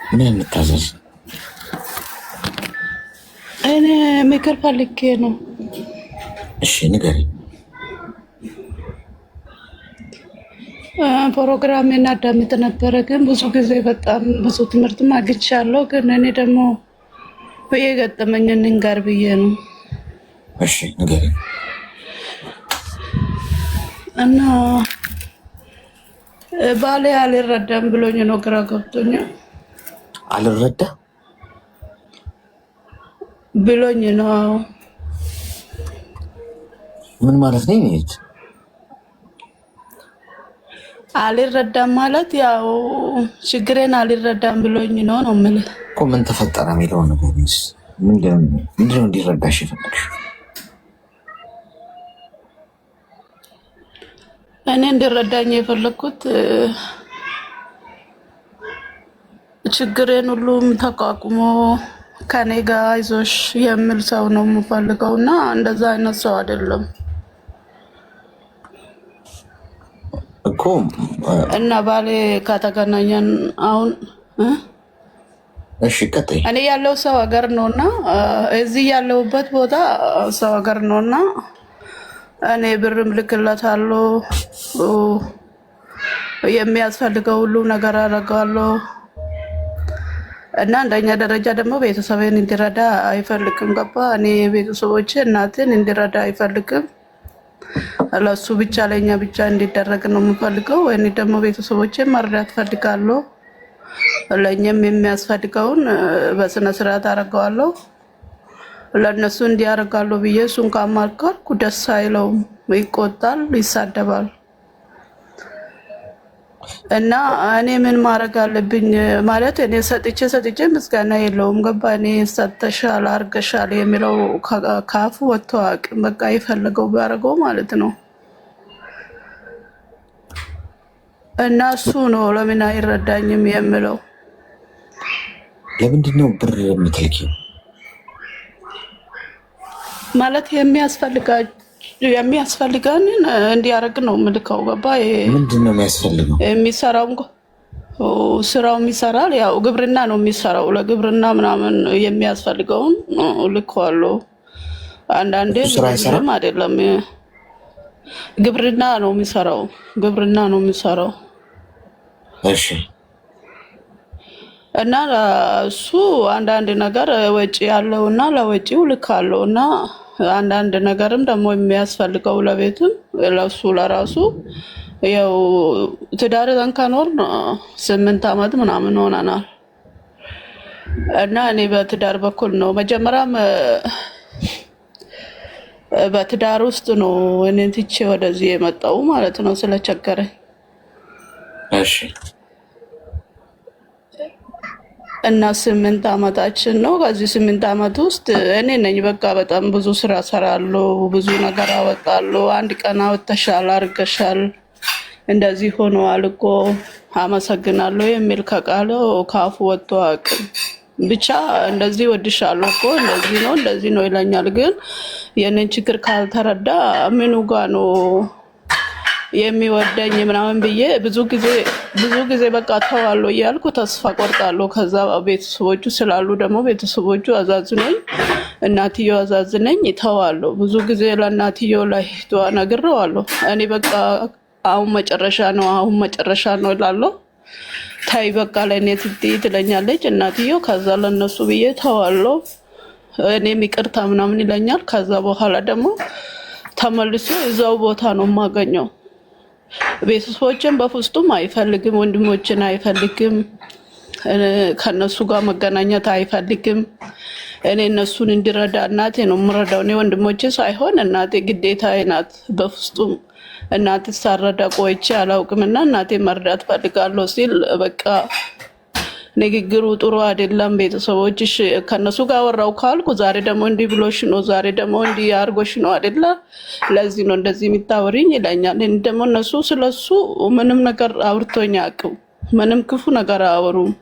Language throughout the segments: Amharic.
ምን እንታዘዝ? እኔ ምክር ፈልጌ ነው። እሺ ንገሪኝ። ፕሮግራም እናዳምጥ ነበረ፣ ግን ብዙ ጊዜ በጣም ብዙ ትምህርት አግኝቻለሁ። ግን እኔ ደግሞ የገጠመኝ እንንገር ብዬ ነው። እሺ ንገሪኝ። እና ባሌ አልረዳም ብሎኝ ነው፣ ግራ ገብቶኛል። አልረዳ ብሎኝ ነው። ምን ማለት ነው? ይሄት አልረዳም ማለት ያው ችግሬን አልረዳም ብሎኝ ነው የምልህ እኮ። ምን ተፈጠረ የሚለው ነገር ምንድነው እንዲረዳሽ የፈለግሽው? እኔ እንዲረዳኝ የፈለግኩት ችግሬን ሁሉም ተቋቁሞ ከኔ ጋር አይዞሽ የሚል ሰው ነው የምፈልገው እና እንደዛ አይነት ሰው አይደለም እኮ። እና ባሌ ከተገናኘን አሁን እሺ ቀጥይ። እኔ ያለው ሰው ሀገር ነውና እዚህ ያለሁበት ቦታ ሰው ሀገር ነውና እኔ ብርም ልክለታለሁ፣ የሚያስፈልገው ሁሉ ነገር አደርጋለሁ። እና አንደኛ ደረጃ ደግሞ ቤተሰቤን እንዲረዳ አይፈልግም። ገባ? እኔ ቤተሰቦቼ እናቴን እንዲረዳ አይፈልግም። ለሱ ብቻ ለኛ ብቻ እንዲደረግ ነው የምፈልገው። እኔ ደግሞ ቤተሰቦቼን መርዳት ፈልጋለሁ። ለኛም የሚያስፈልገውን በስነ ስርዓት አደርገዋለሁ። ለነሱ እንዲያደርጋለሁ ብዬ እሱን ካማከርኩ ደስ አይለውም፣ ይቆጣል፣ ይሳደባል። እና እኔ ምን ማድረግ አለብኝ ማለት እኔ ሰጥቼ ምስጋና የለውም። ገባ? እኔ ሰጥተሻል አርገሻል የሚለው ካፉ ወጥቶ አያውቅም። በቃ የፈለገው ቢያደርገው ማለት ነው። እና እሱ ነው ለምን አይረዳኝም የሚለው። ለምንድን ነው ብር የምትልኪው? ማለት የሚያስፈልጋንን እንዲያደርግ ነው የምልከው። ገባ? ምንድን ነው የሚያስፈልገው? የሚሰራው ስራው ይሰራል። ያው ግብርና ነው የሚሰራው። ለግብርና ምናምን የሚያስፈልገውን ልከዋለሁ። አንዳንዴ ብዙም አይደለም። ግብርና ነው የሚሰራው። እሺ። እና እሱ አንዳንድ ነገር ወጪ ያለውና ለወጪው ልካለው እና አንዳንድ ነገርም ደግሞ የሚያስፈልገው ለቤትም ለሱ ለራሱ ያው ትዳር ከኖር 8 ዓመት ምናምን ሆነናል። እና እኔ በትዳር በኩል ነው መጀመሪያም በትዳር ውስጥ ነው እኔ ትቼ ወደዚህ የመጣው ማለት ነው ስለቸገረኝ። እሺ። እና 8 ዓመታችን ነው። ከዚህ 8 ዓመት ውስጥ እኔ ነኝ በቃ በጣም ብዙ ስራ ሰራለሁ፣ ብዙ ነገር አወጣለሁ። አንድ ቀን አወጣሻል አርገሻል እንደዚህ ሆኗል እኮ አመሰግናለሁ የሚል ከቃሉ ካፉ ወጥቶ አያውቅም። ብቻ እንደዚህ ወድሻለሁ እኮ እንደዚህ ነው ይለኛል። ግን የኔን ችግር ካልተረዳ ምኑ ጋ ነው የሚወደኝ ምናምን ብዬ ብዙ ጊዜ በቃ ተዋለሁ እያልኩ ተስፋ ቆርጣለሁ። ከዛ ቤተሰቦቹ ስላሉ ደግሞ ቤተሰቦቹ አዛዝነኝ፣ እናትየው አዛዝነኝ ተዋለሁ። ብዙ ጊዜ ለእናትየው ለእህቷ ነግሬዋለሁ። እኔ በቃ አሁን መጨረሻ ነው እላለሁ። ታይ በቃ ለእኔ ስትይ ትለኛለች እናትየው። ከዛ ለእነሱ ብዬ ተዋለሁ። እኔም ይቅርታ ምናምን ይለኛል። ከዛ በኋላ ደግሞ ተመልሶ እዛው ቦታ ነው የማገኘው። ቤተሰቦችን በፍጹም አይፈልግም፣ ወንድሞችን አይፈልግም፣ ከነሱ ጋር መገናኘት አይፈልግም። እኔ እነሱን እንዲረዳ እናቴ ነው የምረዳው። እኔ ወንድሞቼ ሳይሆን እናቴ ግዴታዬ ናት። በፍጹም እናቴ ሳረዳ ቆይቼ አላውቅምና እናቴ መርዳት ፈልጋለሁ ሲል በቃ ንግግሩ ጥሩ አይደለም። ቤተሰቦችሽ ከነሱ ጋር ወራው ካልኩ ዛሬ ደግሞ እንዲህ ብሎሽ ነው፣ ዛሬ ደግሞ እንዲህ አርጎሽ ነው አይደለ? ለዚህ ነው እንደዚህ የሚታወሪኝ ይለኛል። ደግሞ እነሱ ስለሱ ምንም ነገር አውርቶኝ አያውቅም፣ ምንም ክፉ ነገር አያወሩም።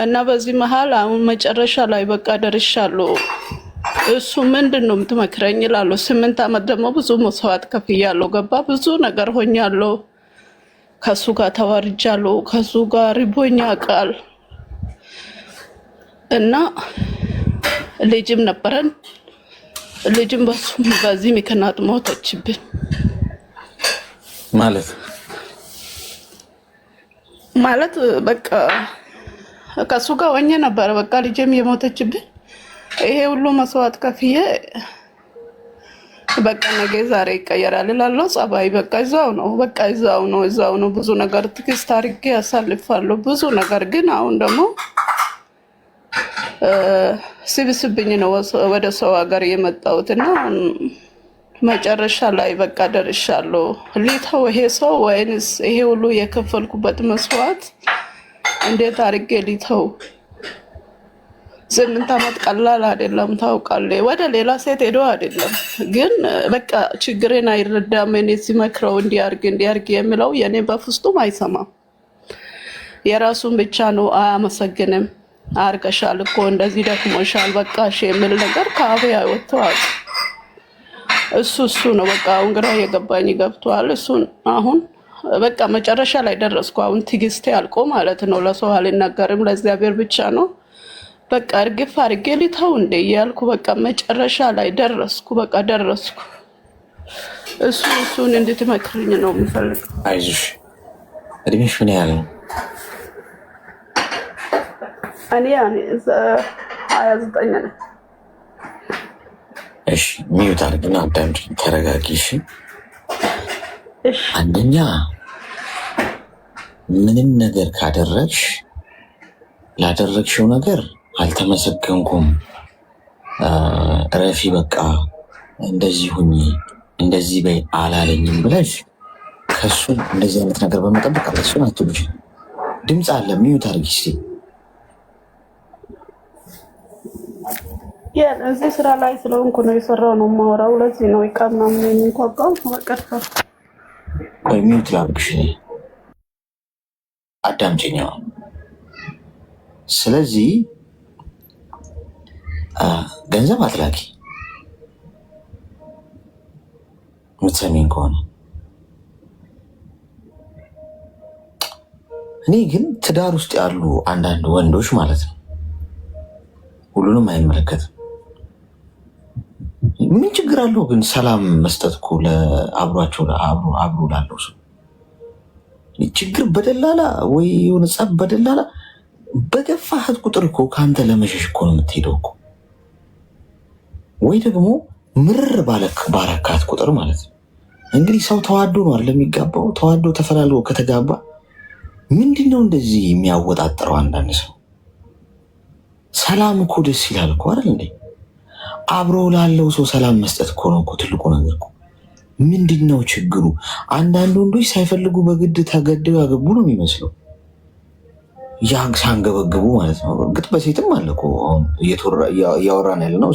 እና በዚህ መሀል አሁን መጨረሻ ላይ በቃ ደርሻለሁ። እሱ ምንድን ነው የምትመክረኝ እላለሁ። 8 ዓመት ደግሞ ብዙ መስዋዕት ከፍያለሁ። ገባ? ብዙ ነገር ሆኛለሁ። ከሱ ጋር ተዋርጃለሁ። ከሱ ጋር ሪቦኛ ቃል እና ልጅም ነበረን። ልጅም በዚህ ምክንያት ሞተችብን። ማለት በቃ ከሱ ጋር ሆኜ ነበረ። በቃ ልጅም የሞተችብን ይሄ ሁሉ መስዋዕት ከፍዬ በቃ ነገ ዛሬ ይቀየራል እላለሁ። ጸባይ በቃ እዛው ነው። በቃ እዛው ነው። ብዙ ነገር ትዕግስት አድርጌ ያሳልፋለሁ ብዙ ነገር። ግን አሁን ደግሞ ሲብስብኝ ነው ወደ ሰው ሀገር የመጣሁት እና መጨረሻ ላይ በቃ ደርሻለሁ። ሊተው ይሄ ሰው ወይንስ ይሄ ሁሉ የከፈልኩበት መስዋዕት እንዴት አድርጌ ሊተው? 8 ዓመት ቀላል አይደለም ታውቃለህ። ወደ ሌላ ሴት ሄዶ አይደለም ግን በቃ ችግሬን አይረዳም። እኔ ሲመክረው እንዲያርግ የሚለው የኔ በፍጹም አይሰማም። የራሱን ብቻ ነው። አያመሰግንም። አርገሻል እኮ እንደዚህ ደክሞሻል በቃሽ የሚል ነገር ከአፌ አይወጣም። እሱ ነው በቃ አሁን ግራ የገባኝ ገብቷል። እሱን አሁን በቃ መጨረሻ ላይ ደረስኩ። አሁን ትዕግስቴ አልቆ ማለት ነው። ለሰው አልናገርም፣ ለእግዚአብሔር ብቻ ነው። በቃ እርግፍ አድርጌ ሊተው እንደ እያልኩ በቃ መጨረሻ ላይ ደረስኩ። በቃ ደረስኩ። እሱን እንድትመክርኝ ነው የምፈልገው። አይዞሽ። እድሜሽ ምን ያህል ነው? እኔ 29 ነኝ። እሺ ሚዩት አድርግና አዳምጪኝ፣ ተረጋጊ። እሺ አንደኛ ምንም ነገር ካደረግሽ ላደረግሽው ነገር አልተመሰገንኩም፣ ረፊ በቃ እንደዚህ ሁኚ እንደዚህ በይ አላለኝም ብለሽ ከሱ እንደዚህ አይነት ነገር በመጠበቅ እሱን አትሉሽ። ድምፅ አለ፣ ሚዩት አድርጊ እስኪ። እዚህ ስራ ላይ ስለሆንኩ ነው የሰራው ነው የማወራው። ለዚህ ነው ይቃና ምን እንኳን ወቀርታ ወይ ሚዩት ላድርግሽ። አዳምጪኝ። ስለዚህ ገንዘብ አትላኪ የምትሰሚኝ ከሆነ። እኔ ግን ትዳር ውስጥ ያሉ አንዳንድ ወንዶች ማለት ነው፣ ሁሉንም አይመለከትም። ምን ችግር አለው ግን ሰላም መስጠት እኮ ለአብሯቸው አብሮ ላለው ሰው። ችግር በደላላ ወይ የሆነ ጸብ በደላላ በገፋህት ቁጥር እኮ ከአንተ ለመሸሽ እኮ ነው የምትሄደው እኮ። ወይ ደግሞ ምርር ባረካት ቁጥር ማለት ነው። እንግዲህ ሰው ተዋዶ ነው አይደል የሚጋባው። ተዋዶ ተፈላልጎ ከተጋባ ምንድን ነው እንደዚህ የሚያወጣጥረው? አንዳንድ ሰው ሰላም እኮ ደስ ይላል እኮ አይደል እንዴ? አብሮ ላለው ሰው ሰላም መስጠት እኮ ነው እኮ ትልቁ ነገር እኮ። ምንድን ነው ችግሩ? አንዳንድ ወንዶች ሳይፈልጉ በግድ ተገደው ያገቡ ነው የሚመስለው፣ ሳንገበግቡ ማለት ነው። እርግጥ በሴትም አለ እኮ። አሁን እያወራን ያለ ነው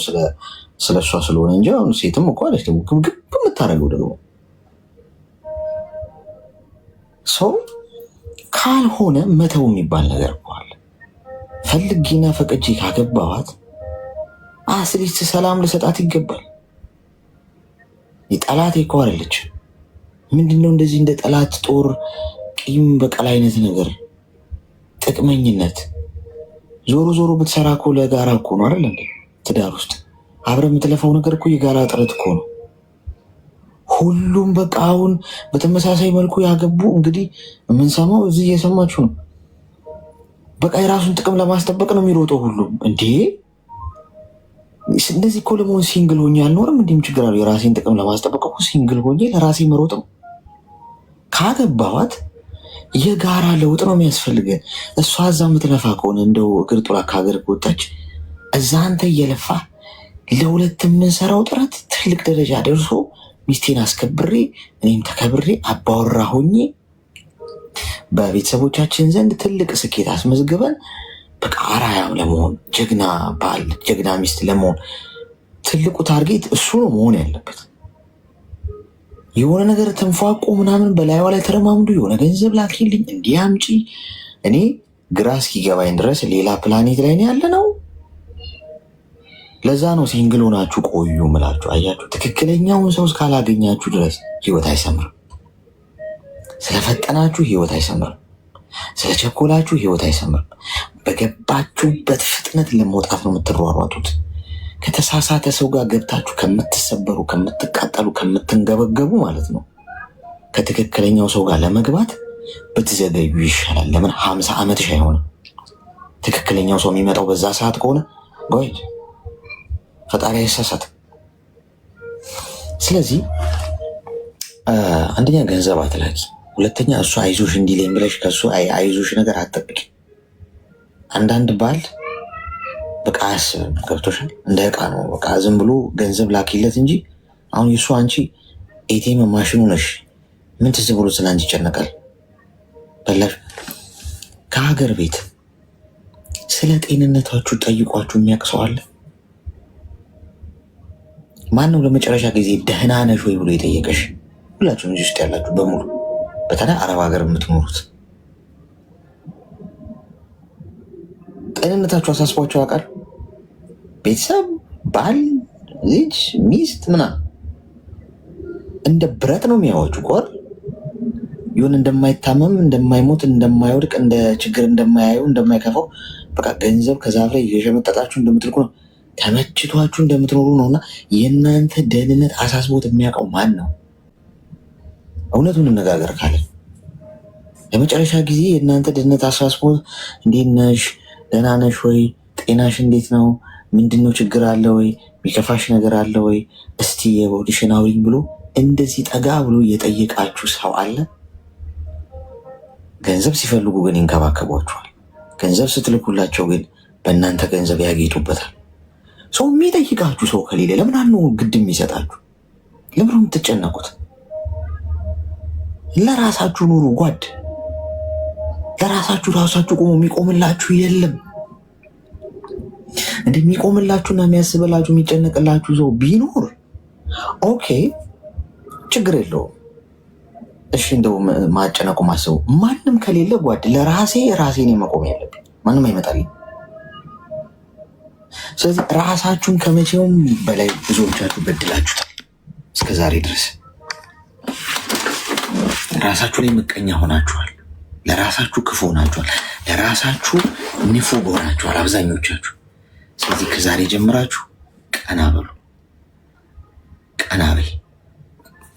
ስለ እሷ ስለሆነ እንጂ አሁን ሴትም እኮ አለች ደግሞ ግብግብ የምታደርገው ደግሞ ሰው ካልሆነ መተው የሚባል ነገር እኮ አለ። ፈልጌና ፈቅጄ ካገባኋት አስሊስት ሰላም ልሰጣት ይገባል። የጠላቴ እኮ አይደለች። ምንድነው እንደዚህ እንደ ጠላት ጦር ቂም በቀል አይነት ነገር ጥቅመኝነት? ዞሮ ዞሮ ብትሰራ እኮ ለጋራ እኮ ነው አይደል እንዴ? ትዳር ውስጥ አብረ የምትለፋው ነገር እኮ የጋራ ጥረት እኮ ነው። ሁሉም በቃ አሁን በተመሳሳይ መልኩ ያገቡ እንግዲህ የምንሰማው እዚህ እየሰማችሁ ነው። በቃ የራሱን ጥቅም ለማስጠበቅ ነው የሚሮጠው ሁሉም እንዴ። እንደዚህ እኮ ለመሆን ሲንግል ሆኜ አልኖርም። እንዲህም ችግር አለው። የራሴን ጥቅም ለማስጠበቅ እኮ ሲንግል ሆኜ ለራሴ መሮጥ ነው። ካገባዋት የጋራ ለውጥ ነው የሚያስፈልገን። እሷ እዛ የምትለፋ ከሆነ እንደው እግር ጡላ ከሀገር ከወጣች እዛ አንተ እየለፋ ለሁለት የምንሰራው ጥረት ትልቅ ደረጃ ደርሶ ሚስቴን አስከብሬ እኔም ተከብሬ አባወራ ሆኜ በቤተሰቦቻችን ዘንድ ትልቅ ስኬት አስመዝግበን በቃ አራያም ለመሆን ጀግና ባል ጀግና ሚስት ለመሆን ትልቁ ታርጌት እሱ ነው መሆን ያለበት። የሆነ ነገር ተንፏቆ ምናምን በላይዋ ላይ ተረማምዱ የሆነ ገንዘብ ላኪልኝ እንዲህ አምጪ። እኔ ግራ እስኪገባኝ ድረስ ሌላ ፕላኔት ላይ ነው ያለ ነው። ለዛ ነው ሲንግል ሆናችሁ ቆዩ ምላችሁ። አያችሁ፣ ትክክለኛውን ሰው እስካላገኛችሁ ድረስ ህይወት አይሰምርም። ስለፈጠናችሁ ህይወት አይሰምርም። ስለቸኮላችሁ ህይወት አይሰምርም። በገባችሁበት ፍጥነት በፍጥነት ለመውጣት ነው የምትሯሯጡት። ከተሳሳተ ሰው ጋር ገብታችሁ ከምትሰበሩ፣ ከምትቃጠሉ፣ ከምትንገበገቡ ማለት ነው ከትክክለኛው ሰው ጋር ለመግባት ብትዘገዩ ይሻላል። ለምን 50 ዓመትሽ አይሆንም። ትክክለኛው ሰው የሚመጣው በዛ ሰዓት ከሆነ ጎይድ ፈጣሪ አይሳሳት። ስለዚህ አንደኛ ገንዘብ አትላኪ፣ ሁለተኛ እሱ አይዞሽ እንዲለኝ ብለሽ ከእሱ አይዞሽ ነገር አትጠብቂ። አንዳንድ ባል በቃ አያስብም። ገብቶሻል? እንደ ዕቃ ነው በቃ ዝም ብሎ ገንዘብ ላኪለት እንጂ አሁን የእሱ አንቺ ኤቲኤም ማሽኑ ነሽ። ምን ትዝ ብሎ ስለ አንቺ ይጨነቃል? በላሽ ከሀገር ቤት ስለ ጤንነታችሁ ጠይቋችሁ የሚያውቅ ሰው አለ? ማን ነው ለመጨረሻ ጊዜ ደህና ነሽ ወይ ብሎ የጠየቀሽ? ሁላችሁም እዚህ ውስጥ ያላችሁ በሙሉ በተለይ አረብ ሀገር የምትኖሩት ጤንነታችሁ አሳስቧችሁ ያውቃል? ቤተሰብ፣ ባል፣ ልጅ፣ ሚስት ምናምን እንደ ብረት ነው የሚያዋችሁ ቆር ይሁን እንደማይታመም፣ እንደማይሞት፣ እንደማይወድቅ፣ እንደ ችግር እንደማያየው፣ እንደማይከፋው በቃ ገንዘብ ከዛፍ ላይ እየሸመጠጣችሁ እንደምትልቁ ነው። ተመችቷችሁ እንደምትኖሩ ነው። እና የእናንተ ደህንነት አሳስቦት የሚያውቀው ማን ነው? እውነቱን እንነጋገር ካለ ለመጨረሻ ጊዜ የእናንተ ደህንነት አሳስቦት እንዴት ነሽ፣ ደህና ነሽ ወይ፣ ጤናሽ እንዴት ነው፣ ምንድነው ችግር አለ ወይ፣ የሚከፋሽ ነገር አለ ወይ፣ እስቲ የቦዲሽን አውሪኝ ብሎ እንደዚህ ጠጋ ብሎ እየጠየቃችሁ ሰው አለ? ገንዘብ ሲፈልጉ ግን ይንከባከቧችኋል። ገንዘብ ስትልኩላቸው ግን በእናንተ ገንዘብ ያጌጡበታል። ሰው የሚጠይቃችሁ ሰው ከሌለ ለምን ነው ግድ የሚሰጣችሁ? ለምን ነው የምትጨነቁት? ለራሳችሁ ኑሩ ጓድ። ለራሳችሁ ራሳችሁ ቆሞ የሚቆምላችሁ የለም። እንደሚቆምላችሁና የሚያስብላችሁ የሚጨነቅላችሁ ሰው ቢኖር ኦኬ ችግር የለውም። እሺ እንደው ማጨነቁ ማሰቡ ማንም ከሌለ ጓድ ለራሴ ነው መቆም ያለብኝ። ማንም አይመጣልኝ። ስለዚህ ራሳችሁን ከመቼውም በላይ ብዙዎቻችሁ በድላችሁታል። እስከዛሬ ድረስ ራሳችሁ ላይ ምቀኛ ሆናችኋል። ለራሳችሁ ክፉ ሆናችኋል። ለራሳችሁ ንፉግ ሆናችኋል አብዛኞቻችሁ። ስለዚህ ከዛሬ ጀምራችሁ ቀና በሉ። ቀና በይ።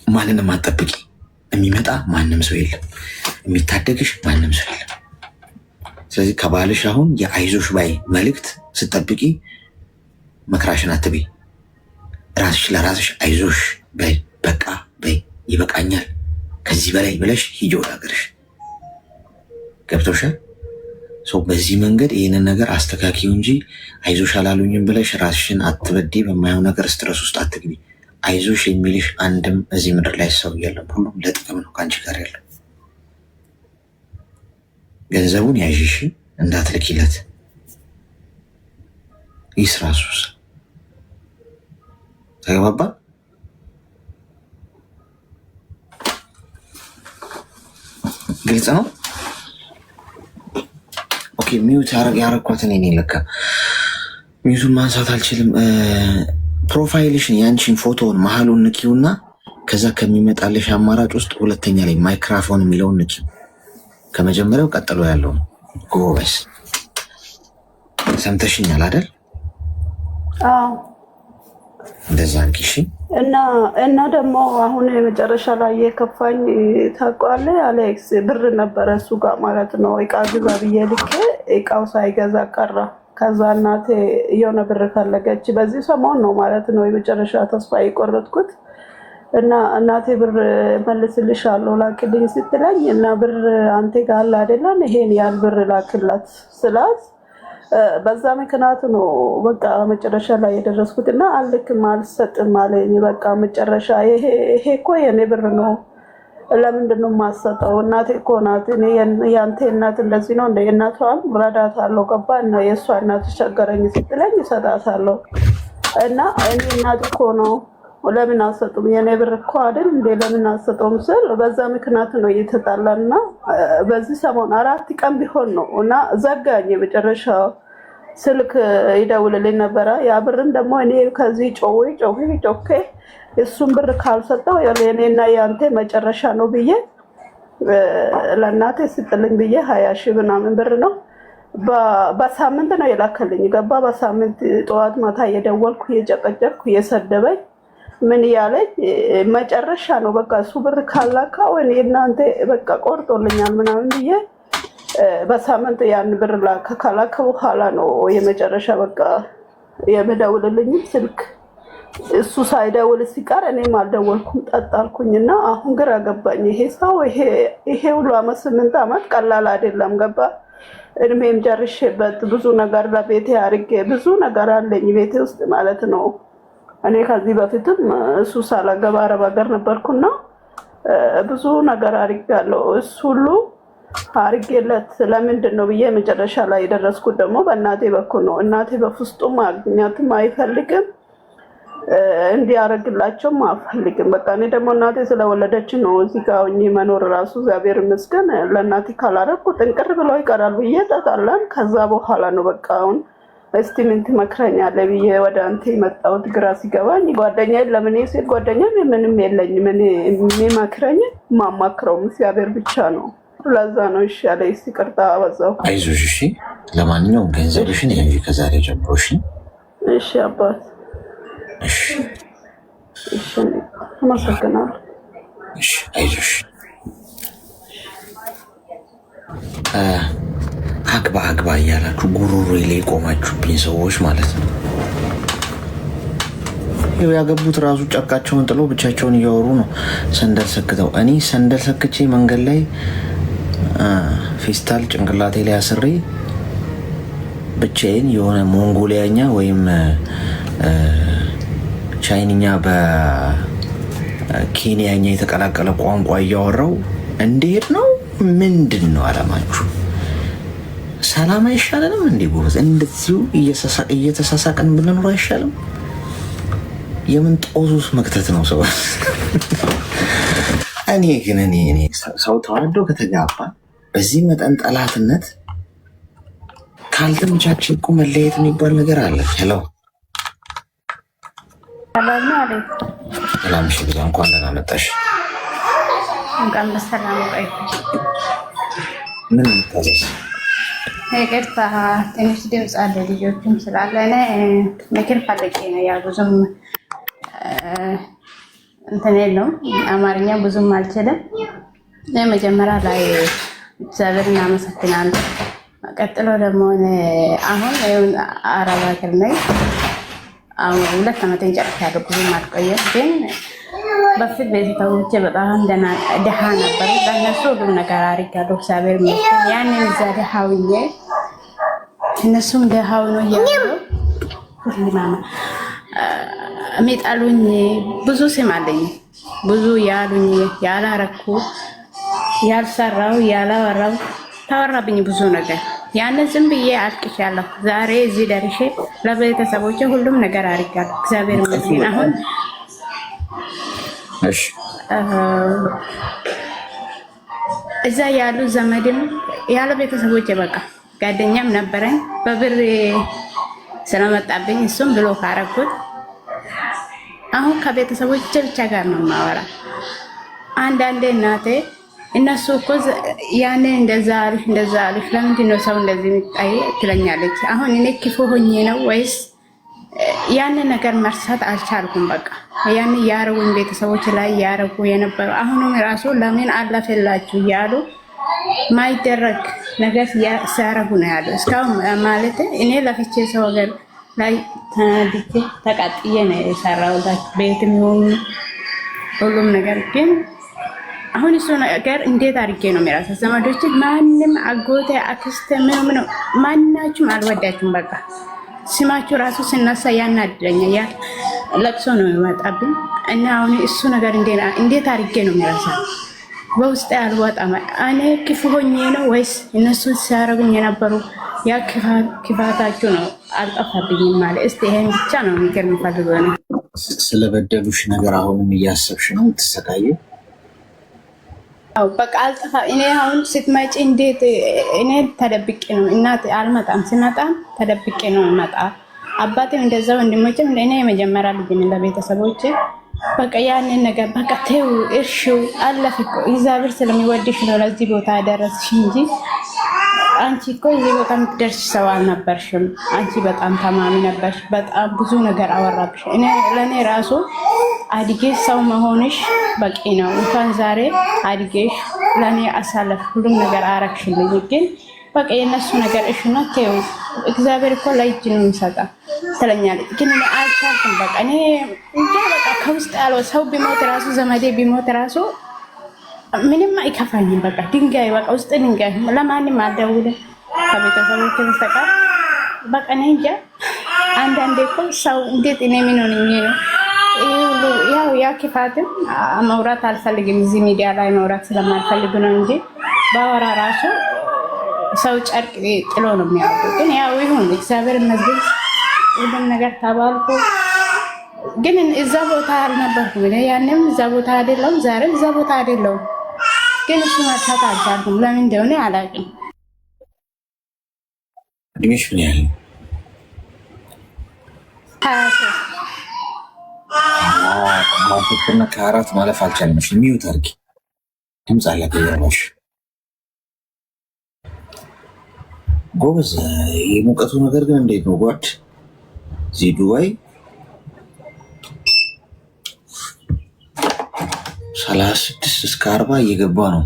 ማንንም አትጠብቂ። የሚመጣ ማንም ሰው የለም። የሚታደግሽ ማንም ሰው የለም። ስለዚህ ከባልሽ አሁን የአይዞሽ ባይ መልእክት ስትጠብቂ መክራሽን አትበይ። ራስሽ ለራስሽ አይዞሽ በይ። በቃ በይ፣ ይበቃኛል፣ ከዚህ በላይ ብለሽ ሂጂ ወደ ሀገርሽ። ገብቶሻል? በዚህ መንገድ ይህንን ነገር አስተካኪው እንጂ አይዞሽ አላሉኝም ብለሽ ራስሽን አትበዲ። በማየው ነገር ስትረስ ውስጥ አትግቢ። አይዞሽ የሚልሽ አንድም እዚህ ምድር ላይ ሰው የለም። ሁሉም ለጥቅም ነው ከአንቺ ጋር ያለው። ገንዘቡን ያዥሽ እንዳትልኪለት። ይስራሱስ ተግባባ። ግልጽ ነው። ኦኬ ሚዩት ያረኳትን እኔ ለካ ሚዩቱን ማንሳት አልችልም። ፕሮፋይልሽን ያንቺን ፎቶውን መሀሉን ንኪውና ከዛ ከሚመጣልሽ አማራጭ ውስጥ ሁለተኛ ላይ ማይክራፎን የሚለውን ንኪው። ከመጀመሪያው ቀጥሎ ያለውን ጎበስ። ሰምተሽኛል አይደል? አዎ እንደዛ አንኪሽ እና ደግሞ አሁን የመጨረሻ ላይ የከፋኝ ታውቃለህ አሌክስ፣ ብር ነበረ እሱ ጋር ማለት ነው። እቃ ግዛ ብዬ ልኬ እቃው ሳይገዛ ቀረ። ከዛ እናቴ የሆነ ብር ፈለገች። በዚህ ሰሞን ነው ማለት ነው የመጨረሻ ተስፋ የቆረጥኩት። እና እናቴ ብር መልስልሻለሁ ላክልኝ ስትለኝ እና ብር አንተ ጋር አለ አይደለም ይሄን ያህል ብር ላክላት ስላት በዛ ምክንያት ነው በቃ መጨረሻ ላይ የደረስኩት። እና አልክም አልሰጥም አለኝ። በቃ መጨረሻ ይሄ እኮ የኔ ብር ነው፣ ለምንድን ነው የማሰጠው? እናቴ እኮ ናት። እኔ ያንተ እናት እንደዚህ ነው እንደ እናቷን ረዳታለሁ። ገባን ነው የእሷ እናት ቸገረኝ ስትለኝ እሰጣታለሁ። እና እኔ እናት እኮ ነው ለምን አሰጡም? የኔ ብር እኮ አይደል እንዴ ለምን አሰጡም ስል በዛ ምክንያት ነው እየተጣላና በዚህ ሰሞን 4 ቀን ቢሆን ነው እና ዘጋኝ። የመጨረሻ ስልክ ይደውልልኝ ነበረ። ያ ብርም ደግሞ እኔ ከዚህ ጮኬ እሱን ብር ካልሰጠው የኔና ያንተ መጨረሻ ነው ብዬ ለእናቴ ስጥልኝ ብዬ 20 ሺህ ምናምን ብር ነው በሳምንት ነው የላከልኝ ገባ። በሳምንት ጠዋት ማታ እየደወልኩ እየጨቀጨቅኩ እየሰደበኝ ምን ያለኝ መጨረሻ ነው በቃ እሱ ብር ካላካ ወይ እናንተ በቃ ቆርጦልኛል ምናምን ብዬ በሳምንት ያን ብር ላከ። ካላከ በኋላ ነው የመጨረሻ በቃ የምደውልልኝ ስልክ እሱ ሳይደውል ሲቀር እኔም አልደወልኩም ጠጣልኩኝና አሁን ግራ ገባኝ። ይሄ ሰው ይሄ ሁሉ አመት 8 አመት ቀላል አይደለም ገባ። እድሜም ጨርሼበት ብዙ ነገር ለቤቴ አድርጌ ብዙ ነገር አለኝ ቤቴ ውስጥ ማለት ነው። እኔ ከዚህ በፊትም እሱ ሳላገባ አረብ ሀገር ነበርኩና ብዙ ነገር አድርጌያለሁ። እሱ ሁሉ አድርጌለት ለምንድን ነው ብዬ መጨረሻ ላይ የደረስኩት ደግሞ በእናቴ በኩል ነው። እናቴ በፍጹም ማግኘትም አይፈልግም እንዲያደርግላቸውም አልፈልግም። በቃ እኔ ደግሞ እናቴ ስለወለደች ነው እዚህ ጋር ሆኜ መኖር ራሱ እግዚአብሔር ይመስገን። ለእናቴ ካላደረኩ ጥንቅር ብለው ይቀራል ብዬ ተጣላን። ከዛ በኋላ ነው በቃ አሁን እስቲ ምን ትመክረኛለህ ብዬ ወደ አንተ የመጣሁት ግራ ሲገባኝ። ጓደኛዬ ለምን ሲል ጓደኛዬ ምንም የለኝም እኔ የሚመክረኝ ማማክረው እግዚአብሔር ብቻ ነው። ለዛ ነው እሺ ያለኝ። ይቅርታ አበዛው። አይዞሽ እሺ። ለማንኛውም ገንዘብሽን ያዢ ከዛሬ ጀምሮ እሺ። እሺ አባት እሺ አመሰግናለሁ። እሺ አይዞሽ። አግባ እያላችሁ ጉሮሮ ላይ ቆማችሁብኝ ሰዎች ማለት ነው። ያገቡት ራሱ ጨርቃቸውን ጥለው ብቻቸውን እያወሩ ነው ሰንደል ሰክተው። እኔ ሰንደል ሰክቼ መንገድ ላይ ፌስታል ጭንቅላቴ ላይ አስሬ ብቻዬን የሆነ ሞንጎሊያኛ ወይም ቻይንኛ በኬንያኛ የተቀላቀለ ቋንቋ እያወራው እንዴት ነው? ምንድን ነው አላማችሁ? ሰላም አይሻለንም እንዴ ጎበዝ? እንደዚሁ እየተሳሳቅን ብንኖር አይሻልም? የምን ጦሱስ መክተት ነው ሰው? እኔ ግን እኔ ሰው ተዋዶ ከተጋባ በዚህ መጠን ጠላትነት ካልተመቻቸ እኮ መለየት የሚባል ነገር አለ። ሄሎ ሰላም ሽ ብዛ እንኳን ደህና መጣሽ። እንኳን በሰላም ቆይ። ምን ታዘዝ? ይቅርታ ትንሽ ድምፅ አለ ልጆችም ስላለ እኔ ምክር ፈልጌ ነው። ያው ብዙም እንትን የለውም አማርኛ ብዙም አልችልም። መጀመሪያ ላይ እግዚአብሔር እናመሰግናለን። ቀጥሎ ደግሞ አሁን አረብ ሀገር ነኝ። አሁን 2 ዓመቴን ጨርሻለሁ። ብዙም አልቆየም። ግን በፊት ቤተሰቦቼ በጣም ደሃ ነበሩ። ለእነሱ ሁሉም ነገር አድርጋለሁ እግዚአብሔር ይመስገን። ያንን እዛ ደሃ ሆኜ እነሱም ደሃ ሆኖ እያሉ የሚጣሉኝ ብዙ ስም አለኝ። ብዙ ያሉኝ ያላረኩ ያልሰራው ያላወራው ታወራብኝ ብዙ ነገር። ያንን ዝም ብዬ አልቅሻለሁ። ዛሬ እዚህ ደርሼ ለቤተሰቦቼ ሁሉም ነገር አድርጋለሁ እግዚአብሔር ይመስገን። አሁን እዛ ያሉ ዘመድም ያለ ቤተሰቦቼ በቃ ጓደኛም ነበረኝ በብር ስለመጣብኝ እሱም ብሎ ካረኩት አሁን ከቤተሰቦቼ ብቻ ጋር ነው የማወራ። አንዳንዴ እናቴ እነሱ እኮ ያኔ እንደዛ አልሽ ለምንድን ነው ሰው እንደዚህ የሚጣይ ትለኛለች። አሁን እኔ ክፉ ሆኜ ነው ወይስ ያንን ነገር መርሳት አልቻልኩም። በቃ ያን ያረጉኝ ቤተሰቦች ላይ ያረጉ የነበሩ አሁንም ራሱ ለምን አለፈላችሁ እያሉ ማይደረግ ነገር ሲያረጉ ነው ያለው እስካሁን። ማለት እኔ ለፍቼ ሰው ሀገር ላይ ተናድጄ ተቃጥዬ ነው የሰራሁላችሁ ቤትም ይሁን ሁሉም ነገር። ግን አሁን እሱ ነገር እንዴት አድርጌ ነው የሚራሳ ዘመዶች ማንም አጎቴ አክስቴ ምን ማናችሁም አልወዳችሁም። በቃ ስማችሁ ራሱ ስነሳ ያናድደኛል። ያ ለቅሶ ነው የሚመጣብኝ እና አሁን እሱ ነገር እንዴት አድርጌ ነው የሚራሳ በውስጤ አልወጣም። እኔ ክፉ ሆኜ ነው ወይስ እነሱ ሲያረጉኝ የነበሩ ያ ክፋታችሁ ነው አልጠፋብኝም ማለት። እስቲ ይሄን ብቻ ነው ምክር የምፈልገው ነው። ስለበደሉሽ ነገር አሁንም እያሰብሽ ነው የምትሰቃየው? አው በቃ አልጠፋ። እኔ አሁን ስትመጪ እንዴት እኔ ተደብቄ ነው እናት አልመጣም። ስመጣም ተደብቄ ነው መጣ። አባቴም እንደዛ ወንድሞችም እኔ የመጀመሪያ ልጅ ነኝ ለቤተሰቦቼ። በቃ ያንን ነገር በቃ ተው እርሺው አለፈ እኮ እግዚአብሔር ስለሚወድሽ ነው ለዚህ ቦታ ያደረስሽ እንጂ አንቺ እኮ እዚህ ቦታ የምትደርስ ሰው አልነበርሽም። አንቺ በጣም ተማሚ ነበርሽ። በጣም ብዙ ነገር አወራብሽ። ለእኔ ራሱ አድጌሽ ሰው መሆንሽ በቂ ነው። እንኳን ዛሬ አድጌሽ ለእኔ አሳለፍ ሁሉም ነገር አረግሽልኝ። ግን በቃ የእነሱ ነገር እሽና ተይው። እግዚአብሔር እኮ ለእጅ ነው የሚሰጣ ትለኛለች። ግን እኔ አልቻልኩም። በቃ እኔ እንጃ በቃ ከውስጥ ያለው ሰው ቢሞት ራሱ ዘመዴ ቢሞት ራሱ ምንም አይከፋኝም። በቃ ድንጋይ በቃ ውስጥ ድንጋይ ለማንም አልደውልም ከቤተሰቦች በስተቀር። በቃ እኔ እንጃ አንዳንዴ እኮ ሰው እንዴት እኔ ምን ሆነኝ ነው ያው ያ ክፋትም ማውራት አልፈልግም። እዚህ ሚዲያ ላይ ማውራት ስለማልፈልግ ነው እንጂ ባወራ ራሱ ሰው ጨርቅ ጥሎ ነው የሚያወጣው። ግን ያው ይሁን እግዚአብሔር ይመስገን ሁሉም ነገር ተባልኩ። ግን እዛ ቦታ አልነበርኩም እኔ ያንም እዛ ቦታ አይደለሁም፣ ዛሬም እዛ ቦታ አይደለሁም። ግን እሱ መርሳት አልቻልኩም። ለምን እንደሆነ አላውቅም። እድሜሽ ምን ያህል? 23 ከአራት ማለፍ አልቻልምሽ። ሚዩት አድርጊ። ድምፅ አለ ከየራሽ ጎበዝ። የሙቀቱ ነገር ግን እንዴት ነው ጓድ? እዚህ ዱባይ 36 እስከ 40 እየገባ ነው።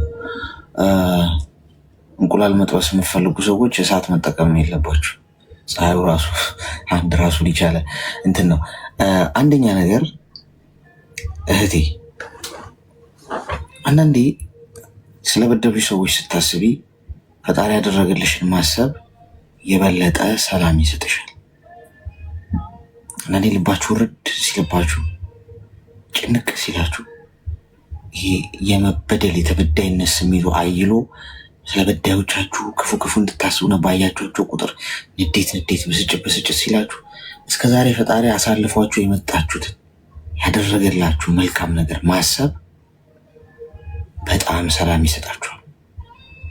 እንቁላል መጥበስ የምትፈልጉ ሰዎች እሳት መጠቀም የለባችሁ። ፀሐዩ ራሱ አንድ ራሱ ሊቻለ እንትን ነው። አንደኛ ነገር እህቴ፣ አንዳንዴ ስለበደሉሽ ሰዎች ስታስቢ ፈጣሪ ያደረገልሽን ማሰብ የበለጠ ሰላም ይሰጥሻል። አንዳንዴ ልባችሁ ርድ ሲልባችሁ፣ ጭንቅ ሲላችሁ ይሄ የመበደል የተበዳይነት ስሜቱ አይሎ ስለ በዳዮቻችሁ ክፉ ክፉ እንድታስቡና ባያችኋቸው ቁጥር ንዴት ብስጭት ሲላችሁ እስከዛሬ ፈጣሪ አሳልፏችሁ የመጣችሁትን ያደረገላችሁ መልካም ነገር ማሰብ በጣም ሰላም ይሰጣችኋል።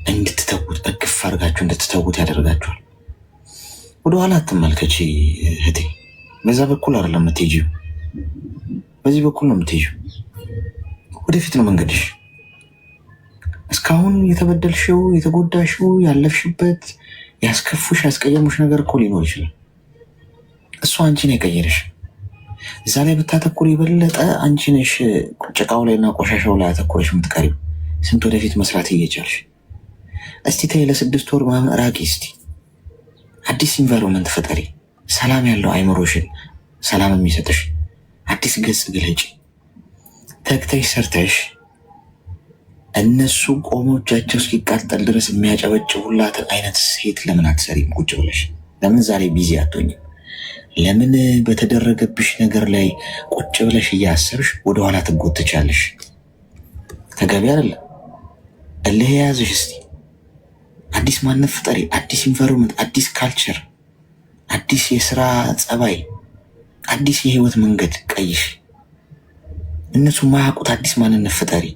እንድትተዉት እቅፍ አድርጋችሁ እንድትተዉት ያደርጋችኋል። ወደኋላ አትመልከቺ እህቴ። በዛ በኩል አይደለም የምትሄጂው፣ በዚህ በኩል ነው የምትሄጂው። ወደፊት ነው መንገድሽ። እስካሁን የተበደልሽው የተጎዳሽው ያለፍሽበት ያስከፉሽ ያስቀየሙሽ ነገር እኮ ሊኖር ይችላል። እሱ አንቺን የቀየረሽ። እዛ ላይ ብታተኩር የበለጠ አንቺ ነሽ ጭቃው ላይ እና ቆሻሻው ላይ አተኩረሽ የምትቀሪው። ስንት ወደፊት መስራት እየቻልሽ። እስቲ ተይ ለ6 ወር ምናምን ራቂ። እስቲ አዲስ ኢንቫይሮንመንት ፈጠሪ። ሰላም ያለው አይምሮሽን ሰላም የሚሰጥሽ አዲስ ገጽ ግለጪ። ተግተሽ ሰርተሽ እነሱ ቆሞ እጃቸው እስኪቃጠል ድረስ የሚያጨበጭቡላትን አይነት ሴት ለምን አትሰሪም? ቁጭ ብለሽ ለምን ዛሬ ቢዚ አትሆኝም? ለምን በተደረገብሽ ነገር ላይ ቁጭ ብለሽ እያሰብሽ ወደኋላ ትጎትቻለሽ? ተገቢ አይደለም። እልህ የያዝሽ። እስቲ አዲስ ማንነት ፍጠሪ። አዲስ ኢንቫይሮንመንት፣ አዲስ ካልቸር፣ አዲስ የስራ ጸባይ፣ አዲስ የህይወት መንገድ ቀይሽ። እነሱ ማያውቁት አዲስ ማንነት ፍጠሪ።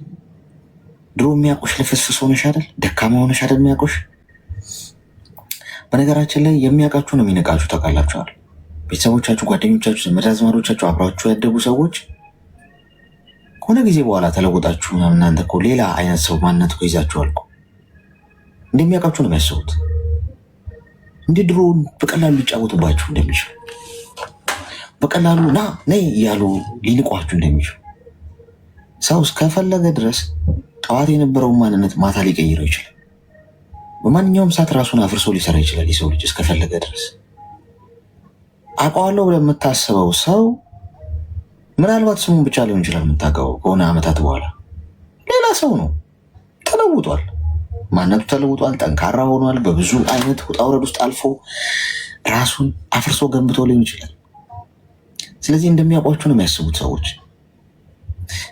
ድሮ የሚያውቁሽ ለፍስፍስ ሆነሽ አይደል? ደካማ ሆነሽ አይደል የሚያውቁሽ? በነገራችን ላይ የሚያውቃችሁ ነው የሚነቃችሁ። ታውቃላችኋል። ቤተሰቦቻችሁ፣ ጓደኞቻችሁ፣ ዘመድ አዝማዶቻችሁ፣ አብራችሁ ያደጉ ሰዎች ከሆነ ጊዜ በኋላ ተለወጣችሁ እናንተ እኮ ሌላ አይነት ሰው ማንነት እኮ ይዛችኋል እኮ። እንደሚያውቃችሁ ነው የሚያስቡት። እንዲህ ድሮ በቀላሉ ሊጫወቱባችሁ እንደሚችሉ፣ በቀላሉ ና ነይ እያሉ ሊንቋችሁ እንደሚችሉ ሰው እስከፈለገ ድረስ ጠዋት የነበረውን ማንነት ማታ ሊቀይረው ይችላል። በማንኛውም ሰዓት ራሱን አፍርሶ ሊሰራ ይችላል የሰው ልጅ እስከፈለገ ድረስ። አውቀዋለሁ ብለህ የምታስበው ሰው ምናልባት ስሙን ብቻ ሊሆን ይችላል የምታውቀው፣ ከሆነ ዓመታት በኋላ ሌላ ሰው ነው። ተለውጧል፣ ማንነቱ ተለውጧል፣ ጠንካራ ሆኗል። በብዙ አይነት ውጣ ውረድ ውስጥ አልፎ ራሱን አፍርሶ ገንብቶ ሊሆን ይችላል። ስለዚህ እንደሚያውቋችሁ ነው የሚያስቡት ሰዎች።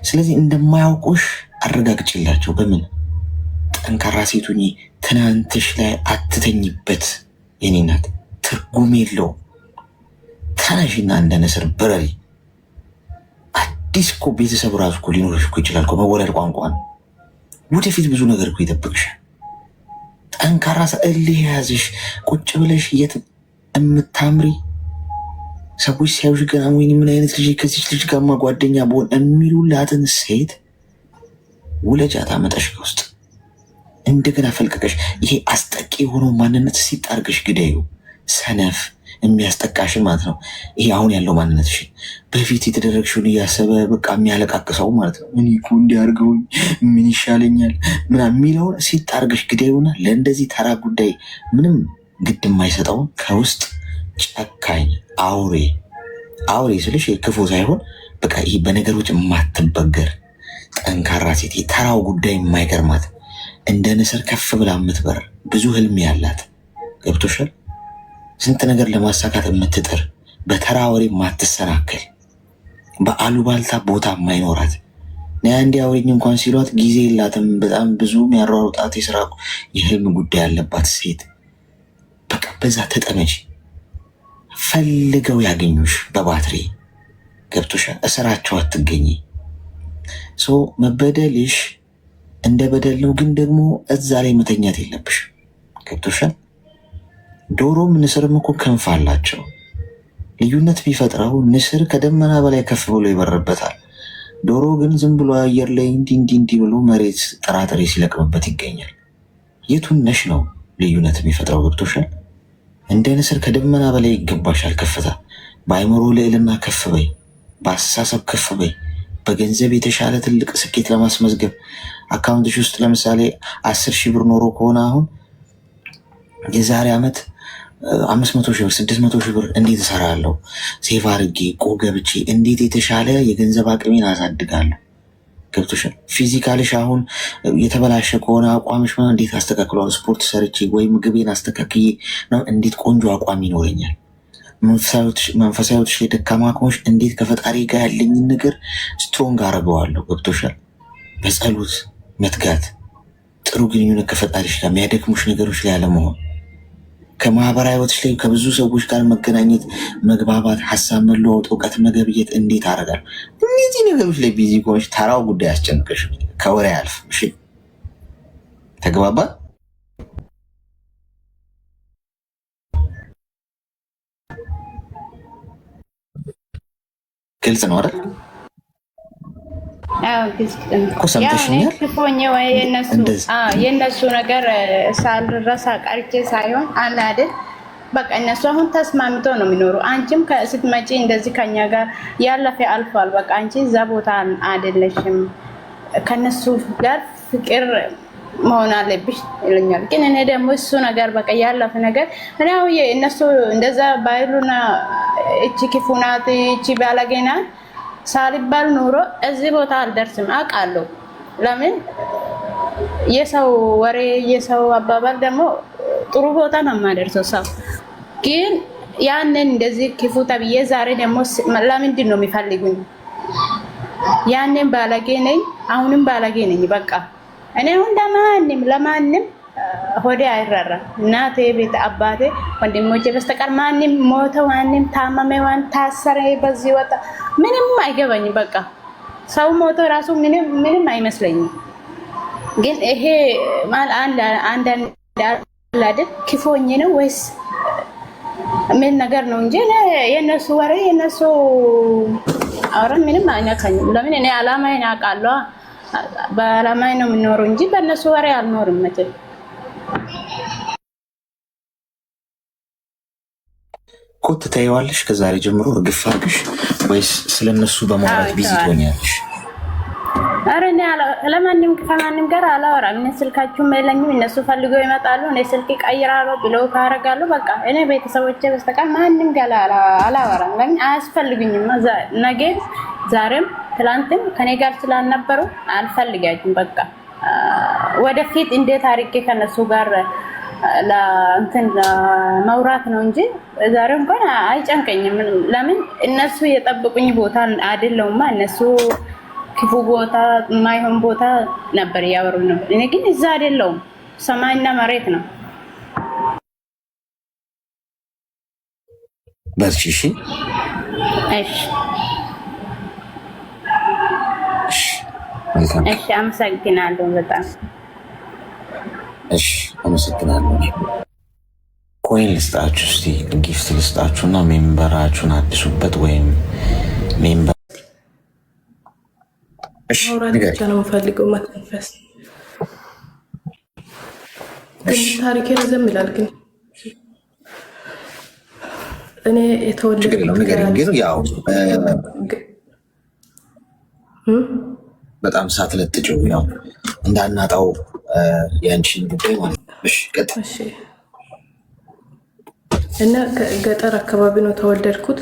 ስለዚህ እንደማያውቁሽ አረጋግጭላቸው። በምን ጠንካራ ሴቱኝ ትናንትሽ ላይ አትተኝበት የኔ እናት፣ ትርጉም የለውም። ተነሽና እንደ ንስር ብረሪ። አዲስ እኮ ቤተሰብ ራሱ እኮ ሊኖርሽ እኮ ይችላል እኮ። መወለድ ቋንቋ ነው። ወደፊት ብዙ ነገር እኮ ይጠብቅሻል። ጠንካራ እልህ የያዝሽ ቁጭ ብለሽ የት የምታምሪ ሰዎች ሲያዩሽ ገና ወይኔ ምን አይነት ልጅ ከዚች ልጅ ጋማ ጓደኛ በሆን የሚሉላትን ሴት ውለጃት አመጣሽ ከውስጥ እንደገና ፈልቀቀሽ ይሄ አስጠቂ የሆነው ማንነት ሲጣርገሽ ግደዩ። ሰነፍ የሚያስጠቃሽን ማለት ነው። ይሄ አሁን ያለው ማንነትሽ በፊት የተደረግሽውን እያሰበ በቃ የሚያለቃቅሰው ማለት ነው። ምን እኮ እንዲያርገውኝ ምን ይሻለኛል ምናምን የሚለውን ሲጣርገሽ ግደዩና ለእንደዚህ ተራ ጉዳይ ምንም ግድ የማይሰጠውን ከውስጥ ጨካኝ አውሬ ስልሽ ክፉ ሳይሆን በቃ ይህ በነገሮች የማትበገር ጠንካራ ሴት፣ ተራው ጉዳይ የማይገርማት እንደ ንስር ከፍ ብላ የምትበር ብዙ ህልም ያላት ገብቶሻል። ስንት ነገር ለማሳካት የምትጥር በተራ ወሬ የማትሰናከል በአሉባልታ ቦታ የማይኖራት አንዴ አውሪኝ እንኳን ሲሏት ጊዜ የላትም። በጣም ብዙ የሚያሯሩጣት የስራ የህልም ጉዳይ ያለባት ሴት በቃ በዛ ተጠመጂ። ፈልገው ያገኙሽ በባትሪ ገብቶሻል። እስራቸው አትገኝ። መበደልሽ እንደ በደል ነው፣ ግን ደግሞ እዛ ላይ መተኛት የለብሽ ገብቶሻል። ዶሮም ንስርም እኮ ክንፍ አላቸው። ልዩነት ቢፈጥረው ንስር ከደመና በላይ ከፍ ብሎ ይበርበታል። ዶሮ ግን ዝም ብሎ አየር ላይ እንዲ ብሎ መሬት ጥራጥሬ ሲለቅምበት ይገኛል። የቱን ነሽ ነው ልዩነት የሚፈጥረው ገብቶሻል። እንደ ንስር ከደመና በላይ ይገባሻል ከፍታ። በአይምሮ ልዕልና ከፍ በይ፣ በአስተሳሰብ ከፍ በይ። በገንዘብ የተሻለ ትልቅ ስኬት ለማስመዝገብ አካውንትሽ ውስጥ ለምሳሌ 10 ሺህ ብር ኖሮ ከሆነ አሁን የዛሬ ዓመት 500 ሺህ ብር 600 ሺህ ብር እንዴት እሰራለሁ ሴቭ አድርጌ ቆ ገብቼ እንዴት የተሻለ የገንዘብ አቅሜን አሳድጋለሁ ገብቶሻል። ፊዚካልሽ አሁን የተበላሸ ከሆነ አቋምሽ እንዴት አስተካክሏል፣ ስፖርት ሰርቼ ወይ ምግቤን አስተካክዬ እንዴት ቆንጆ አቋም ይኖረኛል። መንፈሳዊዎች ላይ ደካማ ከሆንሽ እንዴት ከፈጣሪ ጋር ያለኝን ነገር ስትሮንግ አደርገዋለሁ ገብቶሻል። በጸሎት መትጋት፣ ጥሩ ግንኙነት ከፈጣሪሽ ጋር፣ የሚያደክሙሽ ነገሮች ላይ አለመሆን፣ ከማህበራዊ ህይወትሽ ላይ ከብዙ ሰዎች ጋር መገናኘት፣ መግባባት፣ ሀሳብ መለዋወጥ፣ እውቀት መገብየት እንዴት አደርጋለሁ። እነዚህ ነገሮች ላይ ቢዚ ከሆንሽ ተራው ጉዳይ አስጨንቀሽ ከወሬ አልፍ። እሺ ተግባባ። ግልጽ ነው አይደል? እኮ ሰምተሽኛል። የእነሱ ነገር ሳልረሳ ቀርቼ ሳይሆን አለ አይደል? በቃ እነሱ አሁን ተስማምቶ ነው የሚኖሩ። አንቺም ስትመጪ እንደዚህ ከኛ ጋር ያለፈ አልፏል። በቃ አንቺ እዛ ቦታ አይደለሽም፣ ከነሱ ጋር ፍቅር መሆን አለብሽ ይለኛል። ግን እኔ ደግሞ እሱ ነገር በቃ ያለፈ ነገር እኔ አሁን እነሱ እንደዛ ባይሉና እቺ ክፉ ናት እቺ ባለጌ ናት ሳልባል ኖሮ እዚህ ቦታ አልደርስም አውቃለሁ። ለምን የሰው ወሬ የሰው አባባል ደግሞ ጥሩ ቦታ ነው የማደርሰው ሰው። ግን ያንን እንደዚህ ክፉ ተብዬ ዛሬ ደግሞ ለምንድን ነው የሚፈልጉኝ? ያንን ባለጌ ነኝ፣ አሁንም ባለጌ ነኝ። በቃ እኔ አሁን ለማንም ሆዴ አይራራም። እናቴ ቤት አባቴ ወንድሞቼ በስተቀር ማንም ሞተ፣ ማንም ታመመ፣ ማን ታሰረ፣ በዚህ ወጣ ምንም አይገባኝም። በቃ ሰው ሞተ ራሱ ምንም አይመስለኝም። ግን ይሄ አንዳንድ አይደል ክፉኝ ነው ወይስ ምን ነገር ነው እንጂ የነሱ ወሬ የነሱ አውራ ምንም አይነካኝም። ለምን እኔ አላማዬን አውቃለሁ። በአላማዬ ነው የምኖረው እንጂ በእነሱ ወሬ አልኖርም መቼም። ኮት ታይዋለሽ ከዛሬ ጀምሮ እርግፍ አድርግሽ ወይስ ስለነሱ በማውራት ቢዚ ትሆኛለሽ? ኧረ እኔ ለማንም ከማንም ጋር አላወራም። እኔ ስልካችሁም የለኝም። እነሱ ፈልገው ይመጣሉ፣ እኔ ስልክ ቀይራለሁ ብለው ካረጋሉ በቃ እኔ ቤተሰቦቼ በስተቀር ማንም ጋር አላወራም። ለምን አያስፈልጉኝም። ነገ ዛሬም ትላንትም ከኔ ጋር ስላልነበሩ አልፈልጋችሁም። በቃ ወደፊት እንዴት አድርጌ ከነሱ ጋር ለእንትን መውራት ነው እንጂ ዛሬ እንኳን አይጨንቀኝም። ለምን እነሱ የጠበቁኝ ቦታ አይደለውማ። እነሱ ክፉ ቦታ የማይሆን ቦታ ነበር እያወሩ ነበር። እኔ ግን እዛ አይደለውም፣ ሰማይና መሬት ነው። በርቺ እሺ። እሺ አመሰግናለሁ በጣም እሺ አመሰግናለሁ። ኮይን ልስጣችሁ እስቲ ጊፍት ልስጣችሁና ሜምበራችሁን አድሱበት ወይም ሜምበር ማውራት ብቻ ነው የምፈልገው መተንፈስ ታሪክ ረዘም ይላል። ግን እኔ ግን ያው በጣም ሳትለጥጪው ያው እንዳናጣው ያንቺን ጉዳይ ማለት ነው። እሺ እና ገጠር አካባቢ ነው ተወለድኩት።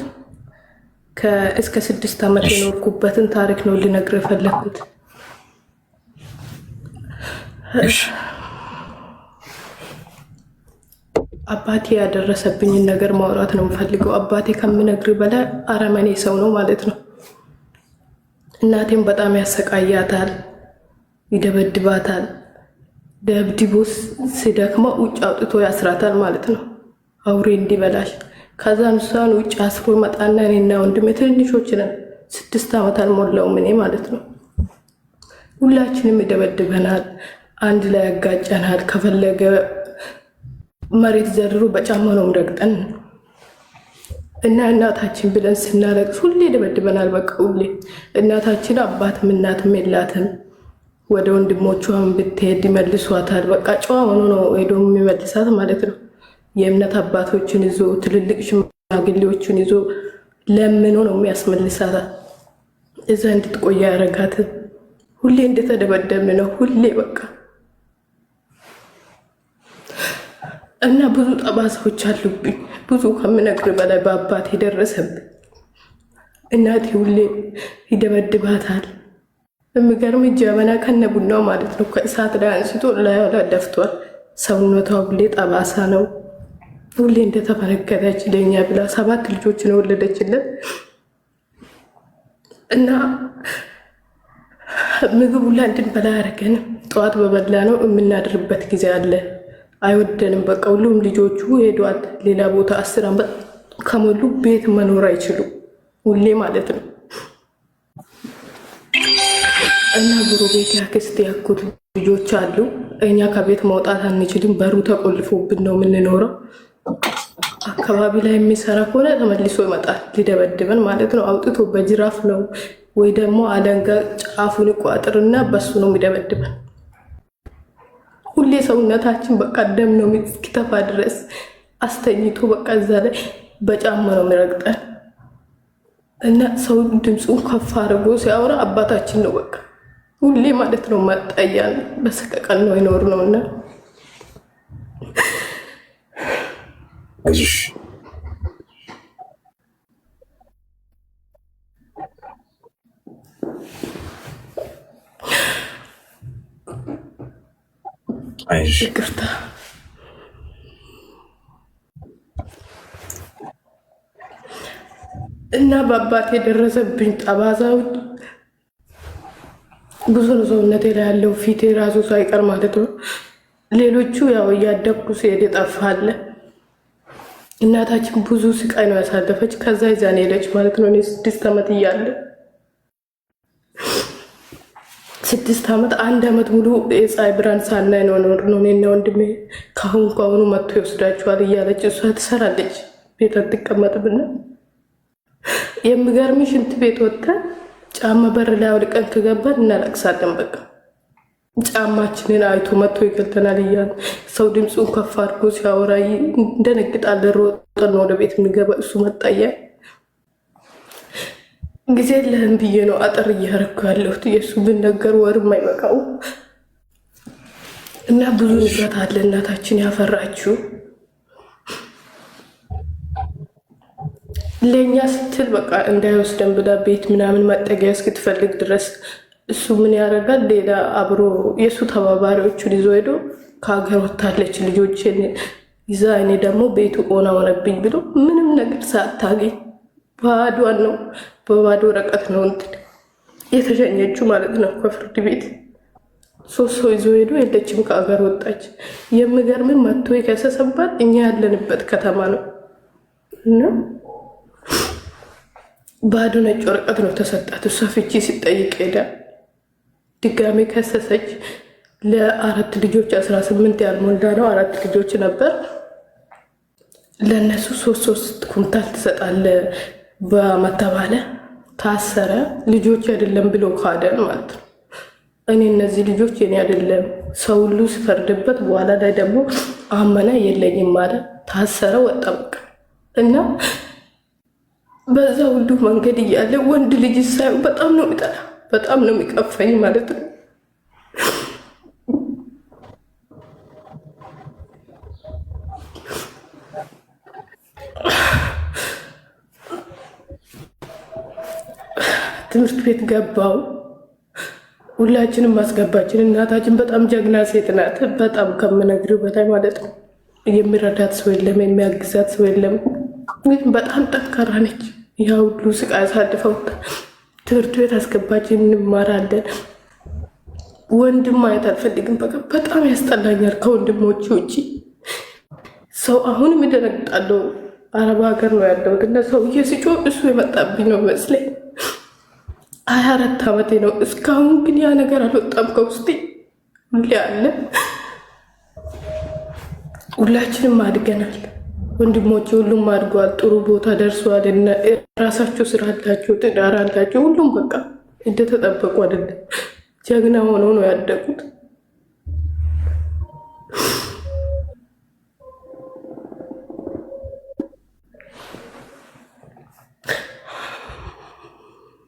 እስከ 6 ዓመት የኖርኩበትን ታሪክ ነው ልነግርህ የፈለኩት። አባቴ ያደረሰብኝን ነገር ማውራት ነው የምፈልገው። አባቴ ከምነግርህ በላይ አረመኔ ሰው ነው ማለት ነው። እናቴም በጣም ያሰቃያታል፣ ይደበድባታል። ደብድቦስ ሲደክመው ውጭ አውጥቶ ያስራታል ማለት ነው፣ አውሬ እንዲበላሽ። ከዛ እሷን ውጭ አስሮ መጣና እኔና ወንድሜ ትንሾች ነን፣ 6 ዓመት አልሞላውም እኔ ማለት ነው። ሁላችንም ይደበድበናል፣ አንድ ላይ ያጋጨናል። ከፈለገ መሬት ዘርሮ በጫማ ነው ረግጠን እና እናታችን ብለን ስናለቅስ ሁሌ ይደበድበናል። በቃ ሁሌ እናታችን አባትም እናትም የላትም። ወደ ወንድሞቿም ብትሄድ ይመልሷታል። በቃ ጨዋ ሆኖ ነው ሄዶ የሚመልሳት ማለት ነው። የእምነት አባቶችን ይዞ ትልልቅ ሽማግሌዎችን ይዞ ለምኖ ነው የሚያስመልሳት። እዛ እንድትቆያ ያረጋት። ሁሌ እንደተደበደብን ነው ሁሌ በቃ እና ብዙ ጠባሳዎች አሉብኝ፣ ብዙ ከምነግር በላይ በአባት የደረሰብኝ። እናቴ ሁሌ ይደበድባታል። የሚገርም ጀበና ከነ ቡናው ማለት ነው ከእሳት ላይ አንስቶ ላይ ደፍቷል። ሰውነቷ ሁሌ ጠባሳ ነው። ሁሌ እንደተፈነከተች ለኛ ብላ 7 ልጆችን ወለደችለት እና ምግቡ ላይ እንድንበላ ያደረገን ጠዋት በበላ ነው የምናድርበት ጊዜ አለ። አይወደንም በቃ ሁሉም ልጆቹ ሄዷል ሌላ ቦታ። 10 ዓመት ከሞሉ ቤት መኖር አይችሉም ሁሌ ማለት ነው። እና ጎረቤት ያክስት ያኩት ልጆች አሉ። እኛ ከቤት መውጣት አንችልም፣ በሩ ተቆልፎብን ነው የምንኖረው። አካባቢ ላይ የሚሰራ ከሆነ ተመልሶ ይመጣል ሊደበድበን ማለት ነው። አውጥቶ በጅራፍ ነው ወይ ደግሞ አለንጋ ጫፉን ይቋጥርና በሱ ነው የሚደበድበን። ሁሌ ሰውነታችን በቃ ደም ነው እስኪተፋ ድረስ አስተኝቶ በቃ እዛ ላይ በጫማ ነው የሚረግጠን። እና ሰው ድምፁን ከፍ አድርጎ ሲያወራ አባታችን ነው በቃ ሁሌ ማለት ነው። መጣያን በሰቀቀን ነው ይኖር ነው። እና ይቅርታ እና በአባት የደረሰብኝ ጠባሳዎች ብዙ ነው። ሰውነቴ ላይ ያለው ፊቴ ራሱ ሳይቀር ማለት ነው። ሌሎቹ ያው እያደግኩ ሲሄድ ይጠፋል። እናታችን ብዙ ስቃይ ነው ያሳለፈች። ከዛ ይዛን ሄደች ማለት ነው። እኔ 6 ዓመት እያለ 6 ዓመት 1 ዓመት ሙሉ የፀሐይ ብርሃን ሳናይ ነው ኖር ነው። እኔና ወንድሜ ከአሁኑ መጥቶ ይወስዳችኋል እያለች እሷ ትሰራለች፣ ቤት አትቀመጥብና። የሚገርም ሽንት ቤት ወጥተን ጫማ በር ላይ አውልቀን ከገባን እናለቅሳለን። በቃ ጫማችንን አይቶ መጥቶ ይገልተናል እያለ ሰው ድምፁን ከፍ አድርጎ ሲያወራ እንደነግጣለን። ሮጠን ወደ ቤት የሚገባ እሱ መጣያ ጊዜ ለህም ብዬ ነው አጠር እያረኩ ያለሁት። የእሱ ብንነገር ወርም አይበቃው እና ብዙ ንብረት አለ እናታችን ያፈራችው ለኛ ስትል በቃ እንዳይወስደን ብላ ቤት ምናምን መጠጊያ እስክትፈልግ ድረስ እሱ ምን ያደርጋል? ሌላ አብሮ የእሱ ተባባሪዎቹን ይዞ ሄዶ ከሀገር ወታለች ልጆችን ይዛ፣ እኔ ደግሞ ቤቱ ኦና ሆነብኝ ብሎ ምንም ነገር ሳታገኝ ባዷን ነው በባዶ ወረቀት ነው እንትን የተሸኘችው ማለት ነው ከፍርድ ቤት። 3 ሰው ይዞ ሄዶ የለችም ከሀገር ወጣች። የሚገርምን መጥቶ የከሰሰባት እኛ ያለንበት ከተማ ነው እና ባዶ ነጭ ወረቀት ነው ተሰጣት። እሷ ፍቺ ሲጠይቅ ሄዳ ድጋሜ ከሰሰች። ለ4 ልጆች 18 ያልሞላ ነው 4 ልጆች ነበር። ለእነሱ 3 ኩንታል ትሰጣለ በመተባለ ታሰረ። ልጆች አይደለም ብሎ ካደን ማለት ነው። እኔ እነዚህ ልጆች የኔ አይደለም ሰው ሁሉ ሲፈርድበት በኋላ ላይ ደግሞ አመና የለኝም ማለት ታሰረ ወጣ በቃ። እና በዛ ሁሉ መንገድ እያለ ወንድ ልጅ ሳይ በጣም ነው የሚጠላ፣ በጣም ነው የሚቀፈኝ ማለት ነው። ትምህርት ቤት ገባው፣ ሁላችንም ማስገባችን። እናታችን በጣም ጀግና ሴት ናት፣ በጣም ከምነግርህ በላይ ማለት ነው። የሚረዳት ሰው የለም፣ የሚያግዛት ሰው የለም። ግን በጣም ጠንካራ ነች። ያ ሁሉ ስቃይ አሳልፈው ትምህርት ቤት አስገባችን፣ እንማራለን። ወንድም ማየት አልፈልግም፣ በቃ በጣም ያስጠላኛል ከወንድሞች ውጭ። ሰው አሁንም ይደነግጣለሁ። አረብ ሀገር ነው ያለሁት እና ሰውዬ ሲጮህ እሱ የመጣብኝ ነው መስለኝ። 24 ዓመቴ ነው እስካሁን ግን ያ ነገር አልወጣም ከውስጤ። ሁሌ አለ። ሁላችንም አድገናል። ወንድሞቼ ሁሉም አድጓል፣ ጥሩ ቦታ ደርሷል። እና ራሳቸው ስራ አላቸው፣ ትዳር አላቸው። ሁሉም በቃ እንደተጠበቁ አይደለም፣ ጀግና ሆነው ነው ያደጉት።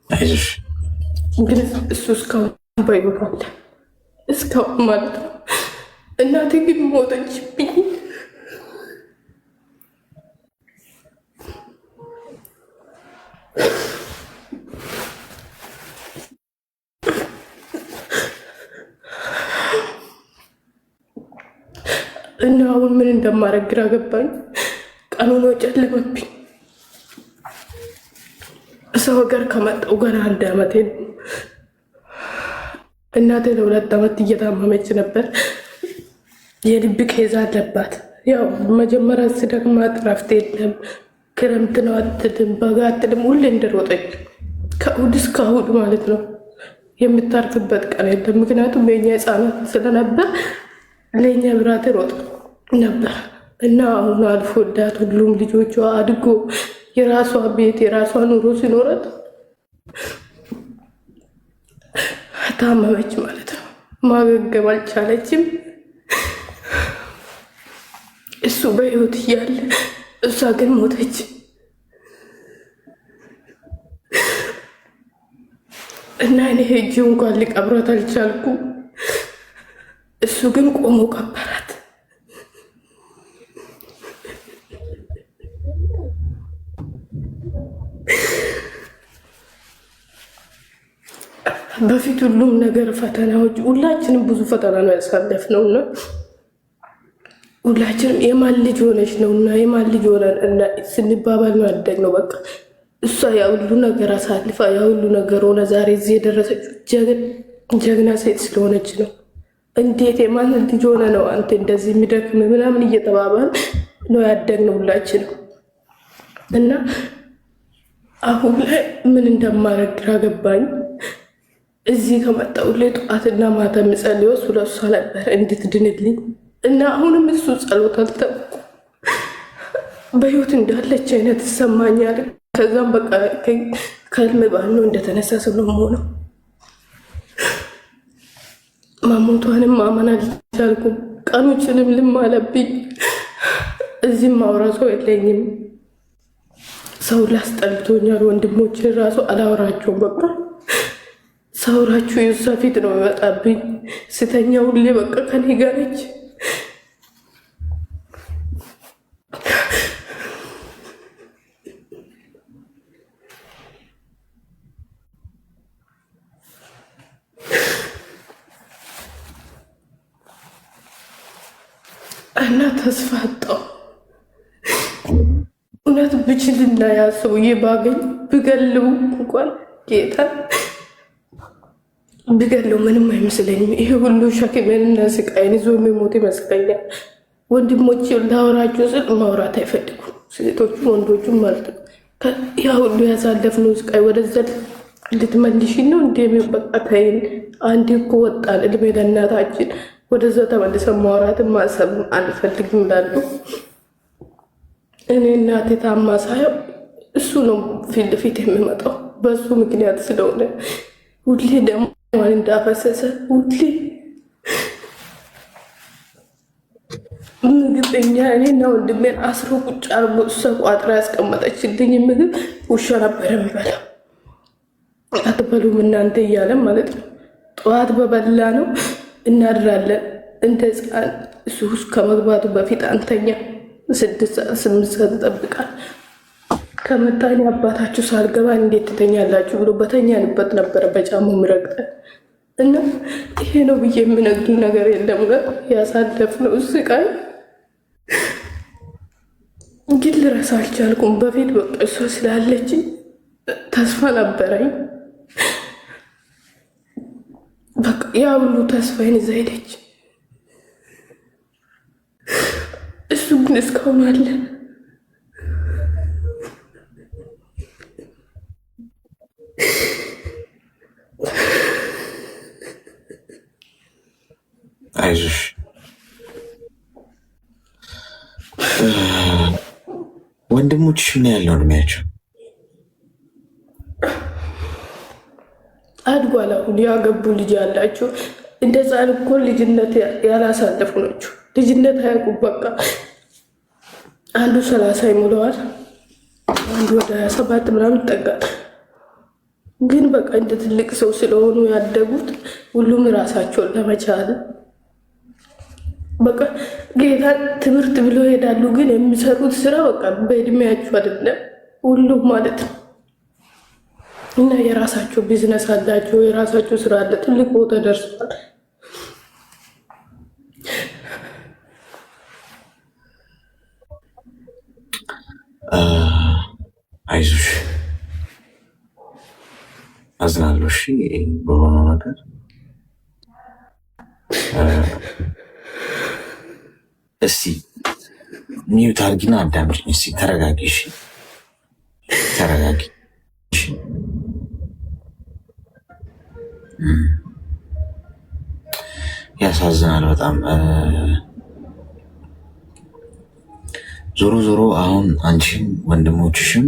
አይዞሽ ግን እሱ እስካሁን ባይኖራል እስካሁን ማለት ነው። እናቴ ግን ሞተችብኝ። እና አሁን ምን እንደማደርግ ግራ ገባኝ። ቀኑን ጨለመብኝ። ሰው ሀገር ከመጣሁ ገና 1 ዓመቴ ነው። እናቴ ለ2 ዓመት እየታመመች ነበር። የልብ ኬዝ አለባት። ያው መጀመሪያ ስደክማት እረፍት የለም። ክረምት ነው አትልም፣ በጋ አትልም። ሁሌ እንደሮጠች ከእሑድ እስከ እሑድ ማለት ነው። የምታርፍበት ቀን የለም። ምክንያቱም የኛ ህፃናት ስለነበር ለእኛ ብራት ሮጥ ነበር እና አሁን አልፎላት ሁሉም ልጆቿ አድጎ የራሷ ቤት የራሷ ኑሮ ሲኖረት ታመመች ማለት ነው። ማገገም አልቻለችም። እሱ በህይወት እያለ እሷ ግን ሞተች። እና እኔ ሄጄ እንኳን ሊቀብራት አልቻልኩም። እሱ ግን ቆሞ ቀበራት። በፊት ሁሉም ነገር ፈተናዎች፣ ሁላችንም ብዙ ፈተና ነው ያሳለፍነው እና ሁላችንም የማን ልጅ ሆነች ነው እና የማን ልጅ ሆነ እና ስንባባል ነው ያደግነው። በቃ እሷ ያ ሁሉ ነገር አሳልፋ ያ ሁሉ ነገር ሆነ ዛሬ እዚህ የደረሰችው ጀግና ሴት ስለሆነች ነው። እንዴት የማን ልጅ ሆነ ነው አንተ እንደዚህ የሚደክም ምናምን እየተባባል ነው ያደግነው ሁላችንም። እና አሁን ላይ ምን እንደማደርግ ግራ ገባኝ። እዚህ ከመጣሁ ጠዋትና ማታ የምጸልየው ስለሷ ነበር እንድትድንልኝ እና አሁንም እሱ ጸሎት አልተውኩ። በህይወት እንዳለች አይነት ይሰማኛል። ከዛም በቃ ከህልም ባል ነው እንደተነሳ ሰው ነው የምሆነው። ማሞቷንም ማመን አልቻልኩም። ቀኑ ጭልምልም አለብኝ። እዚህም ማውራ ሰው የለኝም። ሰው ላስጠልቶኛል። ወንድሞችን ራሱ አላወራቸውም። በቃ ሳውራችሁ የእሷ ፊት ነው የሚመጣብኝ። ስተኛ ሁሌ በቃ ከኔ ጋር ነች። እና ተስፋ አጣሁ። እውነት ብችልና ያ ሰውዬ ባገኝ ብገለው እንኳን ጌታ ብገለው ምንም አይመስለኝም። ይሄ ሁሉ ሸክሜንና ስቃይን ይዞ የሚሞት ይመስለኛል። ወንድሞቼ ላወራቸው ስል ማውራት አይፈልጉም፣ ሴቶቹም ወንዶቹም ማለት ነው። ያ ሁሉ ያሳለፍነው ስቃይ ወደዛ ልትመልሽ ነው እንደ በቃ ተይን። አንዴ እኮ ወጣን እድሜ ለእናታችን፣ ወደዛ ተመልሰን ማውራትን ማሰብ አልፈልግም ላሉ እኔ እናቴ ታማ ሳየው እሱ ነው ፊት ለፊት የሚመጣው በሱ ምክንያት ስለሆነ ሁሌ ደግሞ ማን እንዳፈሰሰ ሁሌ እኔና ወንድሜን አስሮ ቁጭ አርጎ እሷ ቋጥራ ያስቀመጠችልኝ ምግብ ውሻ ነበር የሚበላው። አትበሉም እናንተ እያለን ማለት ነው። ጠዋት በበላ ነው እናድራለን እንደ ሕፃን። እሱ ውስጥ ከመግባቱ በፊት አንተኛ 6 ሰዓት 8 ሰዓት ይጠብቃል። ከመጣን አባታችሁ ሳልገባ እንዴት ትተኛላችሁ ብሎ በተኛንበት ነበረ በጫሙ ምረግጠን እና ይሄ ነው ብዬ የምነግር ነገር የለም። ያሳለፍነው ስቃይ ግን ልረሳ አልቻልኩም። በፊት በቃ እሷ ስላለች ተስፋ ነበረኝ። በቃ ያ ሁሉ ተስፋዬን ይዛ ሄደች። እሱ ግን እስካሁን አለ። አይዞሽ ወንድሞችሽ ምን ያለው እድሜያቸው? አድጓል። አሁን ያገቡ ልጅ ያላቸው እንደዛ እኮ ልጅነት ያላሳለፉ ናቸው። ልጅነት አያውቁም። በቃ አንዱ 30 ይሞላዋል፣ አንዱ ወደ 27 ምናምን ይጠጋል። ግን በቃ እንደ ትልቅ ሰው ስለሆኑ ያደጉት ሁሉም ራሳቸውን ለመቻል በቃ ጌታ ትምህርት ብሎ ይሄዳሉ። ግን የሚሰሩት ስራ በቃ በእድሜያቸው አይደለም ሁሉም ማለት ነው። እና የራሳቸው ቢዝነስ አላቸው፣ የራሳቸው ስራ አለ፣ ትልቅ ቦታ ደርሷል። አይዞሽ አዝናለሁ። እሺ በሆነው ነገር እስቲ ሚዩት አድርጊና አዳምጪኝ። እስቲ ተረጋጊ። እሺ ተረጋጊ። ያሳዝናል በጣም። ዞሮ ዞሮ አሁን አንቺም ወንድሞችሽም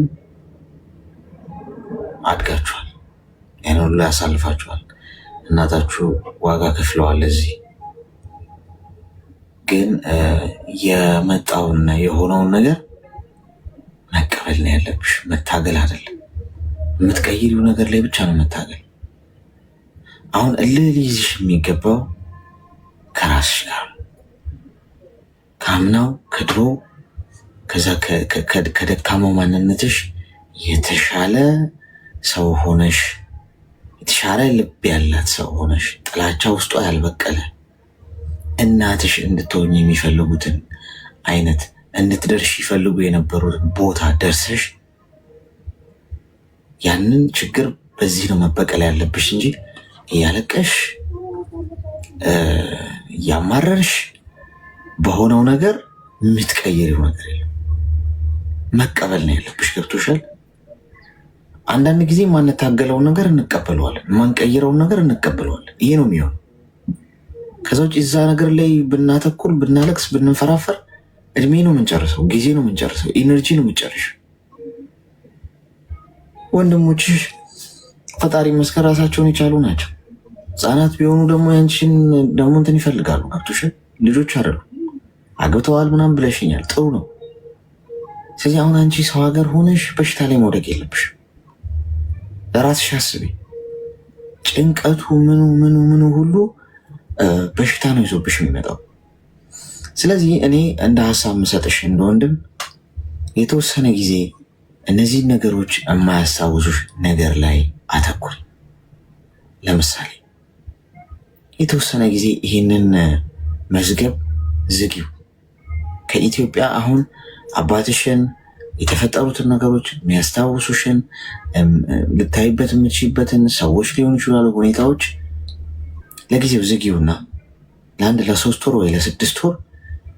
አድጋችኋል፣ ያን ሁሉ ያሳልፋችኋል። እናታችሁ ዋጋ ከፍለዋል እዚህ። ግን የመጣውና የሆነውን ነገር መቀበል ነው ያለብሽ፣ መታገል አይደለም። የምትቀይሪው ነገር ላይ ብቻ ነው መታገል። አሁን እልህ ሊይዝሽ የሚገባው ከራስሽ ጋር ከአምናው ከድሮ ከዛ ከደካማው ማንነትሽ የተሻለ ሰው ሆነሽ የተሻለ ልብ ያላት ሰው ሆነሽ ጥላቻ ውስጧ ያልበቀለ እናትሽ እንድትሆኝ የሚፈልጉትን አይነት እንድትደርሽ ይፈልጉ የነበሩትን ቦታ ደርሰሽ ያንን ችግር በዚህ ነው መበቀል ያለብሽ እንጂ እያለቀሽ እያማረርሽ በሆነው ነገር የምትቀይሪው ነገር የለም። መቀበል ነው ያለብሽ። ገብቶሻል? አንዳንድ ጊዜ ማንታገለውን ነገር እንቀበለዋለን፣ ማንቀይረውን ነገር እንቀበለዋለን። ይሄ ነው የሚሆን። ከዛ ውጭ እዛ ነገር ላይ ብናተኩር፣ ብናለቅስ፣ ብንፈራፈር እድሜ ነው የምንጨርሰው፣ ጊዜ ነው የምንጨርሰው፣ ኢነርጂ ነው የምንጨርሰው። ወንድሞችሽ ፈጣሪ መስከር ራሳቸውን የቻሉ ናቸው። ህፃናት ቢሆኑ ደግሞ ያንቺን ደግሞ እንትን ይፈልጋሉ። ገብቶሻል? ልጆች አይደሉ አግብተዋል ምናምን ብለሽኛል፣ ጥሩ ነው። ስለዚህ አሁን አንቺ ሰው ሀገር ሆነሽ በሽታ ላይ መውደቅ የለብሽ። ለራስሽ አስቢ። ጭንቀቱ ምኑ ምኑ ምኑ ሁሉ በሽታ ነው ይዞብሽ የሚመጣው። ስለዚህ እኔ እንደ ሀሳብ ምሰጥሽ እንደ ወንድም የተወሰነ ጊዜ እነዚህ ነገሮች የማያስታውሱሽ ነገር ላይ አተኩሪ። ለምሳሌ የተወሰነ ጊዜ ይህንን መዝገብ ዝጊው። ከኢትዮጵያ አሁን አባትሽን የተፈጠሩትን ነገሮች የሚያስታውሱሽን ልታይበት የምትችይበትን ሰዎች ሊሆኑ ይችላሉ፣ ሁኔታዎች ለጊዜው ዝጊውና ለአንድ ለ3 ወር ወይ ለ6 ወር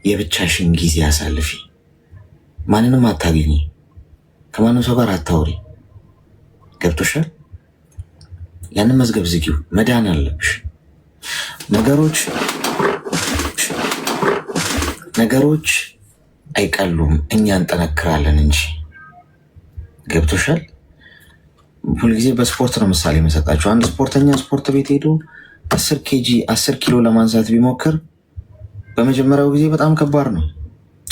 የብቻሽን ጊዜ አሳልፊ። ማንንም አታገኝ፣ ከማንም ሰው ጋር አታውሪ። ገብቶሻል? ያንን መዝገብ ዝጊው። መዳን አለብሽ። ነገሮች አይቀሉም፣ እኛ እንጠነክራለን እንጂ። ገብቶሻል? ሁልጊዜ በስፖርት ነው ምሳሌ የምሰጣቸው። አንድ ስፖርተኛ ስፖርት ቤት ሄዶ 10 ኪሎ ለማንሳት ቢሞክር በመጀመሪያው ጊዜ በጣም ከባድ ነው።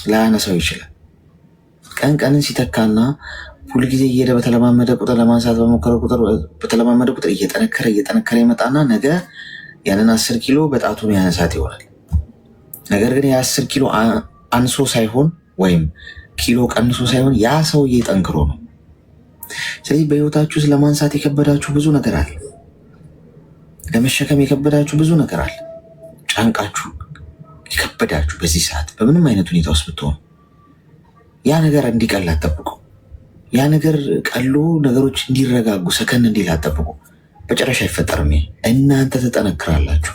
ላያነሳው ይችላል። ቀን ቀንን ሲተካና ሁል ጊዜ እየሄደ በተለማመደ ቁጥር ለማንሳት በሞከረ ቁጥር በተለማመደ ቁጥር እየጠነከረ ይመጣና ነገ ያንን 10 ኪሎ በጣቱ ያነሳት ይሆናል። ነገር ግን የ10 ኪሎ አንሶ ሳይሆን ወይም ኪሎ ቀንሶ ሳይሆን ያ ሰውዬ ጠንክሮ ነው። ስለዚህ በህይወታችሁ ውስጥ ለማንሳት የከበዳችሁ ብዙ ነገር አለ። ለመሸከም የከበዳችሁ ብዙ ነገር አለ። ጫንቃችሁ የከበዳችሁ በዚህ ሰዓት በምንም አይነት ሁኔታ ውስጥ ብትሆኑ ያ ነገር እንዲቀል አትጠብቁ። ያ ነገር ቀሎ ነገሮች እንዲረጋጉ ሰከን እንዲል አትጠብቁ። በጨረሻ አይፈጠርም። እናንተ ትጠነክራላችሁ።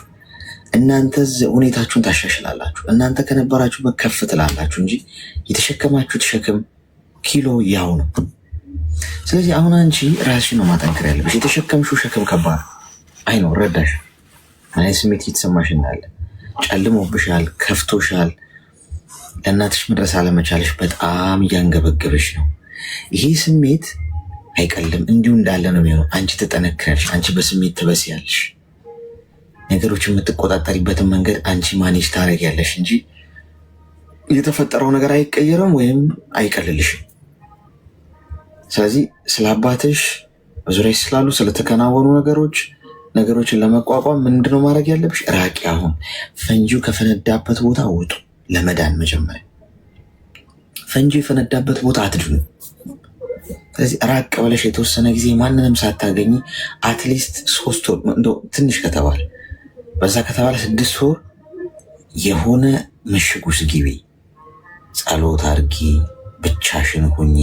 እናንተ ሁኔታችሁን ታሻሽላላችሁ። እናንተ ከነበራችሁበት ከፍ ትላላችሁ እንጂ የተሸከማችሁት ሸክም ኪሎ ያው ነው። ስለዚህ አሁን አንቺ ራስሽን ነው ማጠንከር ያለብሽ። የተሸከምሽው ሸክም ከባድ አይ ነው ረዳሽ አይ ስሜት እየተሰማሽ እንዳለ ጨልሞብሻል፣ ከፍቶሻል። ለእናትሽ መድረስ አለመቻልሽ በጣም እያንገበገበሽ ነው። ይሄ ስሜት አይቀልም፣ እንዲሁ እንዳለ ነው የሚሆነው። አንቺ ትጠነክራለሽ፣ አንቺ በስሜት ትበስያለሽ። ነገሮች የምትቆጣጠሪበትን መንገድ አንቺ ማኔጅ ታደርጊያለሽ እንጂ የተፈጠረው ነገር አይቀየርም ወይም አይቀልልሽም። ስለዚህ ስለ አባትሽ በዙሪያሽ ስላሉ ስለተከናወኑ ነገሮችን ለመቋቋም ምንድነው ማድረግ ያለብሽ? ራቂ። አሁን ፈንጂው ከፈነዳበት ቦታ ውጡ። ለመዳን መጀመሪያ ፈንጂው የፈነዳበት ቦታ አትድኑ። ስለዚህ ራቅ ብለሽ የተወሰነ ጊዜ ማንንም ሳታገኝ አትሊስት 3 ወር እንደው ትንሽ ከተባለ በዛ ከተባለ 6 ወር የሆነ ምሽግ ውስጥ ግቢ፣ ጸሎት አርጊ፣ ብቻሽን ሁኚ፣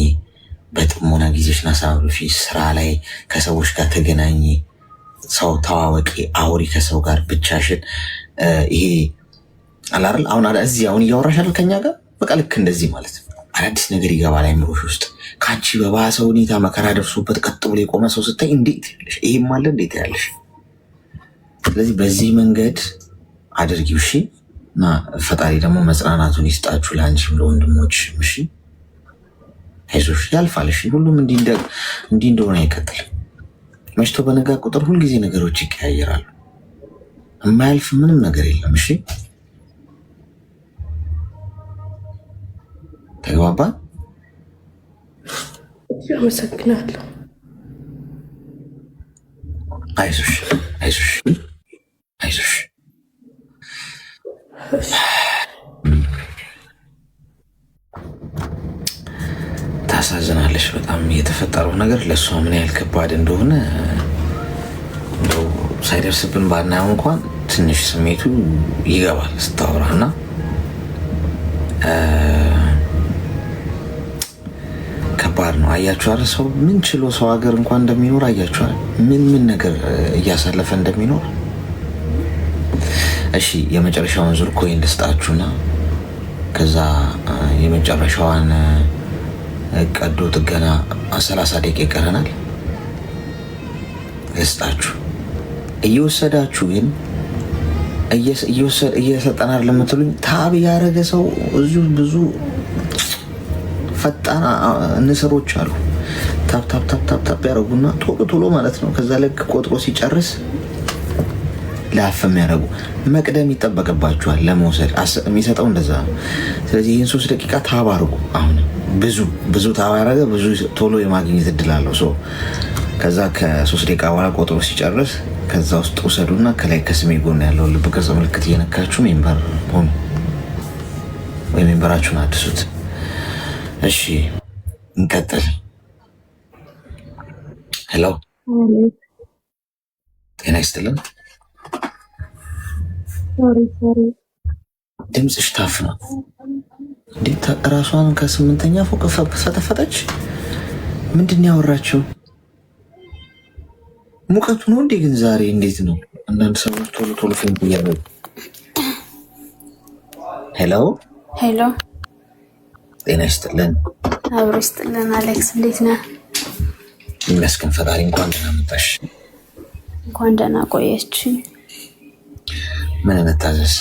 በጥሞና ጊዜሽን አሳልፊ፣ ስራ ላይ ከሰዎች ጋር ተገናኝ፣ ሰው ተዋወቂ፣ አውሪ ከሰው ጋር ብቻሽን። ይሄ አላርል አሁን እያወራሻል ከኛ ጋር በቃ ልክ እንደዚህ ማለት ነው። አዳዲስ ነገር ይገባል አይምሮሽ ውስጥ። ከአንቺ በባሰ ሁኔታ መከራ ደርሶበት ቀጥ ብሎ የቆመ ሰው ስታይ እንዴት ያለሽ ይሄም አለ እንዴት ያለሽ። ስለዚህ በዚህ መንገድ አድርጊው እሺ። እና ፈጣሪ ደግሞ መጽናናቱን ይስጣችሁ ለአንቺም ለወንድሞች እሺ። አይዞሽ ያልፋል እሺ። ሁሉም እንዲህ እንደሆነ አይቀጥልም። መሽቶ በነጋ ቁጥር ሁልጊዜ ነገሮች ይቀያየራሉ። የማያልፍ ምንም ነገር የለም እሺ። ተግባባን? አመሰግናለሁ። አይዞሽ አይዞሽ አይዞሽ። ታሳዝናለሽ በጣም የተፈጠረው ነገር ለእሷ ምን ያህል ከባድ እንደሆነ እንደው ሳይደርስብን ባናየው እንኳን ትንሽ ስሜቱ ይገባል ስታወራና ከባድ ነው። አያችኋል ሰው ምን ችሎ ሰው ሀገር እንኳን እንደሚኖር አያችኋል። ምን ነገር እያሳለፈ እንደሚኖር። እሺ የመጨረሻውን ዙር ኮይን ልስጣችሁና ከዛ የመጨረሻዋን ቀዶ ጥገና 30 ደቂቃ ይቀረናል። ልስጣችሁ እየወሰዳችሁ ግን እየሰጠናል ለምትሉኝ ታብ ያደረገ ሰው እዚሁ ብዙ ፈጣን ንስሮች አሉ። ታፕ ያደረጉና ቶሎ ማለት ነው። ከዛ ልክ ቆጥሮ ሲጨርስ ላፍ የሚያደርጉ መቅደም ይጠበቅባችኋል ለመውሰድ የሚሰጠው እንደዛ ነው። ስለዚህ ይህን 3 ደቂቃ ታብ አድርጉ። አሁን ብዙ ታብ ያደረገ ብዙ ቶሎ የማግኘት እድል አለው። ከዛ ከ3 ደቂቃ በኋላ ቆጥሮ ሲጨርስ ከዛ ውስጥ ውሰዱና ከላይ ከስሜ ጎን ያለው ልብ ቅርጽ ምልክት እየነካችሁ ሜምበር ሆኑ ወይ ሜምበራችሁን አድሱት። እሺ እንቀጥል። ሄሎ ጤና ይስጥልን። ድምፅሽ ታፍ ነው። እንዴት ራሷን ከ8ኛ ፎቅ ፈተፈተች? ምንድን ያወራችው? ሙቀቱ ነው እንዴ? ግን ዛሬ እንዴት ነው? አንዳንድ ሰዎች ቶሎ ፌንት እያደረጉ። ሄሎ ጤና ይስጥልን። አብሮ ይስጥልን። አሌክስ እንዴት ነህ? ይመስገን ፈጣሪ። እንኳን ደህና መጣሽ። እንኳን ደህና ቆየች። ምን እንታዘዝ?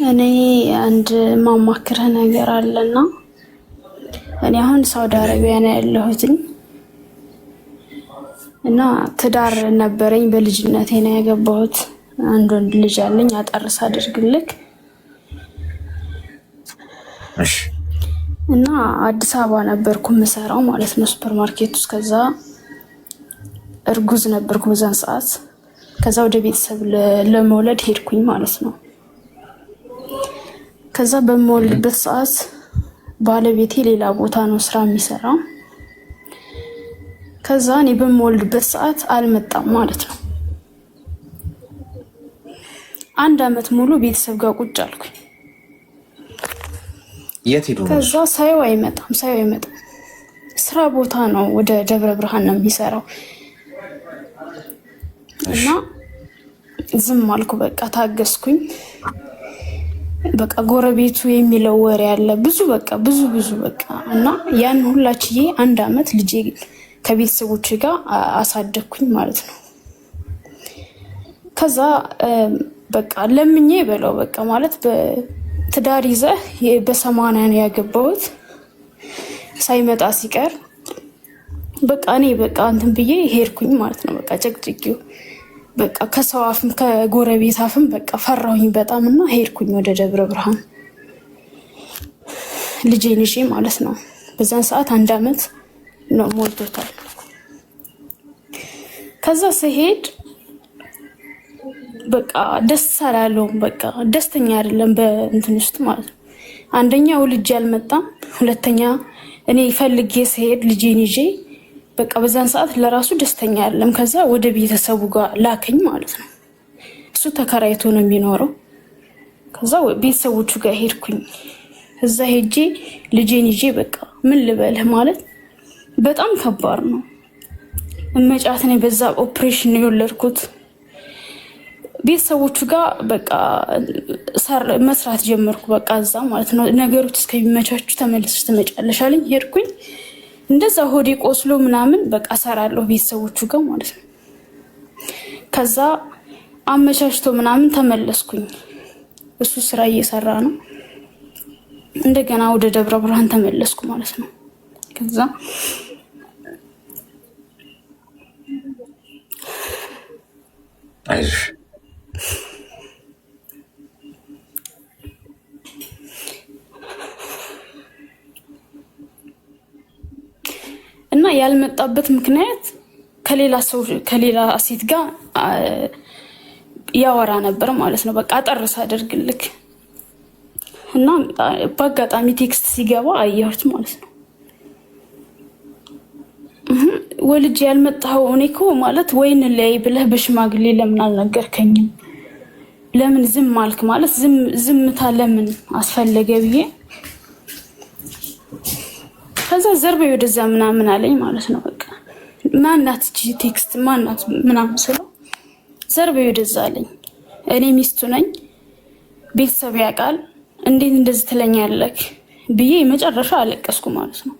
እኔ አንድ ማማክርህ ነገር አለና እኔ አሁን ሳውዲ አረቢያ ነው ያለሁትኝ እና ትዳር ነበረኝ። በልጅነቴ ነው ያገባሁት። አንድ ወንድ ልጅ አለኝ። አጠርስ አድርግልክ እሺ። እና አዲስ አበባ ነበርኩ የምሰራው ማለት ነው ሱፐር ማርኬት ውስጥ። ከዛ እርጉዝ ነበርኩ በዛን ሰዓት። ከዛ ወደ ቤተሰብ ለመውለድ ሄድኩኝ ማለት ነው። ከዛ በመወልድበት ሰዓት ባለቤቴ ሌላ ቦታ ነው ስራ የሚሰራው። ከዛ እኔ በመወልድበት ሰዓት አልመጣም ማለት ነው። 1 አመት ሙሉ ቤተሰብ ጋር ቁጭ አልኩኝ። የት ሄዱ? ከዛ ሳይው አይመጣም። ስራ ቦታ ነው፣ ወደ ደብረ ብርሃን ነው የሚሰራው። እና ዝም አልኩ፣ በቃ ታገስኩኝ። በቃ ጎረቤቱ የሚለው ወሬ ያለ ብዙ በቃ እና ያን ሁላችዬ 1 አመት ልጄ ከቤተሰቦቼ ጋር አሳደግኩኝ ማለት ነው። ከዛ በቃ ለምኜ በለው በቃ ማለት በትዳር ይዘህ በ80 ነው ያገባሁት። ሳይመጣ ሲቀር በቃ እኔ በቃ እንትን ብዬ ሄድኩኝ ማለት ነው። በቃ ጨቅጭቂው በቃ ከሰው አፍም ከጎረቤት አፍም በቃ ፈራሁኝ በጣም እና ሄድኩኝ ወደ ደብረ ብርሃን ልጄን ይዤ ማለት ነው። በዛን ሰዓት 1 አመት ነው ሞልቶታል። ከዛ ስሄድ በቃ ደስ አላለውም፣ በቃ ደስተኛ አይደለም በእንትን ውስጥ ማለት ነው። አንደኛው ልጅ አልመጣም፣ ሁለተኛ እኔ ፈልጌ ስሄድ ልጄን ይዤ በቃ በዛን ሰዓት ለራሱ ደስተኛ አይደለም። ከዛ ወደ ቤተሰቡ ጋር ላከኝ ማለት ነው። እሱ ተከራይቶ ነው የሚኖረው። ከዛ ቤተሰቦቹ ጋር ሄድኩኝ። እዛ ሄጄ ልጄን ይዤ በቃ ምን ልበልህ ማለት በጣም ከባድ ነው። እመጫት ነኝ፣ በዛ ኦፕሬሽን ነው የወለድኩት። ቤተሰቦቹ ጋር በቃ መስራት ጀመርኩ በቃ እዛ ማለት ነው። ነገሮች እስከሚመቻቹ ተመልሰሽ ትመጫለሽ አለኝ። ሄድኩኝ እንደዛ ሆዴ ቆስሎ ምናምን በቃ ሰራለሁ ቤተሰቦቹ ጋር ማለት ነው። ከዛ አመቻችቶ ምናምን ተመለስኩኝ። እሱ ስራ እየሰራ ነው። እንደገና ወደ ደብረ ብርሃን ተመለስኩ ማለት ነው። ከዛ አይዞሽ እና ያልመጣበት ምክንያት ከሌላ ሴት ጋር ያወራ ነበር ማለት ነው። በቃ አጠርስ አደርግልክ እና በአጋጣሚ ቴክስት ሲገባ አየሁት ማለት ነው። ወልጅ ያልመጣው እኔ እኮ ማለት ወይን ላይ ብለህ በሽማግሌ ለምን አልነገርከኝም? ለምን ዝም አልክ? ማለት ዝምታ ለምን አስፈለገ ብዬ ከዛ ዘርበ ወደዛ ምናምን አለኝ ማለት ነው። በቃ ማናት እቺ ቴክስት ማናት ምናምን ስለው ዘርበ ወደዛ አለኝ። እኔ ሚስቱ ነኝ፣ ቤተሰብ ያውቃል፣ እንዴት እንደዚህ ትለኛለህ ብዬ መጨረሻ አለቀስኩ ማለት ነው።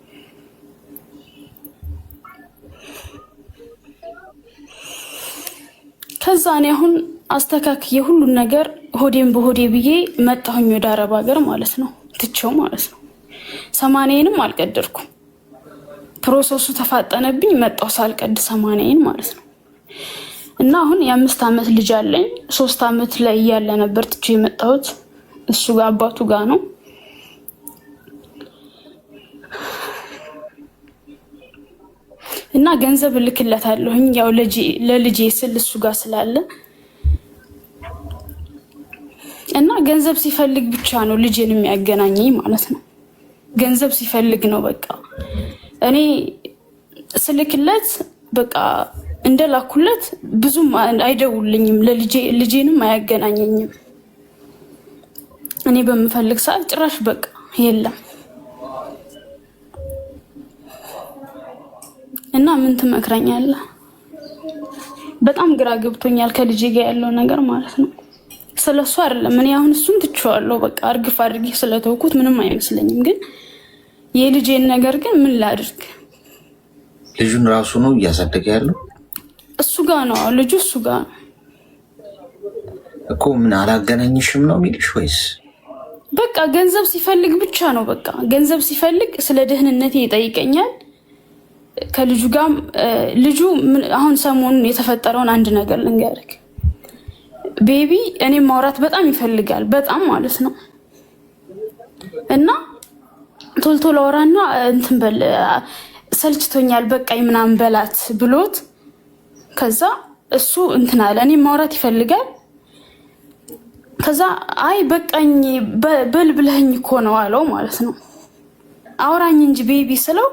ከዛ እኔ አሁን አስተካክዬ ሁሉን ነገር ሆዴን በሆዴ ብዬ መጣሁኝ ወደ አረብ ሀገር ማለት ነው። ትቼው ማለት ነው። 80ንም አልቀደርኩም። ፕሮሰሱ ተፋጠነብኝ። መጣሁ ሳልቀድ 80ን ማለት ነው። እና አሁን የ5 አመት ልጅ አለኝ። 3 አመት ላይ እያለ ነበር ትቼ የመጣሁት። እሱ ጋር አባቱ ጋር ነው። እና ገንዘብ ልክለታለሁኝ ያው ለልጄ ስል እሱ ጋር ስላለ እና ገንዘብ ሲፈልግ ብቻ ነው ልጄን የሚያገናኘኝ ማለት ነው። ገንዘብ ሲፈልግ ነው በቃ እኔ ስልክለት በቃ እንደላኩለት ብዙም አይደውልኝም። ልጄንም አያገናኘኝም። እኔ በምፈልግ ሰዓት ጭራሽ በቃ የለም። እና ምን ትመክረኛለህ? በጣም ግራ ገብቶኛል ከልጄ ጋር ያለው ነገር ማለት ነው። ስለሱ አይደለም እኔ አሁን እሱን ትቼዋለሁ። በቃ እርግፍ አድርጌ ስለተውኩት ምንም አይመስለኝም። ግን የልጄን ነገር ግን ምን ላድርግ? ልጁን ራሱ ነው እያሳደገ ያለው? እሱ ጋር ነው ልጁ፣ እሱ ጋር ነው እኮ። ምን አላገናኝሽም ነው የሚልሽ ወይስ? በቃ ገንዘብ ሲፈልግ ብቻ ነው። በቃ ገንዘብ ሲፈልግ ስለ ደህንነቴ ይጠይቀኛል። ከልጁ ጋር ልጁ አሁን ሰሞኑን የተፈጠረውን አንድ ነገር ልንገርክ። ቤቢ እኔ ማውራት በጣም ይፈልጋል፣ በጣም ማለት ነው። እና ቶሎ አውራና እንትን በል ሰልችቶኛል በቃኝ ምናምን በላት ብሎት ከዛ እሱ እንትን አለ። እኔ ማውራት ይፈልጋል። ከዛ አይ በቃኝ በል ብለኸኝ እኮ ነው አለው ማለት ነው። አውራኝ እንጂ ቤቢ ስለው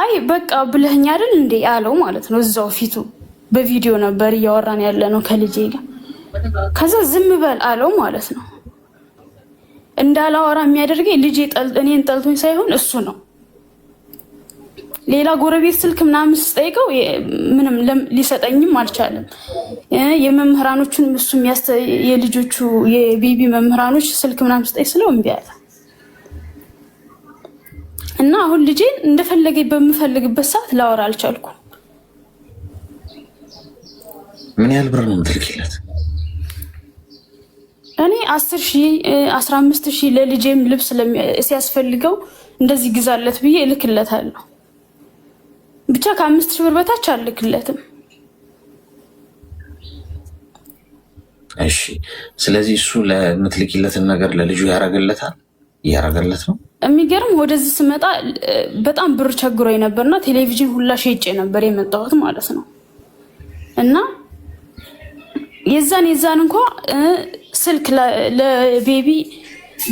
አይ በቃ ብለኸኝ አይደል እንዴ አለው ማለት ነው። እዛው ፊቱ በቪዲዮ ነበር እያወራን ያለ ነው ከልጄ ጋር። ከዛ ዝም በል አለው ማለት ነው። እንዳላወራ የሚያደርገኝ ልጄ እኔን ጠልቶኝ ሳይሆን እሱ ነው። ሌላ ጎረቤት ስልክ ምናምን ስጠይቀው ምንም ሊሰጠኝም አልቻለም። የመምህራኖቹን እሱ የልጆቹ የቤቢ መምህራኖች ስልክ ምናምን ስጠይቅ ስለው እምቢ አለ እና አሁን ልጄን እንደፈለገኝ በምፈልግበት ሰዓት ላወራ አልቻልኩም። ምን ያህል ብር ነው የምትልኪለት? እኔ 10,000 15,000 ለልጄም ልብስ ሲያስፈልገው እንደዚህ ግዛለት ብዬ እልክለታለሁ። ብቻ ከ5,000 ብር በታች አልክለትም። እሺ፣ ስለዚህ እሱ ለምትልኪለትን ነገር ለልጁ ያረገለት ነው። የሚገርም ወደዚህ ስመጣ በጣም ብር ቸግሮኝ ነበርና ቴሌቪዥን ሁላ ሸጬ ነበር የመጣሁት ማለት ነው። እና የዛን እንኳ ስልክ ለቤቢ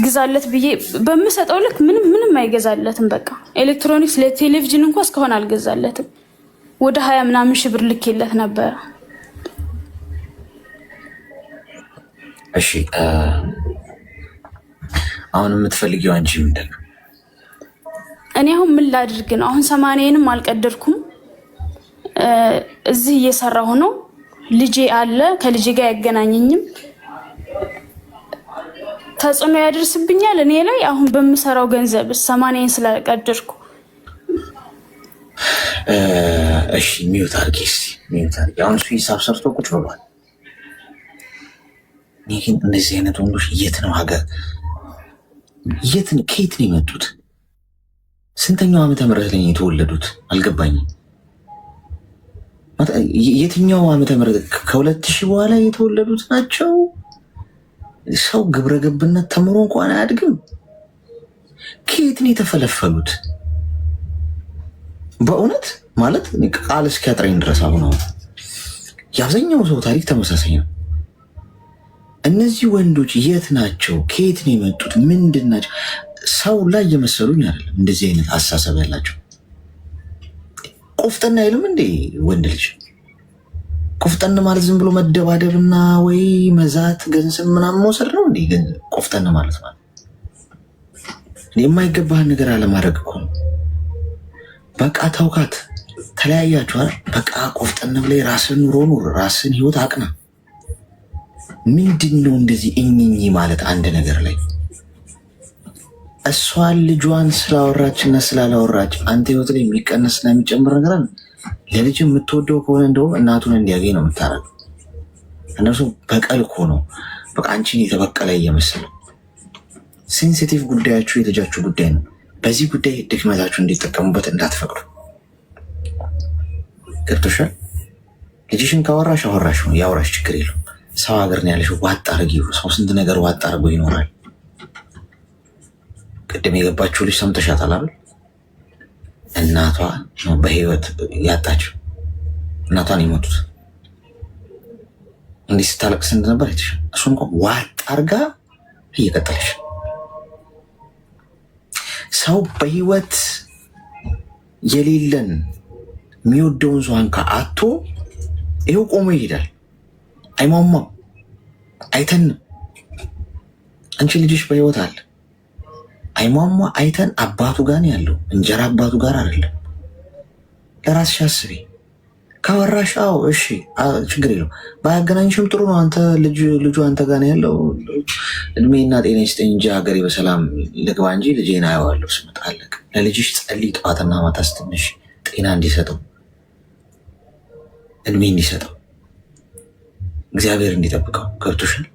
ግዛለት ብዬ በምሰጠው ልክ ምንም አይገዛለትም። በቃ ኤሌክትሮኒክስ ለቴሌቪዥን እንኳ እስካሁን አልገዛለትም። ወደ 20 ምናምን ሺህ ብር ልኬለት ነበር። እሺ አሁን የምትፈልጊው አንቺ ምንድን ነው? እኔ አሁን ምን ላድርግ ነው? አሁን 80ንም አልቀደርኩም። እዚህ እየሰራሁ ነው። ልጄ አለ፣ ከልጄ ጋር ያገናኘኝም ተጽዕኖ ያደርስብኛል እኔ ላይ። አሁን በምሰራው ገንዘብ 80ን ስለቀደርኩ እሺ ሚውት አድርጊ። አሁን እሱ ሂሳብ ሰርቶ ቁጭ ብሏል። እኔ ግን እንደዚህ አይነት ወንዶች የት ነው ከየት ነው የመጡት? ስንተኛው ዓመተ ምህረት ላይ የተወለዱት አልገባኝም። የትኛው ዓመተ ምህረት? ከ2000 በኋላ የተወለዱት ናቸው። ሰው ግብረ ገብነት ተምሮ እንኳን አያድግም። ከየት ነው የተፈለፈሉት? በእውነት ማለት ቃል እስኪያጥረኝ ድረስ አሁን የአብዛኛው ሰው ታሪክ ተመሳሳይ ነው። እነዚህ ወንዶች የት ናቸው? ከየት ነው የመጡት? ምንድን ናቸው? ሰው ላይ እየመሰሉኝ አይደለም እንደዚህ አይነት አስተሳሰብ ያላቸው። ቆፍጠን አይልም እንዴ ወንድ ልጅ? ቆፍጠን ማለት ዝም ብሎ መደባደብና ወይ መዛት ገንዘብ ምናምን መውሰድ ነው እንዴ? ቆፍጠን ማለት የማይገባህን ነገር አለማድረግ እኮ ነው። በቃ ተውካት፣ ተለያያችኋል። በቃ ቆፍጠን ብለህ ራስን ኑሮ ኑር፣ ራስን ህይወት አቅና። ምንድን ነው እንደዚህ እኝኝ ማለት አንድ ነገር ላይ? እሷን ልጇን ስላወራችና ስላላወራች አንተ ህይወት ላይ የሚቀነስና የሚጨምር ነገር አለ? ለልጅ የምትወደው ከሆነ እንደውም እናቱን እንዲያገኝ ነው የምታረገው። እነሱ በቀል እኮ ነው በቃ አንቺን የተበቀለ እየመሰለው። ሴንሲቲቭ ጉዳያችሁ የልጃችሁ ጉዳይ ነው። በዚህ ጉዳይ ድክመታችሁ እንዲጠቀሙበት እንዳትፈቅዱ። ገብቶሻል? ልጅሽን ካወራሽ አወራሽ ነው፣ ያወራሽ ችግር የለው። ሰው ሀገር ነው ያለሽ። ዋጥ አድርጊው። ሰው ስንት ነገር ዋጥ አድርጎ ይኖራል። ቅድም የገባችው ልጅ ሰምተሻታል አይደል? እናቷ ነው በህይወት ያጣችው። እናቷን የሞቱት እንዲህ ስታለቅስ እንደነበር አይተሻል። እሱን እንኳን ዋጥ አድርጋ እየቀጠለች ሰው በህይወት የሌለን የሚወደውን ሰው አንካ አቶ ይኸው ቆሞ ይሄዳል። አይሟሟም፣ አይተንም። አንቺ ልጅሽ በህይወት አለ። አይሟሟ አይተን አባቱ ጋር ነው ያለው፣ እንጀራ አባቱ ጋር አይደለም። ለራስሽ አስቢ። ካወራሽ አዎ እሺ ችግር የለው። ባያገናኝሽም ጥሩ ነው። አንተ ልጁ አንተ ጋር ነው ያለው። እድሜና ጤና ይስጠኝ እንጂ ሀገሬ በሰላም ልግባ እንጂ ልጄን አየዋለሁ ስመጣ አለቅ። ለልጅሽ ጸልይ፣ ጠዋትና ማታ ስትነሽ ጤና እንዲሰጠው፣ እድሜ እንዲሰጠው፣ እግዚአብሔር እንዲጠብቀው። ገብቶሻል?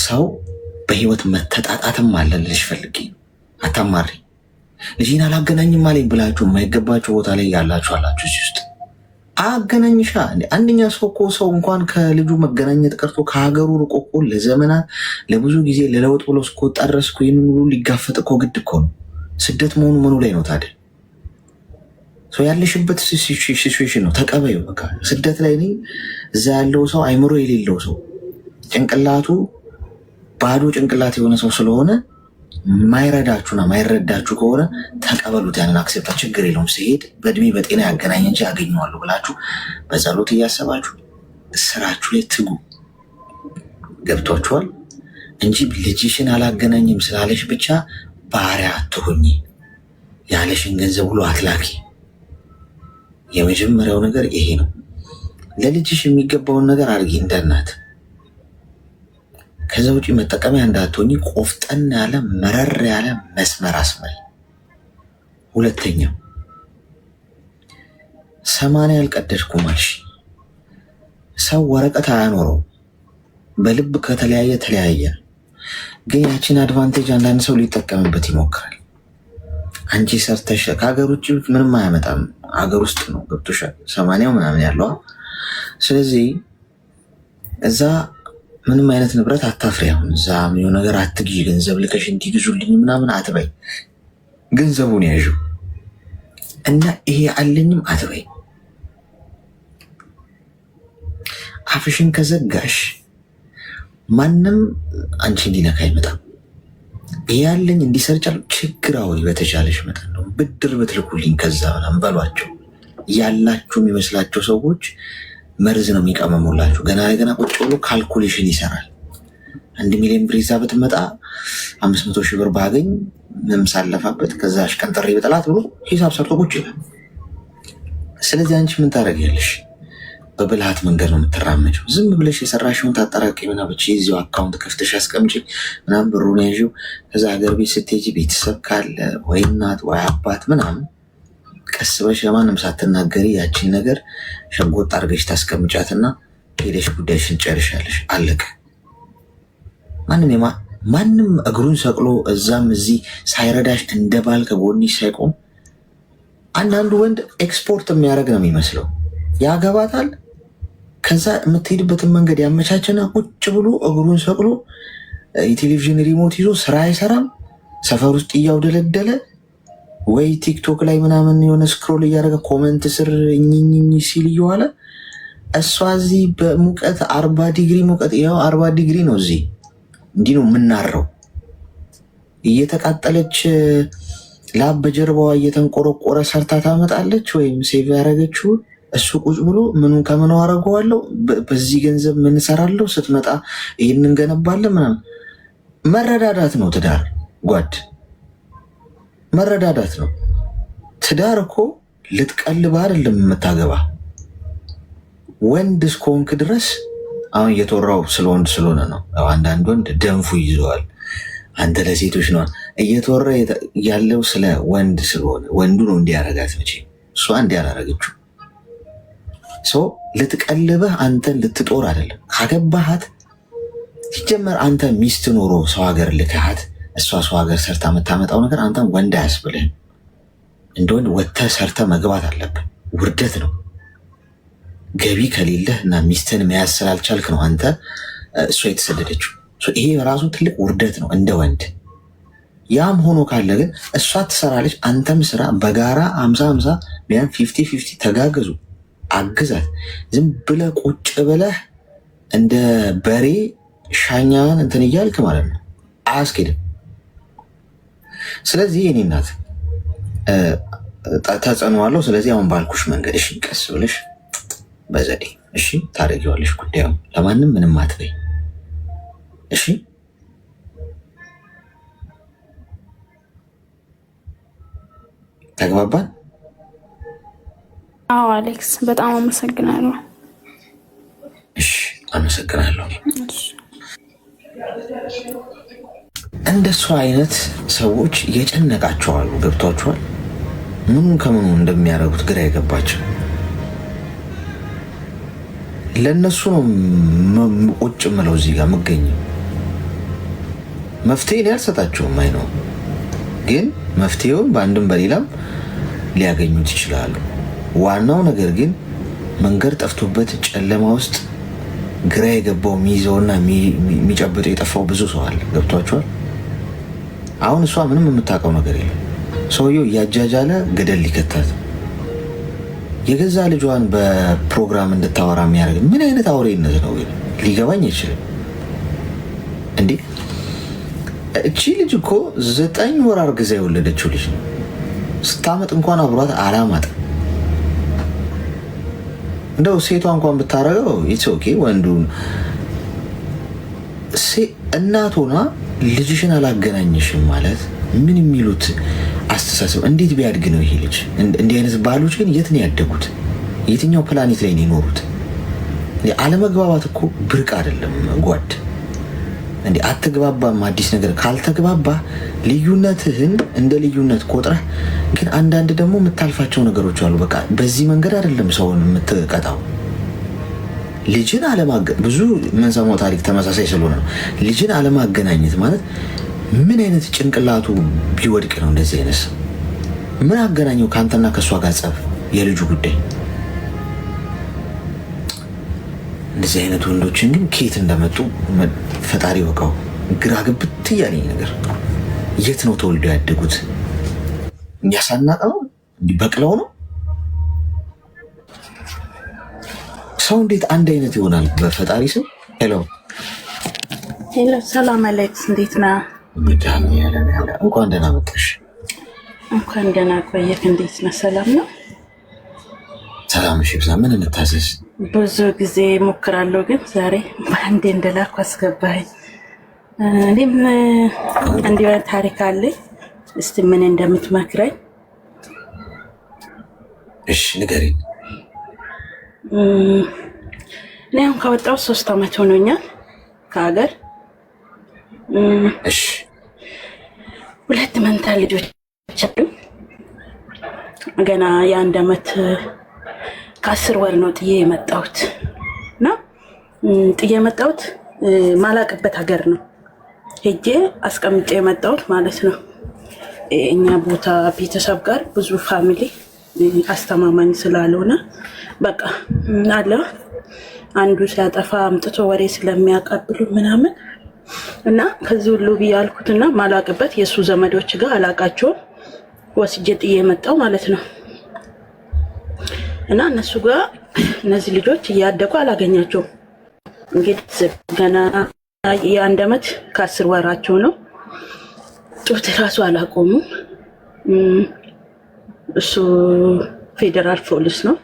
ሰው በህይወት መተጣጣትም አለ ልልሽ ፈልጌ። አታማሪ። ልጅን አላገናኝም አለኝ ብላችሁ የማይገባችሁ ቦታ ላይ ያላችሁ አላችሁ። እዚህ ውስጥ አገናኝሻ። አንደኛ ሰው እኮ ሰው እንኳን ከልጁ መገናኘት ቀርቶ ከሀገሩ ርቆ እኮ ለዘመናት ለብዙ ጊዜ ለለውጥ ብሎ እስከወጣ ድረስ እኮ ይህንን ሁሉ ሊጋፈጥ እኮ ግድ እኮ ነው። ስደት መሆኑ ምኑ ላይ ነው ታዲያ? ሰው ያለሽበት ሲቹዌሽን ነው፣ ተቀበዩ በቃ። ስደት ላይ ነኝ። እዛ ያለው ሰው አይምሮ የሌለው ሰው ጭንቅላቱ ባዶ ጭንቅላት የሆነ ሰው ስለሆነ ማይረዳችሁና ማይረዳችሁ ከሆነ ተቀበሉት። ያንን አክሴፕታ ችግር የለውም ሲሄድ በእድሜ በጤና ያገናኝ እንጂ ያገኘዋለሁ ብላችሁ በጸሎት እያሰባችሁ ስራችሁ ላይ ትጉ። ገብቷችኋል? እንጂ ልጅሽን አላገናኝም ስላለሽ ብቻ ባሪያ አትሆኚ። ያለሽን ገንዘብ ሁሉ አትላኪ። የመጀመሪያው ነገር ይሄ ነው። ለልጅሽ የሚገባውን ነገር አድርጊ እንደ እናት። ከዛ ውጪ መጠቀሚያ እንዳትሆኚ ቆፍጠን ያለ መረር ያለ መስመር አስመሪ። ሁለተኛው 80 ያልቀደድኩም አልሽ። ሰው ወረቀት አያኖረው፣ በልብ ከተለያየ ተለያየ። ግን ያችን አድቫንቴጅ አንዳንድ ሰው ሊጠቀምበት ይሞክራል። አንቺ ሰርተሽ ከሀገር ውጭ ምንም አያመጣም፣ ሀገር ውስጥ ነው። ገብቶሻል? 80 ምናምን ያለው። ስለዚህ እዛ ምንም አይነት ንብረት አታፍሪ። አሁን እዛ የሆነ ነገር አትግዢ፣ ገንዘብ ልከሽ እንዲግዙልኝ ምናምን አትበይ። ገንዘቡን ያዥው እና ይሄ አለኝም አትበይ። አፍሽን ከዘጋሽ ማንም አንቺ እንዲነካ አይመጣም። ይሄ ያለኝ እንዲሰርጫል ችግራዊ በተቻለሽ መጠን ነው ብድር ብትልኩልኝ ከዛ ምናምን በሏቸው። ያላችሁ የሚመስላቸው ሰዎች መርዝ ነው የሚቀመሙላችሁ። ገና ለገና ቁጭ ብሎ ካልኩሌሽን ይሰራል። 1 ሚሊዮን ብር ይዛ ብትመጣ 500 ሺህ ብር ባገኝ ምንም ሳለፋበት ከዛ አሽቀንጥሬ በጠላት ብሎ ሂሳብ ሰርቶ ቁጭ ይላል። ስለዚህ አንቺ ምን ታደርጊያለሽ? በብልሃት መንገድ ነው የምትራመጀው። ዝም ብለሽ የሰራሽውን ታጠራቅሚና ብቻ እዚሁ አካውንት ከፍተሽ አስቀምጪ ምናምን ብሩን ያዢው። ከዛ ሀገር ቤት ስትሄጂ ቤተሰብ ካለ ወይ እናት ወይ አባት ምናምን ቀስ ብለሽ ለማንም ሳትናገሪ ያቺን ነገር ሸጎጥ አድርገሽ ታስቀምጫትና ሄደሽ ጉዳይሽን ጨርሻለሽ። አለቀ። ማንም እግሩን ሰቅሎ እዛም እዚህ ሳይረዳሽ እንደ ባል ከጎንሽ ሳይቆም፣ አንዳንዱ ወንድ ኤክስፖርት የሚያደርግ ነው የሚመስለው። ያገባታል። ከዛ የምትሄድበትን መንገድ ያመቻችና ቁጭ ብሎ እግሩን ሰቅሎ የቴሌቪዥን ሪሞት ይዞ ስራ አይሰራም። ሰፈር ውስጥ እያውደለደለ ወይ ቲክቶክ ላይ ምናምን የሆነ ስክሮል እያደረገ ኮመንት ስር እኝኝኝ ሲል እየዋለ እሷ እዚህ በሙቀት 40 ዲግሪ ሙቀት፣ ያው 40 ዲግሪ ነው እዚህ። እንዲህ ነው የምናረው። እየተቃጠለች ላብ በጀርባዋ እየተንቆረቆረ ሰርታ ታመጣለች። ወይም ሴቭ ያደረገችውን እሱ ቁጭ ብሎ ምኑን ከምኑ አደርገዋለሁ፣ በዚህ ገንዘብ ምን እሰራለሁ፣ ስትመጣ ይህን እንገነባለን ምናምን። መረዳዳት ነው ትዳር ጓድ፣ መረዳዳት ነው ትዳር። እኮ ልትቀልብ አይደለም የምታገባ። ወንድ እስከሆንክ ድረስ አሁን እየተወራው ስለ ወንድ ስለሆነ ነው። አንዳንድ ወንድ ደንፉ ይዘዋል። አንተ ለሴቶች ነው እየተወራ ያለው ስለ ወንድ ስለሆነ ወንዱ ነው እንዲያረጋት መቼ እሷ እንዲያላረገችው ልትቀልብህ አንተን ልትጦር አይደለም። ካገባሃት ሲጀመር አንተ ሚስት ኖሮ ሰው ሀገር ልክሃት እሷ ሰው ሀገር ሰርታ የምታመጣው ነገር አንተን ወንድ አያስብልህም። እንደ ወንድ ወጥተህ ሰርተህ መግባት አለብህ። ውርደት ነው። ገቢ ከሌለህ እና ሚስትን መያዝ ስላልቻልክ ነው አንተ እሷ የተሰደደችው። ይሄ በራሱ ትልቅ ውርደት ነው እንደ ወንድ። ያም ሆኖ ካለ ግን እሷ ትሰራለች፣ አንተም ስራ። በጋራ 50-50 ቢያንስ 50-50 ተጋገዙ፣ አግዛት። ዝም ብለህ ቁጭ ብለህ እንደ በሬ ሻኛን እንትን እያልክ ማለት ነው አያስኬድም። ስለዚህ የኔ እናት ተጽዕኖ አለው። ስለዚህ አሁን ባልኩሽ መንገድ እሺ፣ ቀስ ብለሽ በዘዴ እሺ ታደርጊዋለሽ። ጉዳዩ ለማንም ምንም አትበይ እሺ። ተግባባን? አዎ አሌክስ፣ በጣም አመሰግናለሁ። እሺ አመሰግናለሁ። እንደሱ አይነት ሰዎች የጨነቃቸዋሉ። ገብቷቸዋል። ምኑን ከምኑ እንደሚያደርጉት ግራ የገባቸው ለእነሱ ነው። ቁጭ ምለው እዚህ ጋር የምገኘው መፍትሄ ሊያልሰጣቸውም አይ ነው፣ ግን መፍትሄውን በአንድም በሌላም ሊያገኙት ይችላሉ። ዋናው ነገር ግን መንገድ ጠፍቶበት ጨለማ ውስጥ ግራ የገባው የሚይዘውና የሚጨብጠው የጠፋው ብዙ ሰው አለ። ገብቷቸዋል። አሁን እሷ ምንም የምታውቀው ነገር የለም። ሰውየው እያጃጃለ ገደል ሊከታት የገዛ ልጇን በፕሮግራም እንድታወራ የሚያደርግ ምን አይነት አውሬነት ነው? ሊገባኝ አይችልም። እንዴ እቺ ልጅ እኮ 9 ወር አርግዛ የወለደችው ልጅ ነው። ስታመጥ እንኳን አብሯት አላማጥ። እንደው ሴቷ እንኳን ብታረገው ኢትስ ኦኬ። ወንዱን እናት ሆና ልጅሽን አላገናኝሽም ማለት ምን የሚሉት አስተሳሰብ? እንዴት ቢያድግ ነው ይሄ ልጅ? እንዲህ አይነት ባህሎች ግን የት ነው ያደጉት? የትኛው ፕላኔት ላይ ነው የኖሩት? አለመግባባት እኮ ብርቅ አይደለም ጓድ። እንዴ አትግባባም። አዲስ ነገር ካልተግባባ ልዩነትህን እንደ ልዩነት ቆጥረህ፣ ግን አንዳንድ ደግሞ የምታልፋቸው ነገሮች አሉ። በቃ በዚህ መንገድ አይደለም ሰውን የምትቀጣው። ልጅን ብዙ የምንሰማው ታሪክ ተመሳሳይ ስለሆነ ነው። ልጅን አለማገናኘት ማለት ምን አይነት ጭንቅላቱ ቢወድቅ ነው? እንደዚህ አይነት ሰው ምን አገናኘው ከአንተና ከእሷ ጋር ጸብ? የልጁ ጉዳይ። እንደዚህ አይነት ወንዶችን ግን ከየት እንደመጡ ፈጣሪ ወቀው። ግራ ግብት እያለኝ ነገር የት ነው ተወልደው ያደጉት? እያሳናቀ ነው በቅለው ነው። ሰው እንዴት አንድ አይነት ይሆናል? በፈጣሪ ስም። ሄሎ ሄሎ፣ ሰላም አሌክስ፣ እንዴት ነህ? እንኳን ደህና መጣሽ። እንኳን ደህና ቆየህ። እንዴት ነህ? ሰላም ነው? ሰላም እሺ። ብዛ ምን እንታዘዝ? ብዙ ጊዜ ሞክራለሁ፣ ግን ዛሬ በአንዴ እንደላኩ አስገባኝ። እኔም እንዲህ ታሪክ አለኝ። እስቲ ምን እንደምትመክረኝ። እሺ ንገሪኝ። እኔ አሁን ከወጣሁ 3 ዓመት ሆኖኛል ከሀገር። እሺ 2 መንታ ልጆች አሉ። ገና የ1 ዓመት ከ10 ወር ነው ጥዬ የመጣሁት እና ጥዬ የመጣሁት ማላቅበት ሀገር ነው ሄጄ አስቀምጬ የመጣሁት ማለት ነው። እኛ ቦታ ቤተሰብ ጋር ብዙ ፋሚሊ አስተማማኝ ስላልሆነ በቃ አለ አንዱ ሲያጠፋ አምጥቶ ወሬ ስለሚያቀብሉ ምናምን እና ከዚህ ሁሉ ብዬ አልኩትና ማላቅበት የእሱ ዘመዶች ጋር አላቃቸውም ወስጄ ጥዬ የመጣው ማለት ነው። እና እነሱ ጋር እነዚህ ልጆች እያደጉ አላገኛቸውም። እንግዲህ ገና የ1 ዓመት ከ10 ወራቸው ነው። ጡት ራሱ አላቆሙ። እሱ ፌዴራል ፖሊስ ነው።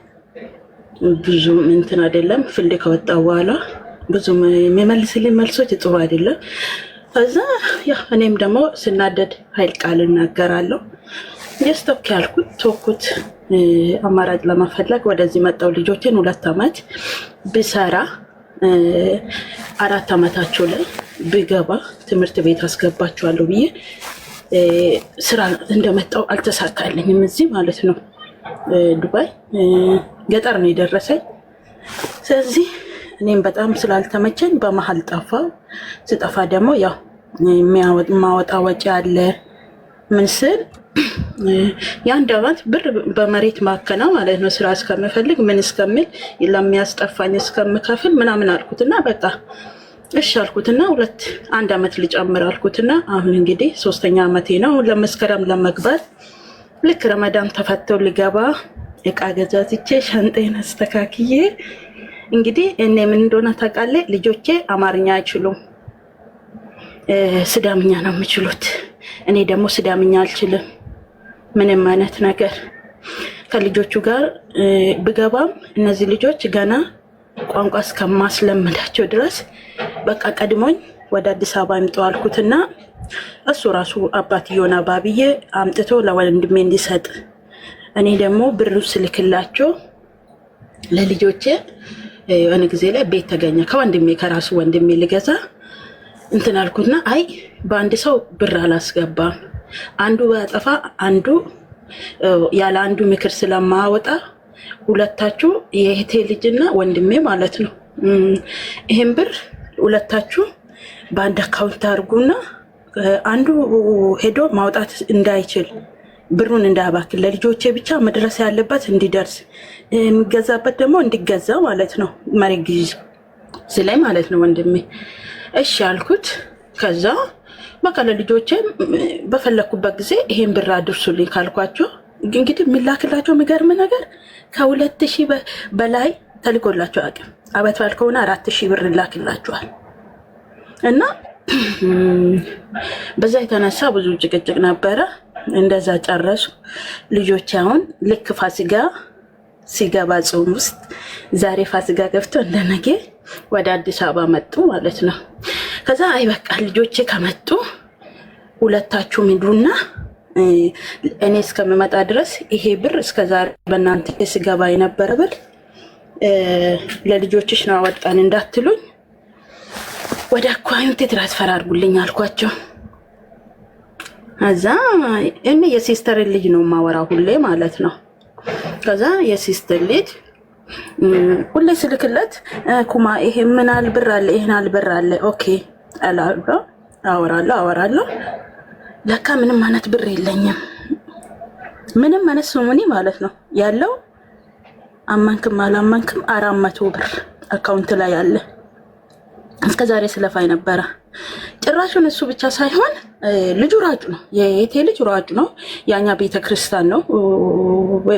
ብዙ እንትን አይደለም። ፍልድ ከወጣ በኋላ ብዙ የሚመልስልኝ መልሶች ጥሩ አይደለም። ከዛ እኔም ደግሞ ስናደድ ኃይል ቃል እናገራለሁ። የስቶክ ያልኩት ተውኩት። አማራጭ ለመፈለግ ወደዚህ መጣው። ልጆችን 2 ዓመት ብሰራ 4 ዓመታቸው ላይ ብገባ ትምህርት ቤት አስገባቸዋለሁ ብዬ ስራ እንደመጣው አልተሳካልኝም። እዚህ ማለት ነው ዱባይ ገጠር ነው የደረሰኝ። ስለዚህ እኔም በጣም ስላልተመቸኝ በመሀል ጠፋው። ስጠፋ ደግሞ ያው የሚያወጣ ወጪ አለ። ምን ስል የ1 ዓመት ብር በመሬት ማከና ማለት ነው። ስራ እስከምፈልግ ምን እስከምል ለሚያስጠፋኝ እስከምከፍል ምናምን አልኩትና በቃ እሺ አልኩትና 1 ዓመት ልጨምር አልኩትና አሁን እንግዲህ 3ኛ ዓመቴ ነው። ለመስከረም ለመግባት ልክ ረመዳን ተፈተው ልገባ እቃ ገዛዝቼ ሻንጤን አስተካክዬ እንግዲህ እኔ ምን እንደሆነ ታውቃለህ? ልጆቼ አማርኛ አይችሉም፣ ስዳምኛ ነው የሚችሉት። እኔ ደግሞ ስዳምኛ አልችልም ምንም አይነት ነገር። ከልጆቹ ጋር ብገባም እነዚህ ልጆች ገና ቋንቋ እስከማስለምዳቸው ድረስ በቃ ቀድሞኝ ወደ አዲስ አበባ አምጣው አልኩትና እሱ ራሱ አባትየውን አባብዬ አምጥቶ ለወንድሜ እንዲሰጥ እኔ ደግሞ ብሩ ስልክላቸው ለልጆቼ የሆነ ጊዜ ላይ ቤት ተገኘ። ከወንድሜ ከራሱ ወንድሜ ልገዛ እንትን አልኩትና አይ በአንድ ሰው ብር አላስገባም፣ አንዱ ባጠፋ አንዱ ያለ አንዱ ምክር ስለማወጣ ሁለታችሁ የእህቴ ልጅና ወንድሜ ማለት ነው ይሄን ብር ሁለታችሁ በአንድ አካውንት አድርጉና አንዱ ሄዶ ማውጣት እንዳይችል ብሩን እንዳያባክን ለልጆቼ ብቻ መድረስ ያለበት እንዲደርስ የሚገዛበት ደግሞ እንዲገዛ ማለት ነው። መሬት ግዢ ስለይ ማለት ነው ወንድሜ። እሺ አልኩት። ከዛ በቃ ለልጆቼ በፈለኩበት ጊዜ ይሄን ብር አድርሱልኝ ካልኳቸው እንግዲህ የሚላክላቸው የሚገርም ነገር ከ2000 በላይ ተልኮላቸው አቅም አመት በዓል ከሆነ 4000 ብር ይላክላቸዋል። እና በዛ የተነሳ ብዙ ጭቅጭቅ ነበረ። እንደዛ ጨረሱ ልጆች። አሁን ልክ ፋሲካ ሲገባ ጾም ውስጥ ዛሬ ፋሲካ ገብቶ እንደነገ ወደ አዲስ አበባ መጡ ማለት ነው። ከዛ አይ በቃ ልጆቼ ከመጡ ሁለታችሁ ሂዱና እኔ እስከምመጣ ድረስ ይሄ ብር እስከዛሬ በእናንተ ሲገባ የነበረ ብር ለልጆችሽ ነው አወጣን እንዳትሉኝ ወደ አካውንቴ ትራንስፈር አድርጉልኝ አልኳቸው። ከዛ እኔ የሲስተር ልጅ ነው ማወራው ሁሌ ማለት ነው። ከዛ የሲስተር ልጅ ሁሌ ስልክለት ኩማ ይሄ ምናል ብር አለ ይሄናል ብር አለ ኦኬ አላለው አወራለሁ ለካ ምንም ማለት ብር የለኝም። ምንም ማለት ሶሞኒ ማለት ነው ያለው አማንክም አላማንክም 400 ብር አካውንት ላይ አለ። እስከ ዛሬ ስለፋይ ነበረ። ጭራሹን እሱ ብቻ ሳይሆን ልጁ ራጩ ነው፣ የቴ ልጅ ራጩ ነው። ያኛ ቤተክርስቲያን ነው፣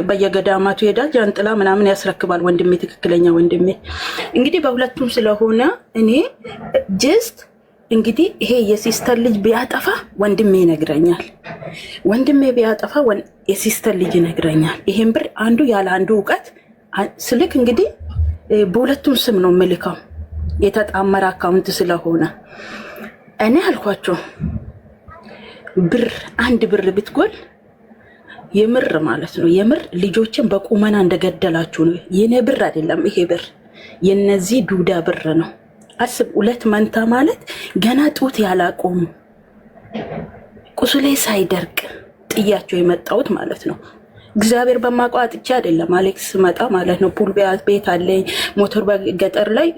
በየገዳማቱ ሄዳል፣ ጃንጥላ ምናምን ያስረክባል። ወንድሜ ትክክለኛ ወንድሜ እንግዲህ በሁለቱም ስለሆነ እኔ ጀስት እንግዲህ ይሄ የሲስተር ልጅ ቢያጠፋ ወንድሜ ይነግረኛል፣ ወንድሜ ቢያጠፋ የሲስተር ልጅ ይነግረኛል። ይሄን ብር አንዱ ያለ አንዱ እውቀት ስልክ እንግዲህ በሁለቱም ስም ነው መልካም የተጣመረ አካውንት ስለሆነ እኔ አልኳቸው ብር አንድ ብር ብትጎል የምር ማለት ነው የምር ልጆችን በቁመና እንደገደላችሁ ነው። የኔ ብር አይደለም ይሄ ብር የነዚህ ዱዳ ብር ነው። አስብ 2 መንታ ማለት ገና ጡት ያላቆሙ ቁስሌ ሳይደርቅ ጥያቸው የመጣሁት ማለት ነው። እግዚአብሔር በማቋጥቻ አይደለም አሌክስ መጣ ማለት ነው። ፑል ቤት አለኝ ሞተር በገጠር ላይ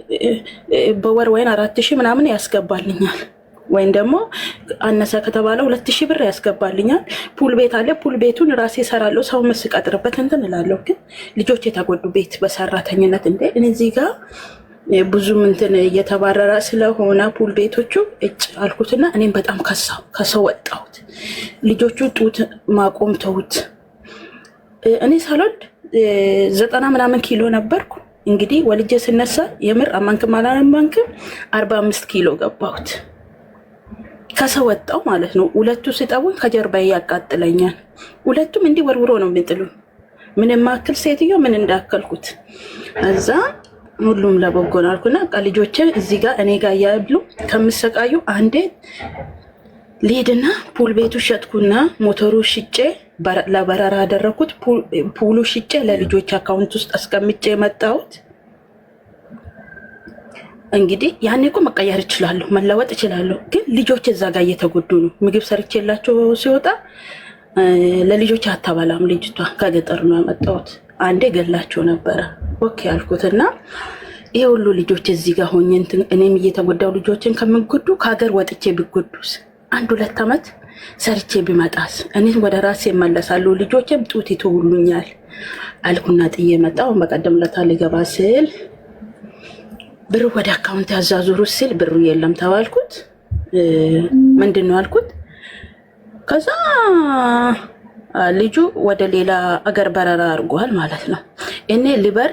በወር ወይን 4000 ምናምን ያስገባልኛል፣ ወይም ደግሞ አነሰ ከተባለ 2000 ብር ያስገባልኛል። ፑል ቤት አለ፣ ፑል ቤቱን ራሴ እሰራለሁ፣ ሰው መስቀጥርበት እንትን እላለሁ። ግን ልጆች የተጎዱ ቤት በሰራተኝነት እንደ እዚህ ጋር ብዙም እንትን እየተባረረ ስለሆነ ፑል ቤቶቹ እጭ አልኩትና እኔም በጣም ከሰው ወጣሁት። ልጆቹ ጡት ማቆም ተውት። እኔ ሳልወልድ 90 ምናምን ኪሎ ነበርኩ። እንግዲህ ወልጄ ስነሳ የምር አማንክም አላማንክም 45 ኪሎ ገባሁት። ከሰው ወጣው ማለት ነው። ሁለቱ ሲጠቡኝ ከጀርባዬ ያቃጥለኛል። ሁለቱም እንዲህ ወርውሮ ነው የሚጥሉኝ። ምንም ማክል ሴትዮ ምን እንዳከልኩት እዛ ሁሉም ለበጎን አልኩና ልጆቼ እዚህ ጋር እኔ ጋር ያሉ ከምሰቃዩ አንዴ ሊድና ፑል ቤቱ ሸጥኩና ሞተሩ ሽጬ ለበረራ አደረኩት። ፑሉ ሽጬ ለልጆች አካውንት ውስጥ አስቀምጬ የመጣሁት። እንግዲህ ያኔ እኮ መቀየር እችላለሁ፣ መለወጥ እችላለሁ። ግን ልጆች እዛ ጋር እየተጎዱ ነው። ምግብ ሰርቼላቸው ሲወጣ ለልጆች አታበላም ልጅቷ፣ ከገጠር ነው ያመጣሁት። አንዴ ገላቸው ነበረ ኦኬ አልኩትና ይሄ ሁሉ ልጆች እዚህ ጋር ሆኜ እኔም እየተጎዳው ልጆችን ከምጎዱ ከሀገር ወጥቼ ቢጎዱስ 1-2 ዓመት ሰርቼ ቢመጣስ እኔ ወደ ራሴ እመለሳለሁ፣ ልጆችም ጡት ይተውሉኛል አልኩና ጥዬ መጣሁ። በቀደም ለታ ልገባ ስል ብሩ ወደ አካውንት ያዛዙሩ ሲል ብሩ የለም ተባልኩት። ምንድነው አልኩት። ከዛ ልጁ ወደ ሌላ አገር በረራ አድርጓል ማለት ነው። እኔ ልበር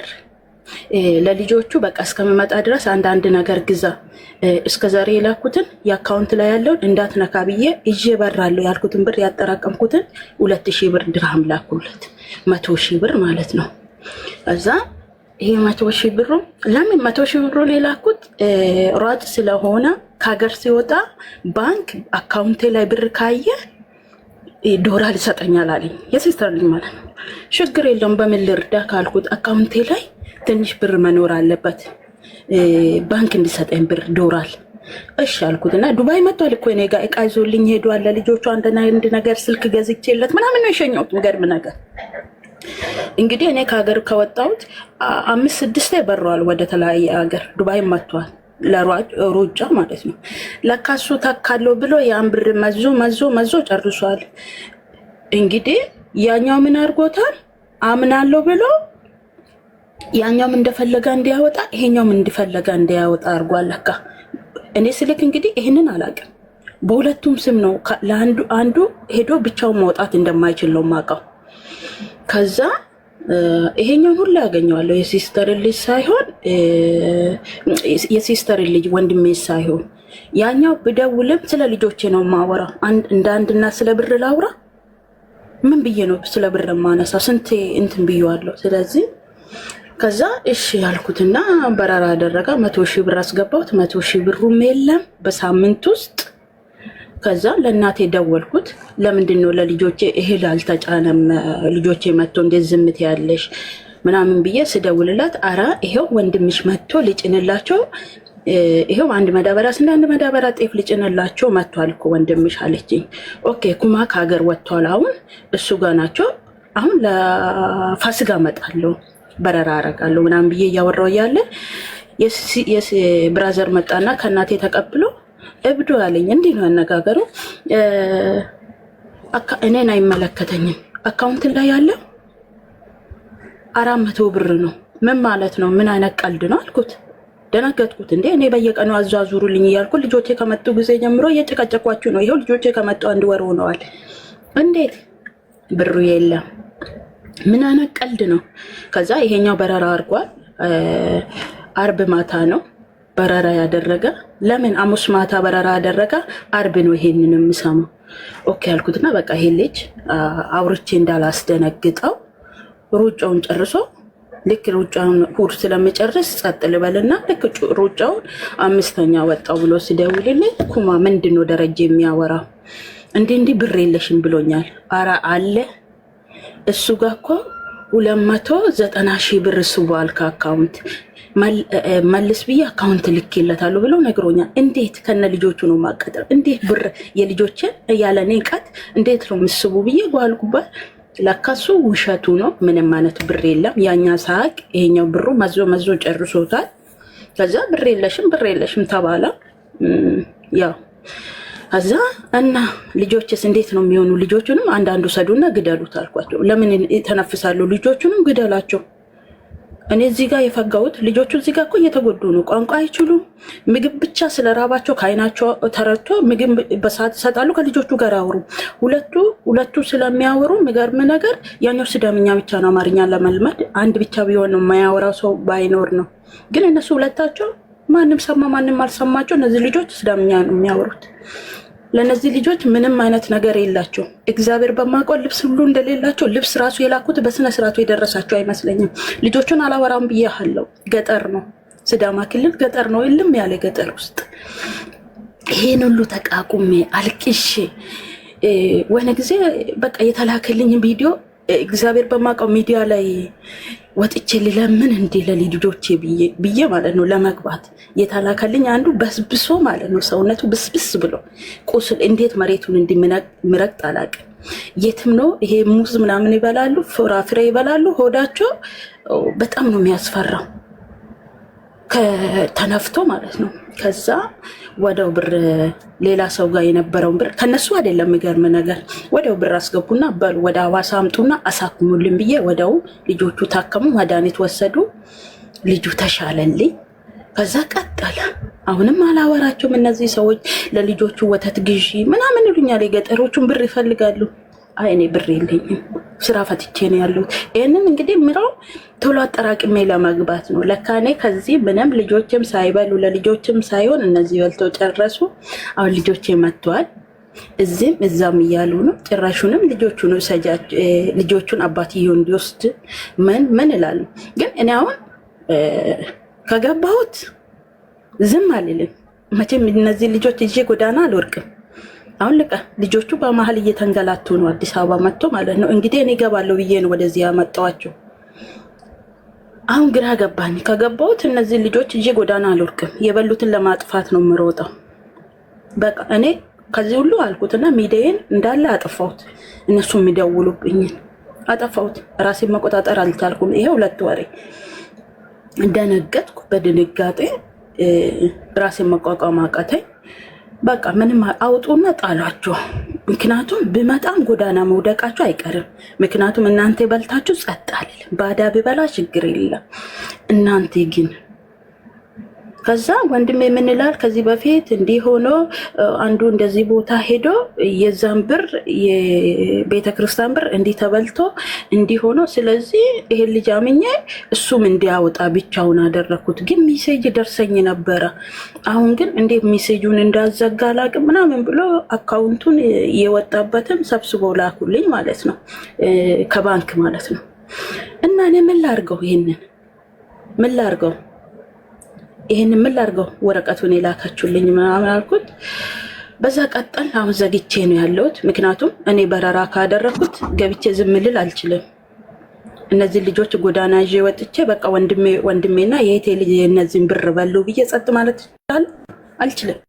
ለልጆቹ በቃ እስከምመጣ ድረስ አንዳንድ ነገር ግዛ፣ እስከዛሬ የላኩትን የአካውንት ላይ ያለውን እንዳትነካ ብዬ ይዤ በራለሁ ያልኩትን ብር ያጠራቀምኩትን 2000 ብር ድርሃም ላኩለት፣ 100,000 ብር ማለት ነው። እዛ ይሄ 100,000 ብሩ ለምን 100,000 ብሩን የላኩት ሯጭ ስለሆነ ከሀገር ሲወጣ ባንክ አካውንቴ ላይ ብር ካየ ዶላር ይሰጠኛል አለኝ። የሲስተር ልጅ ማለት ነው። ችግር የለውም በምን ልርዳ ካልኩት አካውንቴ ላይ ትንሽ ብር መኖር አለበት ባንክ እንዲሰጠኝ ብር ዶላር። እሺ አልኩትና ዱባይ መጥቷል እኮ እኔ ጋር እቃ ይዞልኝ ሄዷል። ለልጆቹ አንድ ነገር ስልክ ገዝቼለት ምናምን ነው የሸኘሁት። ገርም ነገር እንግዲህ እኔ ከሀገር ከወጣሁት 5-6 በረዋል ወደ ተለያየ ሀገር። ዱባይ መጥቷል ለሩጫ ማለት ነው። ለካሱ ተካለው ብሎ ያን ብር መዞ ጨርሷል። እንግዲህ ያኛው ምን አድርጎታል አምናለሁ ብሎ ያኛውም እንደፈለገ እንዲያወጣ ይሄኛውም እንደፈለገ እንዲያወጣ አድርጓል። ለካ እኔ ስልክ እንግዲህ ይሄንን አላውቅም። በሁለቱም ስም ነው። ለአንዱ አንዱ ሄዶ ብቻውን መውጣት እንደማይችል ነው የማውቀው። ከዛ ይሄኛውን ሁሉ ያገኘዋለሁ። የሲስተር ልጅ ሳይሆን የሲስተር ልጅ ወንድሜ ሳይሆን ያኛው ብደውልም ስለ ልጆቼ ነው የማወራው። እንደ አንድና ስለ ብር ላውራ ምን ብዬ ነው ስለ ብር ማነሳ? ስንቴ እንትን ብዬዋለሁ። ስለዚህ ከዛ እሺ ያልኩትና በረራ አደረጋ። 100,000 ብር አስገባሁት። 100,000 ብሩም የለም በሳምንት ውስጥ። ከዛ ለእናቴ ደወልኩት። ለምንድን ነው ለልጆቼ እህል አልተጫነም? ልጆቼ መጥቶ እንዴት ዝምት ያለሽ ምናምን ብዬ ስደውልላት፣ አራ ይሄው ወንድምሽ መጥቶ ልጭንላቸው፣ ይሄው 1 መዳበሪያ ስንዴ 1 መዳበሪያ ጤፍ ልጭንላቸው መጥቷል እኮ ወንድምሽ አለችኝ። ኦኬ ኩማ ከሀገር ወጥቷል፣ አሁን እሱ ጋር ናቸው። አሁን ለፋሲካ እመጣለሁ በረራ አረጋለሁ ምናምን ብዬ እያወራሁ እያለ ብራዘር መጣና ከእናቴ ተቀብሎ እብዶ ያለኝ እንዲህ ነው ያነጋገሩ። እኔን አይመለከተኝም፣ አካውንት ላይ ያለው 400 ብር ነው። ምን ማለት ነው? ምን አይነት ቀልድ ነው አልኩት። ደነገጥኩት። እንዴ እኔ በየቀኑ አዟዙሩልኝ እያልኩ ልጆቼ ከመጡ ጊዜ ጀምሮ እየጨቀጨቋችሁ ነው። ይኸው ልጆቼ ከመጡ 1 ወር ሆነዋል። እንዴት ብሩ የለም? ምን አይነት ቀልድ ነው? ከዛ ይሄኛው በረራ አድርጓል። አርብ ማታ ነው በረራ ያደረገ። ለምን ሐሙስ ማታ በረራ ያደረገ? አርብ ነው ይሄንን የምሰማው። ኦኬ አልኩትና በቃ ይሄ ልጅ አውርቼ እንዳላስደነግጠው ሩጫውን ጨርሶ ልክ ሩጫውን ሁር ስለምጨርስ ጸጥ ልበልና ልክ ሩጫውን 5ኛ ወጣው ብሎ ሲደውልልኝ ኩማ ምንድነው ደረጃ የሚያወራው? እንዲህ ብር የለሽም ብሎኛል። አራ አለ እሱ ጋር እኮ 290,000 ብር ስቧል ከአካውንት መልስ ብዬ አካውንት ልኬለታለሁ ብለው ነግሮኛል። እንዴት ከነ ልጆቹ ነው ማቀጠር? እንዴት ብር የልጆችን ያለኔ ቀት እንዴት ነው ምስቡ ብዬ ጓልኩባት። ለካሱ ውሸቱ ነው። ምንም ማለት ብር የለም። ያኛ ሳቅ ይሄኛው ብሩ መዞ ጨርሶታል። ከዛ ብር የለሽም ተባለ። ያው ከዛ እና ልጆችስ እንዴት ነው የሚሆኑ? ልጆቹንም አንዳንዱ ሰዱና ግደሉት አልኳቸው። ለምን ተነፍሳሉ? ልጆቹንም ግደላቸው። እኔ እዚህ ጋር የፈጋሁት ልጆቹ እዚህ ጋር እኮ እየተጎዱ ነው። ቋንቋ አይችሉም። ምግብ ብቻ ስለራባቸው ከአይናቸው ተረድቶ ምግብ በሰዓት ይሰጣሉ። ከልጆቹ ጋር አወሩ። ሁለቱ ስለሚያወሩ የሚገርም ነገር ያኛው ስዳምኛ ብቻ ነው አማርኛ ለመልመድ አንድ ብቻ ቢሆን ነው የማያወራው ሰው ባይኖር ነው። ግን እነሱ ሁለታቸው ማንም ሰማ ማንም አልሰማቸው። እነዚህ ልጆች ስዳምኛ ነው የሚያወሩት። ለነዚህ ልጆች ምንም አይነት ነገር የላቸው። እግዚአብሔር በማውቀው ልብስ ሁሉ እንደሌላቸው ልብስ ራሱ የላኩት በስነ ስርዓቱ የደረሳቸው አይመስለኝም። ልጆቹን አላወራም ብያለሁ። ገጠር ነው፣ ስዳማ ክልል ገጠር ነው፣ እልም ያለ ገጠር ውስጥ ይሄን ሁሉ ተቃቁሜ አልቅሼ ወነ ጊዜ በቃ የተላከልኝ ቪዲዮ እግዚአብሔር በማውቀው ሚዲያ ላይ ወጥቼ ልለምን እንዴ ለልጆቼ ብዬ ማለት ነው ለመግባት የተላከልኝ አንዱ በስብሶ ማለት ነው ሰውነቱ ብስብስ ብሎ ቁስል እንዴት መሬቱን እንዲምረግጥ አላውቅም። የትም ነው ይሄ ሙዝ ምናምን ይበላሉ፣ ፍራፍሬ ይበላሉ። ሆዳቸው በጣም ነው የሚያስፈራው ከተነፍቶ ማለት ነው። ከዛ ወደው ብር ሌላ ሰው ጋር የነበረውን ብር ከነሱ አይደለም የሚገርም ነገር ወደው ብር አስገቡና በሉ ወደ ሐዋሳ አምጡና አሳክሙልን ብዬ ወደው ልጆቹ ታከሙ፣ መድኃኒት ወሰዱ፣ ልጁ ተሻለልኝ። ከዛ ቀጠለ። አሁንም አላወራቸውም እነዚህ ሰዎች ለልጆቹ ወተት ግዢ ምናምን ይሉኛል። የገጠሮቹን ብር ይፈልጋሉ። አይ እኔ ብር የለኝም ስራ ፈትቼ ነው ያሉት። ይህንን እንግዲህ ምራው ቶሎ አጠራቅሜ ለመግባት ነው። ለካ እኔ ከዚህ ምንም ልጆችም ሳይበሉ ለልጆችም ሳይሆን እነዚህ በልተው ጨረሱ። አሁን ልጆቼ መጥተዋል፣ እዚህም እዛም እያሉ ነው። ጭራሹንም ልጆቹን አባትየው እንዲወስድ ምን ይላሉ። ግን እኔ አሁን ከገባሁት ዝም አልልም መቼም። እነዚህ ልጆች ይዤ ጎዳና አልወርቅም። አሁን ልጆቹ በመሀል እየተንገላቱ ነው። አዲስ አበባ መጥቶ ማለት ነው። እንግዲህ እኔ እገባለሁ ብዬ ነው ወደዚህ ያመጣኋቸው። አሁን ግራ ገባኝ። ከገባሁት እነዚህ ልጆች ይዤ ጎዳና አልወርቅም። የበሉትን ለማጥፋት ነው የምሮጠው። በቃ እኔ ከዚህ ሁሉ አልኩትና ሚዲያን እንዳለ አጠፋሁት። እነሱ የሚደውሉብኝን አጠፋሁት። ራሴን መቆጣጠር አልቻልኩም። ይሄ 2 ወሬ ደነገጥኩ። በድንጋጤ ራሴን መቋቋም አቃተኝ። በቃ ምንም አውጡና ጣላቸው። ምክንያቱም ብመጣም ጎዳና መውደቃቸው አይቀርም። ምክንያቱም እናንተ በልታችሁ ጸጥ አልልም። ባዳ ብበላ ችግር የለም። እናንተ ግን ከዛ ወንድሜ ምን ይላል ከዚህ በፊት እንዲህ ሆኖ አንዱ እንደዚህ ቦታ ሄዶ የዛን ብር የቤተክርስቲያን ብር እንዲህ ተበልቶ እንዲህ ሆኖ ስለዚህ ይሄ ልጅ አምኜ እሱም እንዲያወጣ ብቻውን አደረኩት። ግን ሜሴጅ ደርሰኝ ነበረ። አሁን ግን እንዴት ሜሴጁን እንዳዘጋ አላውቅም ምናምን ብሎ አካውንቱን የወጣበትን ሰብስቦ ላኩልኝ ማለት ነው፣ ከባንክ ማለት ነው። እና እኔ ምን ላድርገው? ይሄንን ምን ላድርገው? ወረቀቱን የላካችሁልኝ ምናምን አልኩት። በዛ ቀጠል አሁን ዘግቼ ነው ያለሁት። ምክንያቱም እኔ በረራ ካደረኩት ገብቼ ዝም ልል አልችልም። እነዚህ ልጆች ጎዳና ይዤ ወጥቼ በቃ ወንድሜና የእህቴ ልጅ የእነዚህን ብር በሉ ብዬ ጸጥ ማለት አልችልም።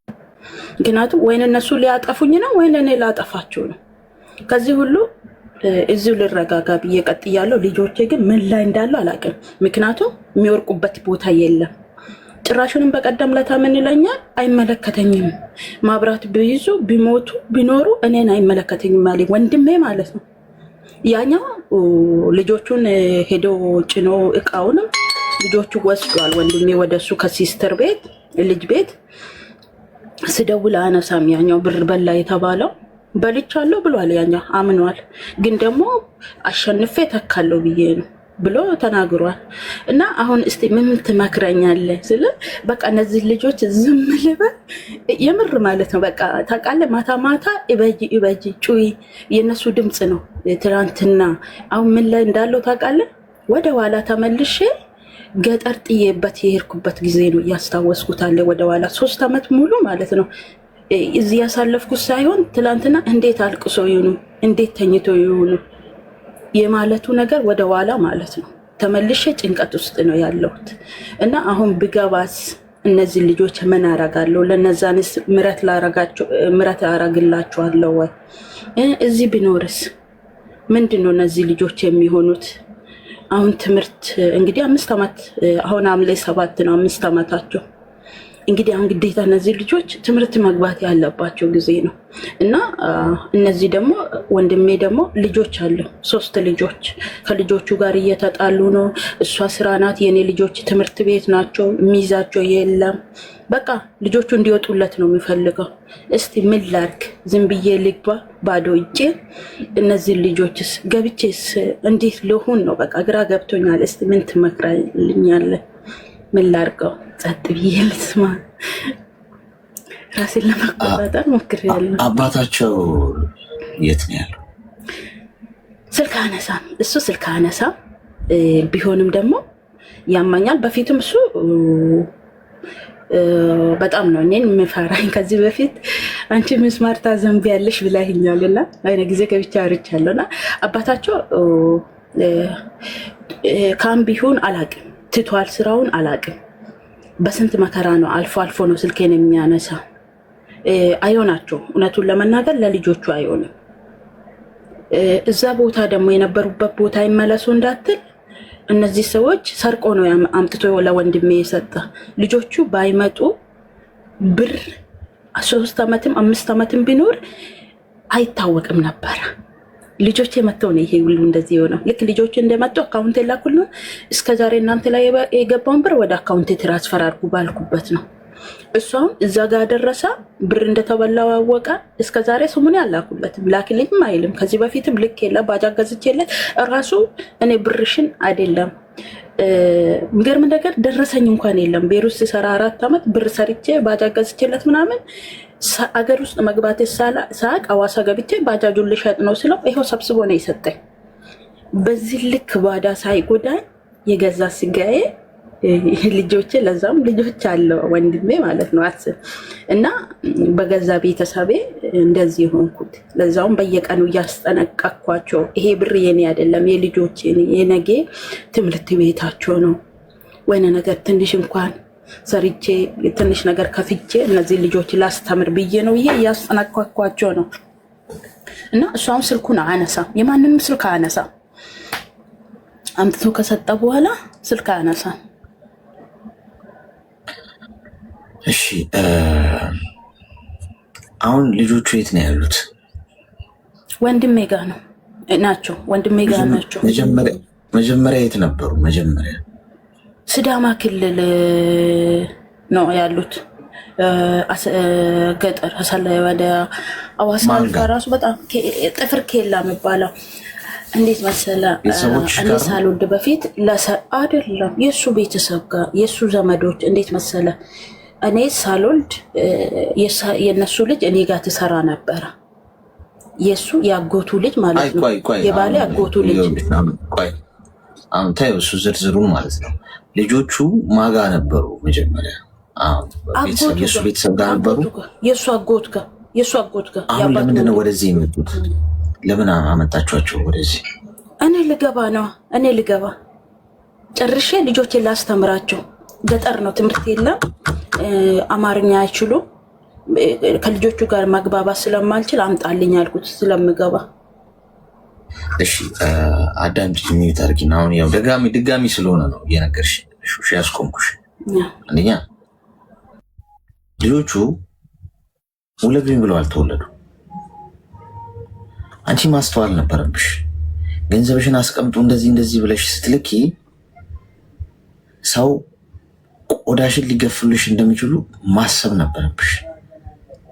ምክንያቱም ወይን እነሱ ሊያጠፉኝ ነው ወይን እኔ ላጠፋቸው ነው። ከዚህ ሁሉ እዚሁ ልረጋጋ ብዬ ቀጥያለሁ። ልጆቼ ግን ምን ላይ እንዳለው አላውቅም። ምክንያቱም የሚወርቁበት ቦታ የለም። ጭራሹንም በቀደም ለታ ምን ይለኛል? አይመለከተኝም፣ ማብራት ቢይዙ ቢሞቱ ቢኖሩ እኔን አይመለከተኝም አለኝ፣ ወንድሜ ማለት ነው። ያኛው ልጆቹን ሄዶ ጭኖ እቃውንም ልጆቹ ወስዷል። ወንድሜ ወደሱ ከሲስተር ቤት ልጅ ቤት ስደውል አነሳም። ያኛው ብር በላ የተባለው በልቻለሁ ብሏል። ያኛው አምኗል። ግን ደግሞ አሸንፌ ተካለው ብዬ ነው ብሎ ተናግሯል። እና አሁን እስቲ ምን ትመክረኛለህ ስለ በቃ እነዚህ ልጆች ዝም ልበል? የምር ማለት ነው። በቃ ታውቃለህ፣ ማታ ማታ ይበጂ ጩይ የነሱ ድምፅ ነው። ትናንትና አሁን ምን ላይ እንዳለው ታውቃለህ? ወደ ኋላ ተመልሼ ገጠር ጥዬበት የሄድኩበት ጊዜ ነው እያስታወስኩታለ። ወደ ኋላ 3 ዓመት ሙሉ ማለት ነው እዚህ ያሳለፍኩት ሳይሆን ትላንትና እንዴት አልቅሶ ይሁኑ እንዴት ተኝቶ ይሁኑ የማለቱ ነገር ወደ ኋላ ማለት ነው። ተመልሼ ጭንቀት ውስጥ ነው ያለሁት። እና አሁን ብገባስ እነዚህ ልጆች ምን አረጋለሁ? ለነዛንስ ምረት አረግላቸዋለሁ ወይ? እዚህ ቢኖርስ ምንድነው እነዚህ ልጆች የሚሆኑት? አሁን ትምህርት እንግዲህ 5 ዓመት አሁን ሐምሌ 7 ነው 5 ዓመታቸው። እንግዲህ አሁን ግዴታ እነዚህ ልጆች ትምህርት መግባት ያለባቸው ጊዜ ነው። እና እነዚህ ደግሞ ወንድሜ ደግሞ ልጆች አለው 3 ልጆች ከልጆቹ ጋር እየተጣሉ ነው። እሷ ስራ ናት፣ የኔ ልጆች ትምህርት ቤት ናቸው፣ የሚይዛቸው የለም። በቃ ልጆቹ እንዲወጡለት ነው የሚፈልገው። እስቲ ምን ላድርግ? ዝም ብዬ ልግባ ባዶ እጄ? እነዚህ ልጆችስ ገብቼስ እንዴት ልሁን ነው? በቃ ግራ ገብቶኛል። እስቲ ምን ትመክራልኛለህ? ምን ላድርገው? ጸጥ ብዬ ልስማ? ራሴን ለመቆጣጠር ሞክሬያለሁ። አባታቸው የት ነው ያለው? ስልክ አነሳም፣ እሱ ስልክ አነሳም። ቢሆንም ደግሞ ያማኛል። በፊትም እሱ በጣም ነው እኔን የምፈራኝ። ከዚህ በፊት አንቺ ምስማር ታዘንቢያለሽ ብላኛልና አይነ ጊዜ ገብቻ አርቻለሁና አባታቸው ካም ቢሆን አላቅም፣ ትቷል ስራውን አላቅም። በስንት መከራ ነው አልፎ አልፎ ነው ስልኬን የሚያነሳ። አይሆናቸው እውነቱን ለመናገር ለልጆቹ አይሆንም። እዛ ቦታ ደግሞ የነበሩበት ቦታ ይመለሱ እንዳትል እነዚህ ሰዎች ሰርቆ ነው አምጥቶ ለወንድሜ የሰጠ። ልጆቹ ባይመጡ ብር 3 ዓመትም 5 ዓመትም ቢኖር አይታወቅም ነበረ። ልጆች የመተው ነው ይሄ ሁሉ እንደዚህ የሆነው። ልክ ልጆች እንደመጡ አካውንት የላኩል ነው። እስከዛሬ እናንተ ላይ የገባውን ብር ወደ አካውንት ትራንስፈር አድርጉ ባልኩበት ነው። እሷም እዛ ጋር ደረሰ። ብር እንደተበላው አወቀ። እስከዛሬ ስሙን ያላኩለትም ላክልኝም አይልም። ከዚህ በፊትም ልክ የለ ባጃ ገዝቼለት ራሱ እኔ ብርሽን አይደለም የሚገርም ነገር ደረሰኝ እንኳን የለም። ቤሩት ሲሰራ 4 ዓመት ብር ሰርቼ ባጃ ገዝቼለት ምናምን አገር ውስጥ መግባት ሳቅ አዋሳ ገብቼ ባጃጁን ልሸጥ ነው ስለው ይኸው ሰብስቦ ነው የሰጠኝ። በዚህ ልክ ባዳ ሳይጎዳኝ የገዛ ስጋዬ ልጆቼ፣ ለዛም ልጆች አለው ወንድሜ ማለት ነው አስብ። እና በገዛ ቤተሰቤ እንደዚህ ሆንኩት። ለዛውም በየቀኑ እያስጠነቀቅኳቸው ይሄ ብር የኔ አይደለም የልጆቼ የነገ ትምህርት ቤታቸው ነው። ወይነ ነገር ትንሽ እንኳን ሰርቼ ትንሽ ነገር ከፍቼ እነዚህ ልጆች ላስተምር ብዬ ነው ይሄ እያስጠነቀቅኳቸው ነው። እና እሷም ስልኩን አነሳም፣ የማንንም ስልክ አነሳም። አምጥቶ ከሰጠ በኋላ ስልክ አነሳም። እሺ አሁን ልጆቹ የት ነው ያሉት? ወንድሜ ጋር ነው ናቸው። ወንድሜ ጋር ናቸው። መጀመሪያ የት ነበሩ? መጀመሪያ ሲዳማ ክልል ነው ያሉት ገጠር ወደ አዋሳ አልፋ ራሱ በጣም ጥፍር ኬላ የሚባለው እንዴት መሰለ፣ እኔ ሳልወልድ በፊት አይደለም የእሱ ቤተሰብ ጋር የእሱ ዘመዶች እንዴት መሰለ፣ እኔ ሳልወልድ የእነሱ ልጅ እኔ ጋር ትሰራ ነበረ። የእሱ የአጎቱ ልጅ ማለት ነው፣ የባሌ አጎቱ ልጅ። አሁን ታየው እሱ ዝርዝሩን ማለት ነው። ልጆቹ ማጋ ነበሩ መጀመሪያ የእሱ ቤተሰብ ጋር ነበሩ፣ የእሱ አጎት ጋር። አሁን ለምንድን ነው ወደዚህ የመጡት? ለምን አመጣችኋቸው ወደዚህ? እኔ ልገባ ጨርሼ ልጆቼን ላስተምራቸው። ገጠር ነው፣ ትምህርት የለም፣ አማርኛ አይችሉ። ከልጆቹ ጋር ማግባባት ስለማልችል አምጣልኝ አልኩት ስለምገባ። እሺ አዳምጪ፣ ሚዩት አድርጊና አሁን ያው ድጋሚ ስለሆነ ነው እየነገርሽ ያስቆምኩሽ። አንደኛ ልጆቹ ውለዱኝ ብለው አልተወለዱ። አንቺ ማስተዋል ነበረብሽ። ገንዘብሽን አስቀምጡ እንደዚህ ብለሽ ስትልኪ ሰው ቆዳሽን ሊገፍሉሽ እንደሚችሉ ማሰብ ነበረብሽ።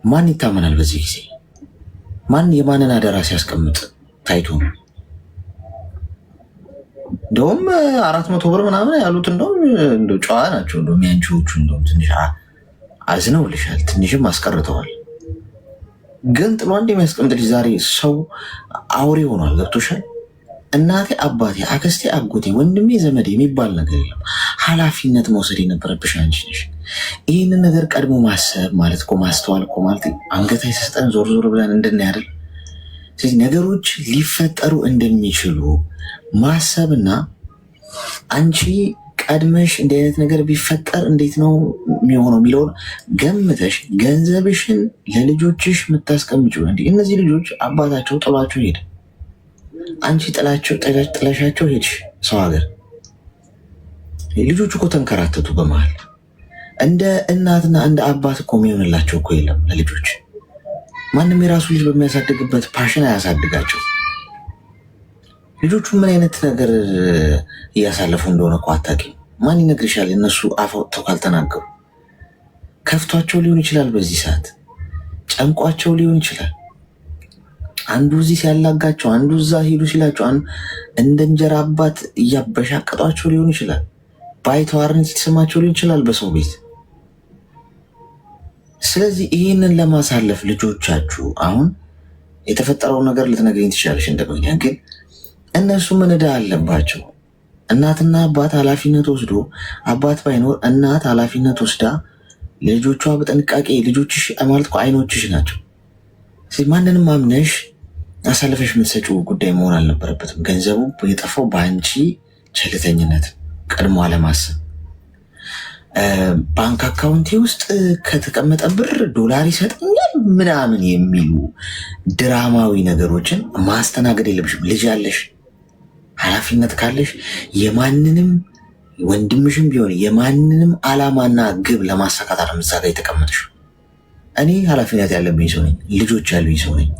ማን ይታመናል በዚህ ጊዜ? ማን የማንን አደራ ሲያስቀምጥ ታይቶ ነው? እንደውም 400 ብር ምናምን ያሉት እንደው ጨዋ ናቸው። እንደውም ያንቺዎቹ እንደውም ትንሽ አዝነውልሻል፣ ትንሽም አስቀርተዋል። ግን ጥሎ አንድ የሚያስቀምጥልሽ ዛሬ ሰው አውሬ ሆኗል። ገብቶሻል? እናቴ፣ አባቴ፣ አክስቴ፣ አጎቴ፣ ወንድሜ፣ ዘመዴ የሚባል ነገር የለም። ኃላፊነት መውሰድ የነበረብሽ አንቺ ነሽ። ይህንን ነገር ቀድሞ ማሰብ ማለት እኮ ማስተዋል እኮ ማለት አንገት አይሰጠን ዞር ብለን እንድናያደል። ስለዚህ ነገሮች ሊፈጠሩ እንደሚችሉ ማሰብና አንቺ ቀድመሽ እንዲህ አይነት ነገር ቢፈጠር እንዴት ነው የሚሆነው የሚለውን ገምተሽ ገንዘብሽን ለልጆችሽ የምታስቀምጪው። እንዲህ እነዚህ ልጆች አባታቸው ጥሏቸው ሄደ፣ አንቺ ጥለሻቸው ሄድሽ ሰው ሀገር። ልጆቹ እኮ ተንከራተቱ በመሀል። እንደ እናትና እንደ አባት እኮ የሚሆንላቸው እኮ የለም ለልጆች። ማንም የራሱ ልጅ በሚያሳድግበት ፓሽን አያሳድጋቸው። ልጆቹ ምን አይነት ነገር እያሳለፉ እንደሆነ እኮ አታውቂም። ማን ይነግርሻል? እነሱ አፍ አውጥተው ካልተናገሩ። ከፍቷቸው ሊሆን ይችላል፣ በዚህ ሰዓት ጨንቋቸው ሊሆን ይችላል። አንዱ እዚህ ሲያላጋቸው፣ አንዱ እዛ ሄዱ ሲላቸው፣ እንደ እንጀራ አባት እያበሻቀጧቸው ሊሆን ይችላል። ባይተዋርን ሲሰማቸው ሊሆን ይችላል በሰው ቤት። ስለዚህ ይህንን ለማሳለፍ ልጆቻችሁ አሁን የተፈጠረውን ነገር ልትነግረኝ ትችላለች እንደ ምክንያት፣ ግን እነሱ ምን ዕዳ አለባቸው? እናትና አባት ኃላፊነት ወስዶ አባት ባይኖር እናት ኃላፊነት ወስዳ ልጆቿ በጥንቃቄ ልጆችሽ ማለት እኮ አይኖችሽ ናቸው። ማንንም አምነሽ አሳልፈሽ የምትሰጪው ጉዳይ መሆን አልነበረበትም። ገንዘቡ የጠፋው በአንቺ ቸልተኝነት፣ ቀድሞ አለማሰብ። ባንክ አካውንቴ ውስጥ ከተቀመጠ ብር ዶላር ይሰጠኛል ምናምን የሚሉ ድራማዊ ነገሮችን ማስተናገድ የለብሽም። ልጅ አለሽ፣ ኃላፊነት ካለሽ የማንንም ወንድምሽም ቢሆን የማንንም ዓላማና ግብ ለማሳካት እዛ ጋ የተቀመጥሽ። እኔ ኃላፊነት ያለብኝ ሰው ነኝ፣ ልጆች ያሉኝ ሰው ነኝ።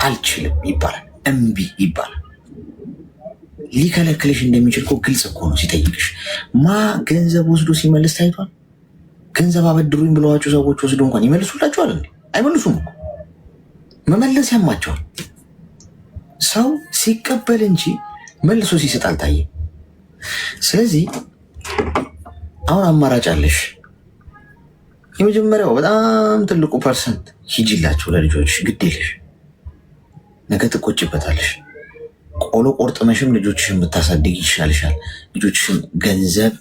አልችልም ይባላል፣ እምቢ ይባላል። ሊከለክልሽ እንደሚችል እኮ ግልጽ እኮ ነው ሲጠይቅሽ። ገንዘብ ወስዶ ሲመልስ ታይቷል። ገንዘብ አበድሩኝ ብለዋቸው ሰዎች ወስዶ እንኳን ይመልሱላቸዋል እንዴ? አይመልሱም እኮ። መመለስ ያማቸዋል። ሰው ሲቀበል እንጂ መልሶ ሲሰጥ አልታየም። ስለዚህ አሁን አማራጭ አለሽ። የመጀመሪያው በጣም ትልቁ ፐርሰንት ሂጂላቸው ለልጆች። ግድ የለሽ፣ ነገ ትቆጭበታለሽ። ቆሎ ቆርጥመሽም ልጆችሽን ብታሳድግ ይሻልሻል። ልጆችሽን ገንዘብ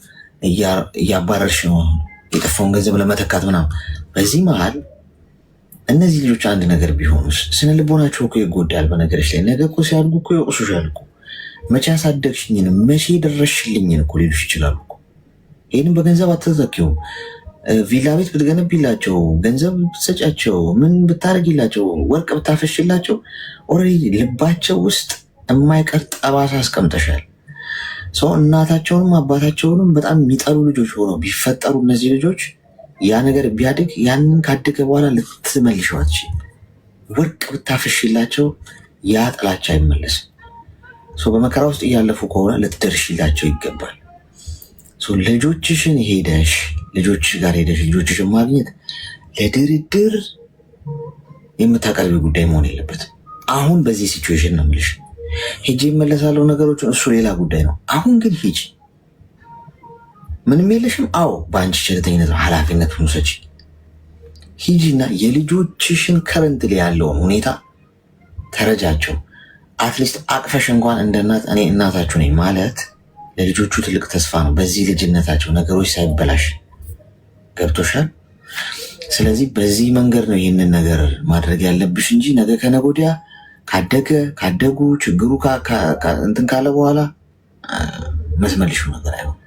እያባረርሽ ነው፣ የጠፋውን ገንዘብ ለመተካት ምናምን። በዚህ መሀል እነዚህ ልጆች አንድ ነገር ቢሆኑስ? ስነ ልቦናቸው እኮ ይጎዳል። በነገሮች ላይ ነገ እኮ ሲያድጉ እኮ ይወቅሱሻል እኮ። መቼ ያሳደግሽኝን መቼ ደረሽልኝን እኮ ሊሉሽ ይችላሉ እኮ። ይህንም በገንዘብ አትተኪውም። ቪላ ቤት ብትገነቢላቸው፣ ገንዘብ ብትሰጫቸው፣ ምን ብታደርጊላቸው፣ ወርቅ ብታፈሽላቸው ኦልሬዲ ልባቸው ውስጥ የማይቀር ጠባሳ አስቀምጠሻል። ሰው እናታቸውንም አባታቸውንም በጣም የሚጠሉ ልጆች ሆነው ቢፈጠሩ እነዚህ ልጆች ያ ነገር ቢያድግ ያንን ካደገ በኋላ ልትመልሸው አትችይም። ወርቅ ብታፈሽላቸው ያ ጥላቻ አይመለስም። በመከራ ውስጥ እያለፉ ከሆነ ልትደርሽላቸው ይገባል። ልጆችሽን ሄደሽ ልጆች ጋር ሄደሽ ልጆችሽን ማግኘት ለድርድር የምታቀርቢ ጉዳይ መሆን የለበትም። አሁን በዚህ ሲቹዌሽን ነው የምልሽ። ሂጂ እመለሳለሁ ነገሮችን፣ እሱ ሌላ ጉዳይ ነው። አሁን ግን ሂጂ። ምንም የለሽም። አዎ በአንቺ ቸልተኝነት ኃላፊነቱን ውሰጂ። ሂጂና የልጆችሽን ከረንት ላይ ያለውን ሁኔታ ተረጃቸው። አትሊስት አቅፈሽ እንኳን እንደ እናት እኔ እናታችሁ ነኝ ማለት ለልጆቹ ትልቅ ተስፋ ነው። በዚህ ልጅነታቸው ነገሮች ሳይበላሽ ገብቶሻል። ስለዚህ በዚህ መንገድ ነው ይህንን ነገር ማድረግ ያለብሽ እንጂ ነገ ከነገ ወዲያ ካደጉ ችግሩ እንትን ካለ በኋላ መስመልሹ ነገር አይሆን።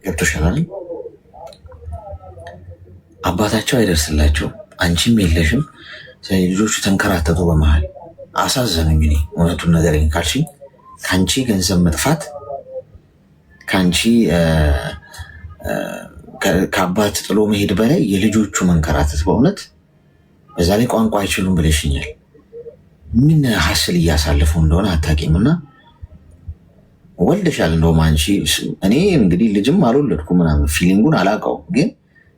ገብቶሻል አይደል? አባታቸው አይደርስላቸው፣ አንቺም የለሽም። ስለዚህ ልጆቹ ተንከራተቱ በመሃል አሳዘኑኝ። እኔ እውነቱን ነገር ካልሽኝ ከአንቺ ገንዘብ መጥፋት ከአንቺ ከአባት ጥሎ መሄድ በላይ የልጆቹ መንከራተት በእውነት በዛ ላይ ቋንቋ አይችሉም ብለሽኛል። ምን ሀስል እያሳለፉ እንደሆነ አታውቂም። እና ወልደሻል እንደውም አንቺ። እኔ እንግዲህ ልጅም አልወለድኩ ምናምን ፊሊንጉን አላውቀውም፣ ግን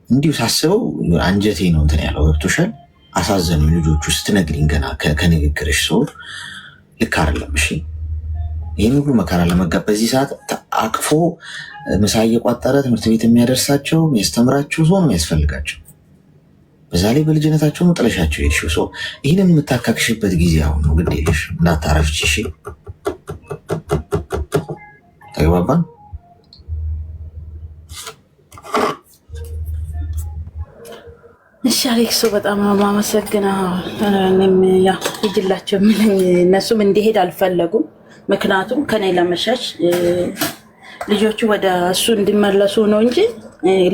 እንዲሁ ሳስበው አንጀቴ ነው እንትን ያለው። ገብቶሻል? አሳዘኑኝ ልጆቹ ስትነግሪኝ ገና ከንግግርሽ ሰው ልክ አይደለም። እሺ ይህን ሁሉ መከራ ለመጋብ በዚህ ሰዓት አቅፎ ምሳ እየቋጠረ ትምህርት ቤት የሚያደርሳቸው የሚያስተምራቸው ሰው ነው የሚያስፈልጋቸው። በዛ ላይ በልጅነታቸው ነው ጥለሻቸው ሄድሽው። ሰው ይህንን የምታካክሽበት ጊዜ አሁን ነው። ግድ የለሽ እንዳታረፍች። እሺ ተግባባን? እሺ አሌክሶ በጣም ነው የማመሰግነው። እኔም ያው ሂጂላቸው የሚለኝ እነሱም እንዲሄድ አልፈለጉም። ምክንያቱም ከኔ ለመሸሽ ልጆቹ ወደ እሱ እንዲመለሱ ነው እንጂ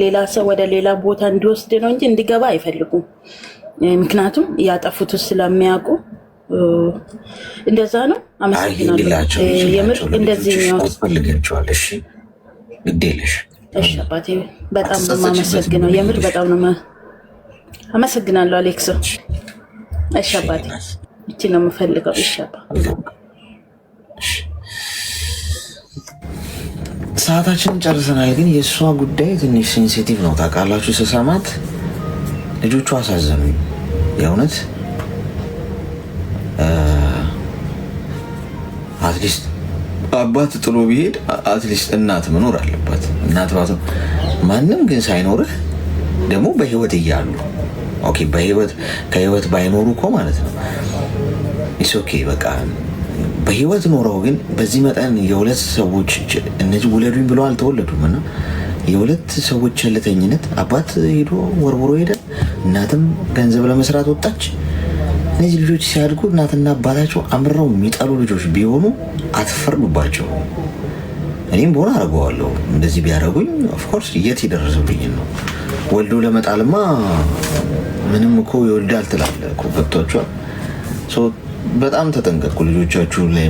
ሌላ ሰው ወደ ሌላ ቦታ እንዲወስድ ነው እንጂ እንዲገባ አይፈልጉም። ምክንያቱም ያጠፉት ስለሚያውቁ እንደዛ ነው። አመሰግናለሁ። የምር እንደዚህ ነው ፈልጋቸዋለሽ። ግዴለሽ። እሺ አባቴ በጣም ነው የማመሰግነው። የምር በጣም ነው አመሰግናለሁ አሌክሶ። እሺ አባቴ እቺ ነው የምፈልገው። እሺ አባ ሰዓታችንን ጨርሰናል። ግን የእሷ ጉዳይ ትንሽ ሴንሲቲቭ ነው ታውቃላችሁ። ስሰማት ልጆቹ አሳዘኑኝ የእውነት። አትሊስት አባት ጥሎ ቢሄድ አትሊስት እናት መኖር አለባት። እናት ባት ማንም ግን ሳይኖርህ ደግሞ በህይወት እያሉ ኦኬ፣ ከህይወት ባይኖሩ እኮ ማለት ነው ኢስ ኦኬ በቃ በህይወት ኖረው ግን በዚህ መጠን የሁለት ሰዎች እነዚህ ውለዱኝ ብለው አልተወለዱም። እና የሁለት ሰዎች ቸልተኝነት፣ አባት ሄዶ ወርውሮ ሄደ፣ እናትም ገንዘብ ለመስራት ወጣች። እነዚህ ልጆች ሲያድጉ እናትና አባታቸው አምረው የሚጠሉ ልጆች ቢሆኑ አትፈርዱባቸው። እኔም በሆነ አደርገዋለሁ እንደዚህ ቢያደርጉኝ። ኦፍኮርስ የት የደረሰብኝ ነው። ወልዶ ለመጣልማ ምንም እኮ ይወልዳል ትላለህ እኮ። ገብቷቸዋል። በጣም ተጠንቀቁ ልጆቻችሁ ላይ